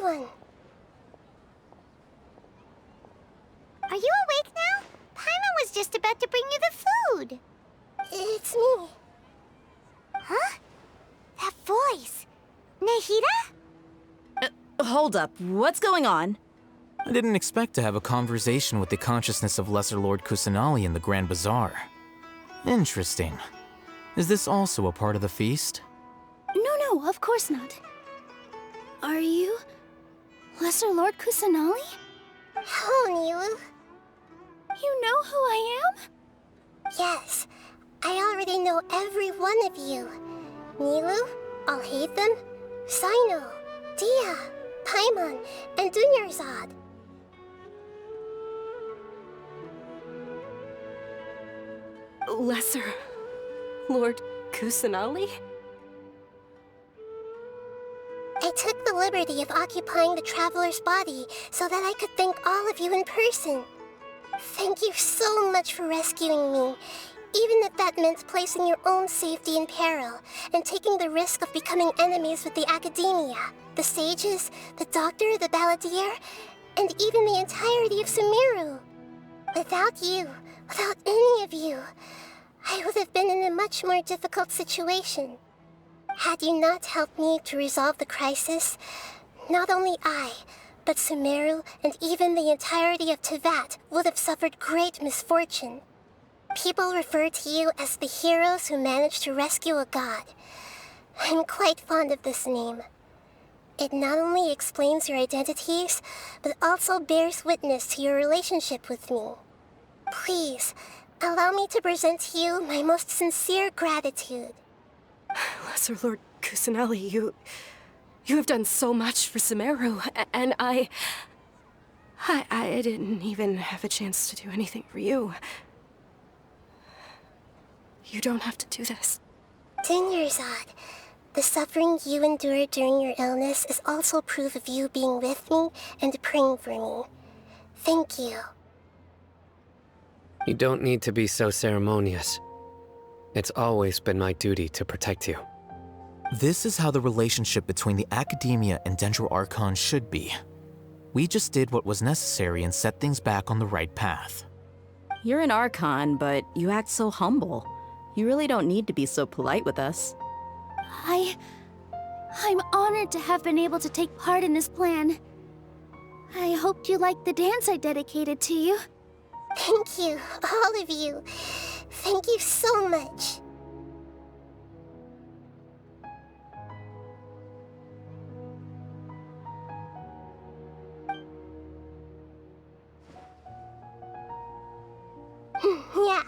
everyone! Are you awake now? Paimon was just about to bring you the food. It's me. Huh? That voice. Nahida? Hold up, what's going on? I didn't expect to have a conversation with the consciousness of Lesser Lord Kusanali in the Grand Bazaar. Interesting. Is this also a part of the feast? No, of course not. Are you Lesser Lord Kusanali? Hello, Nilu. You know who I am? Yes, I already know every one of you. Nilu, Alhaitham, Sino, Dia, Paimon, and Dunyarzad. Lesser Lord Kusanali? I took the liberty of occupying the Traveler's body so that I could thank all of you in person. Thank you so much for rescuing me, even if that meant placing your own safety in peril and taking the risk of becoming enemies with the Academia, the sages, the doctor, the balladeer, and even the entirety of Sumeru. Without you, without any of you, I would have been in a much more difficult situation. Had you not helped me to resolve the crisis, not only I, but Sumeru and even the entirety of Tevat would have suffered great misfortune. People refer to you as the heroes who managed to rescue a god. I'm quite fond of this name. It not only explains your identities, but also bears witness to your relationship with me. Please, allow me to present to you my most sincere gratitude. Lesser Lord Kusanali, you have done so much for Sumeru, and I didn't even have a chance to do anything for you. You don't have to do this. Dunyarzad, the suffering you endured during your illness is also proof of you being with me and praying for me. Thank you. You don't need to be so ceremonious. It's always been my duty to protect you. This is how the relationship between the Academia and Dendro Archon should be. We just did what was necessary and set things back on the right path. You're an Archon, but you act so humble. You really don't need to be so polite with us. I'm honored to have been able to take part in this plan. I hoped you liked the dance I dedicated to you. Thank you, all of you. Thank you so much. Yeah.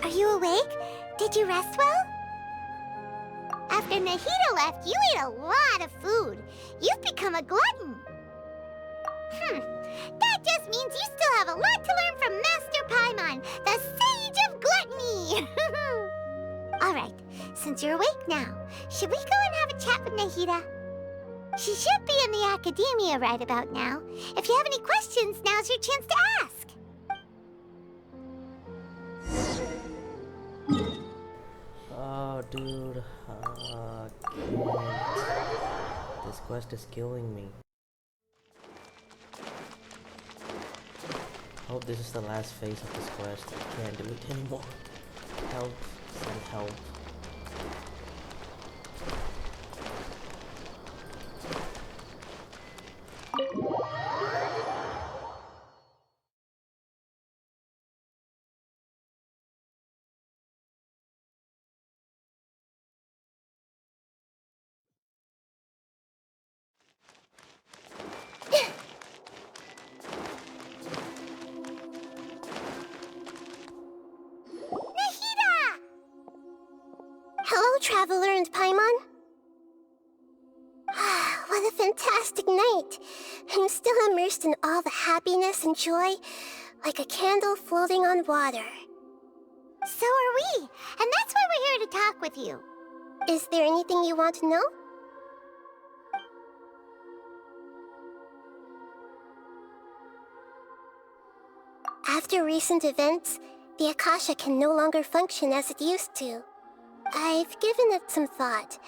Are you awake? Did you rest well? After Nahida left, you ate a lot of food. You've become a glutton. That just means you still have a lot to learn from Master Paimon, the Sage of Gluttony. Alright, since you're awake now, should we go and have a chat with Nahida? She should be in the Academia right about now. If you have any questions, now's your chance to ask. Oh, dude. This quest is killing me. Hope this is the last phase of this quest. I can't do it anymore. Help. Send help. Hello, Traveler and Paimon. What if fantastic night. I'm still immersed in all the happiness and joy, like a candle floating on water. So are we, and that's why we're here to talk with you. Is there anything you want to know? After recent events, the Akasha can no longer function as it used to. I've given it some thought,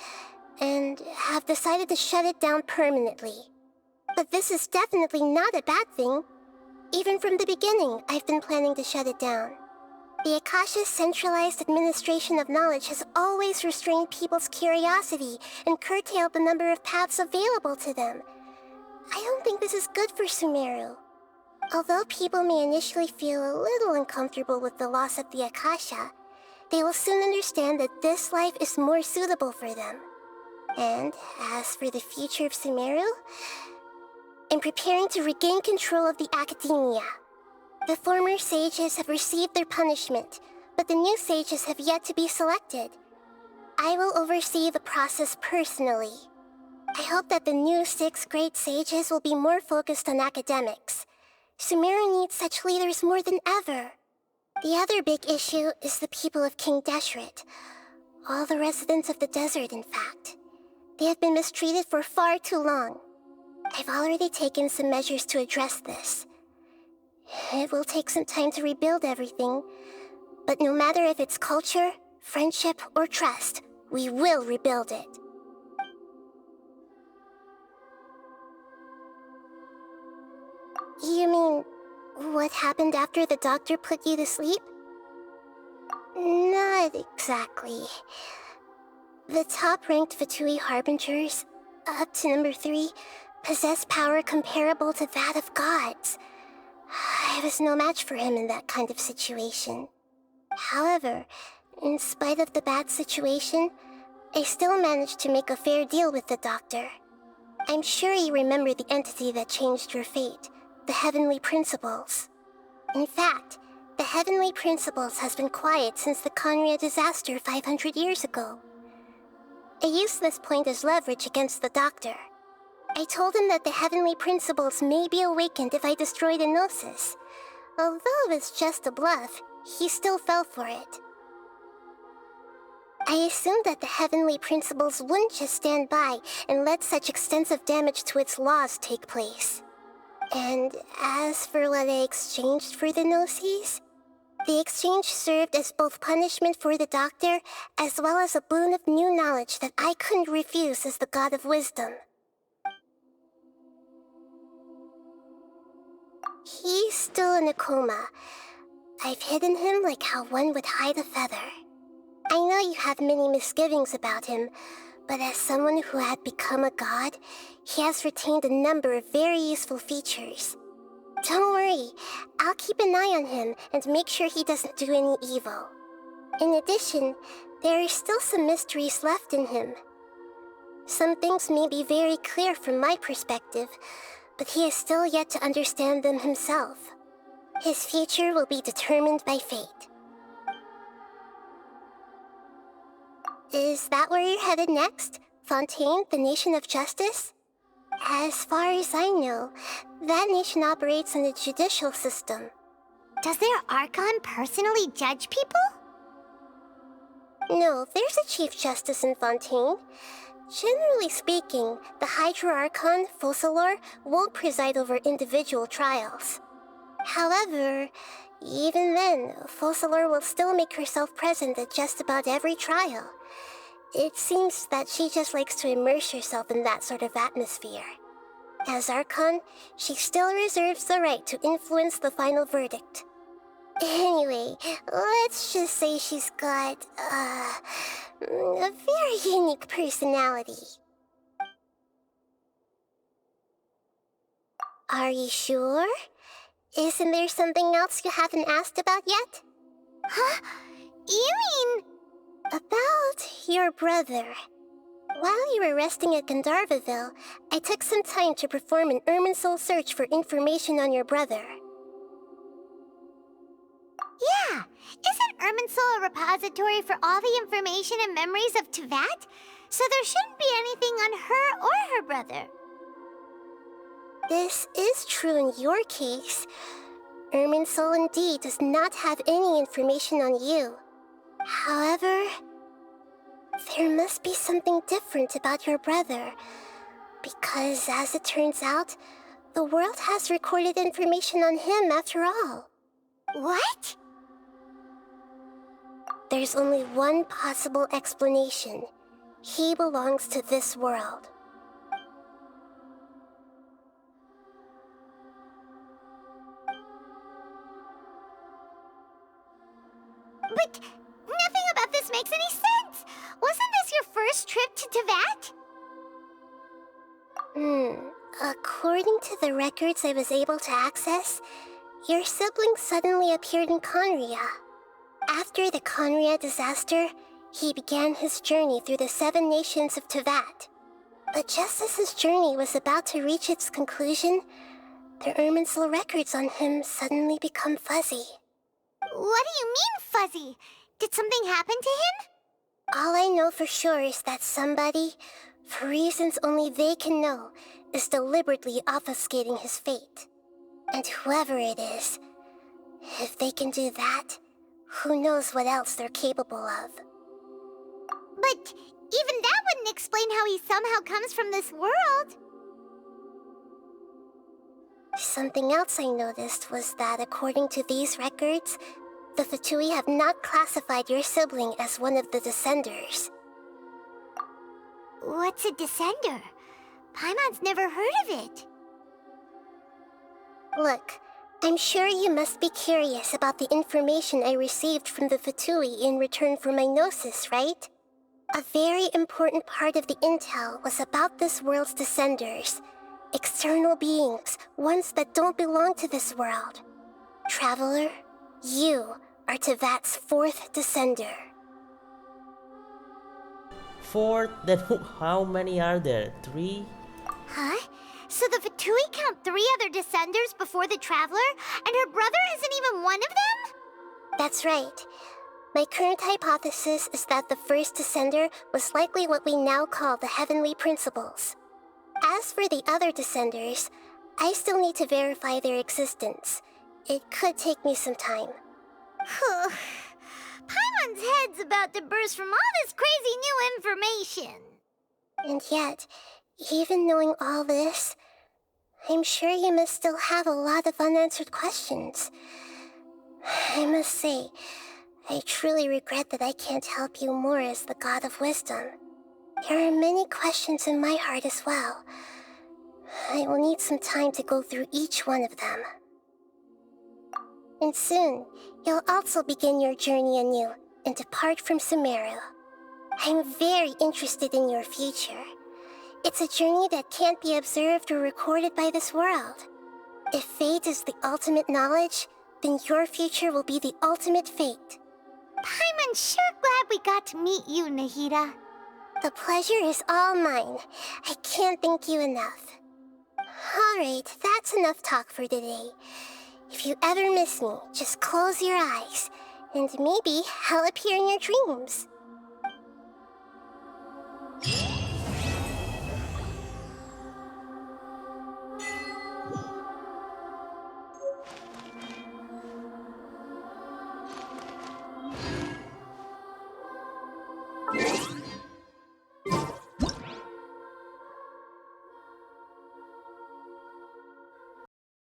and have decided to shut it down permanently. But this is definitely not a bad thing. Even from the beginning, I've been planning to shut it down. The Akasha's centralized administration of knowledge has always restrained people's curiosity and curtailed the number of paths available to them. I don't think this is good for Sumeru. Although people may initially feel a little uncomfortable with the loss of the Akasha, they will soon understand that this life is more suitable for them. And as for the future of Sumeru, I'm preparing to regain control of the academia. The former sages have received their punishment, but the new sages have yet to be selected. I will oversee the process personally. I hope that the new 6th grade sages will be more focused on academics. Sumeru needs such leaders more than ever. The other big issue is the people of King Deshret. All the residents of the desert, in fact. They have been mistreated for far too long. I've already taken some measures to address this. It will take some time to rebuild everything, but no matter if it's culture, friendship, or trust, we will rebuild it. You mean, what happened after the doctor put you to sleep? Not exactly. The top-ranked Fatui Harbingers, up to number 3, possess power comparable to that of gods. I was no match for him in that kind of situation. However, in spite of the bad situation, I still managed to make a fair deal with the doctor. I'm sure you remember the entity that changed your fate, the Heavenly Principles. In fact, the Heavenly Principles has been quiet since the Conria disaster 500 years ago. I used this point as leverage against the doctor. I told him that the Heavenly Principles may be awakened if I destroy the Gnosis. Although it was just a bluff, he still fell for it. I assumed that the Heavenly Principles wouldn't just stand by and let such extensive damage to its laws take place. And as for what I exchanged for the Gnosis, the exchange served as both punishment for the doctor as well as a boon of new knowledge that I couldn't refuse as the God of Wisdom. He's still in a coma. I've hidden him like how one would hide a feather. I know you have many misgivings about him, but as someone who had become a god, he has retained a number of very useful features. Don't worry, I'll keep an eye on him and make sure he doesn't do any evil. In addition, there are still some mysteries left in him. Some things may be very clear from my perspective, but he is still yet to understand them himself. His future will be determined by fate. Is that where you're headed next? Fontaine, the Nation of Justice? As far as I know, that nation operates in a judicial system. Does their Archon personally judge people? No, there's a Chief Justice in Fontaine. Generally speaking, the Hydra Archon, Focalor, won't preside over individual trials. However, even then, Focalor will still make herself present at just about every trial. It seems that she just likes to immerse herself in that sort of atmosphere. As Archon, she still reserves the right to influence the final verdict. Anyway, let's just say she's got, a very unique personality. Are you sure? Isn't there something else you haven't asked about yet? Huh? You mean... About your brother. While you were resting at Gandharvaville, I took some time to perform an Irminsul search for information on your brother. Yeah! Isn't Irminsul a repository for all the information and memories of Tevat? So there shouldn't be anything on her or her brother. This is true in your case. Irminsul indeed does not have any information on you. However, there must be something different about your brother. Because, as it turns out, the world has recorded information on him after all. What? There's only one possible explanation. He belongs to this world. But nothing about this makes any sense! Wasn't this your first trip to Teyvat? According to the records I was able to access, your sibling suddenly appeared in Conria. After the Conria disaster, he began his journey through the 7 nations of Teyvat. But just as his journey was about to reach its conclusion, the Irminsul records on him suddenly become fuzzy. What do you mean, fuzzy? Did something happen to him? All I know for sure is that somebody, for reasons only they can know, is deliberately obfuscating his fate. And whoever it is, if they can do that, who knows what else they're capable of. But even that wouldn't explain how he somehow comes from this world. Something else I noticed was that according to these records, the Fatui have not classified your sibling as one of the Descenders. What's a Descender? Paimon's never heard of it. Look, I'm sure you must be curious about the information I received from the Fatui in return for my gnosis, right? A very important part of the intel was about this world's Descenders. External beings, ones that don't belong to this world. Traveler, you are Teyvat's 4th Descender. 4? Then how many are there? 3? Huh? So the Fatui count 3 other Descenders before the Traveler, and her brother isn't even one of them? That's right. My current hypothesis is that the first Descender was likely what we now call the Heavenly Principles. As for the other Descenders, I still need to verify their existence. It could take me some time. Paimon's head's about to burst from all this crazy new information. And yet, even knowing all this, I'm sure you must still have a lot of unanswered questions. I must say, I truly regret that I can't help you more as the God of Wisdom. There are many questions in my heart as well. I will need some time to go through each one of them. And soon, you'll also begin your journey anew and depart from Sumeru. I'm very interested in your future. It's a journey that can't be observed or recorded by this world. If fate is the ultimate knowledge, then your future will be the ultimate fate. Paimon's sure glad we got to meet you, Nahida. The pleasure is all mine. I can't thank you enough. Alright, that's enough talk for today. If you ever miss me, just close your eyes, and maybe I'll appear in your dreams.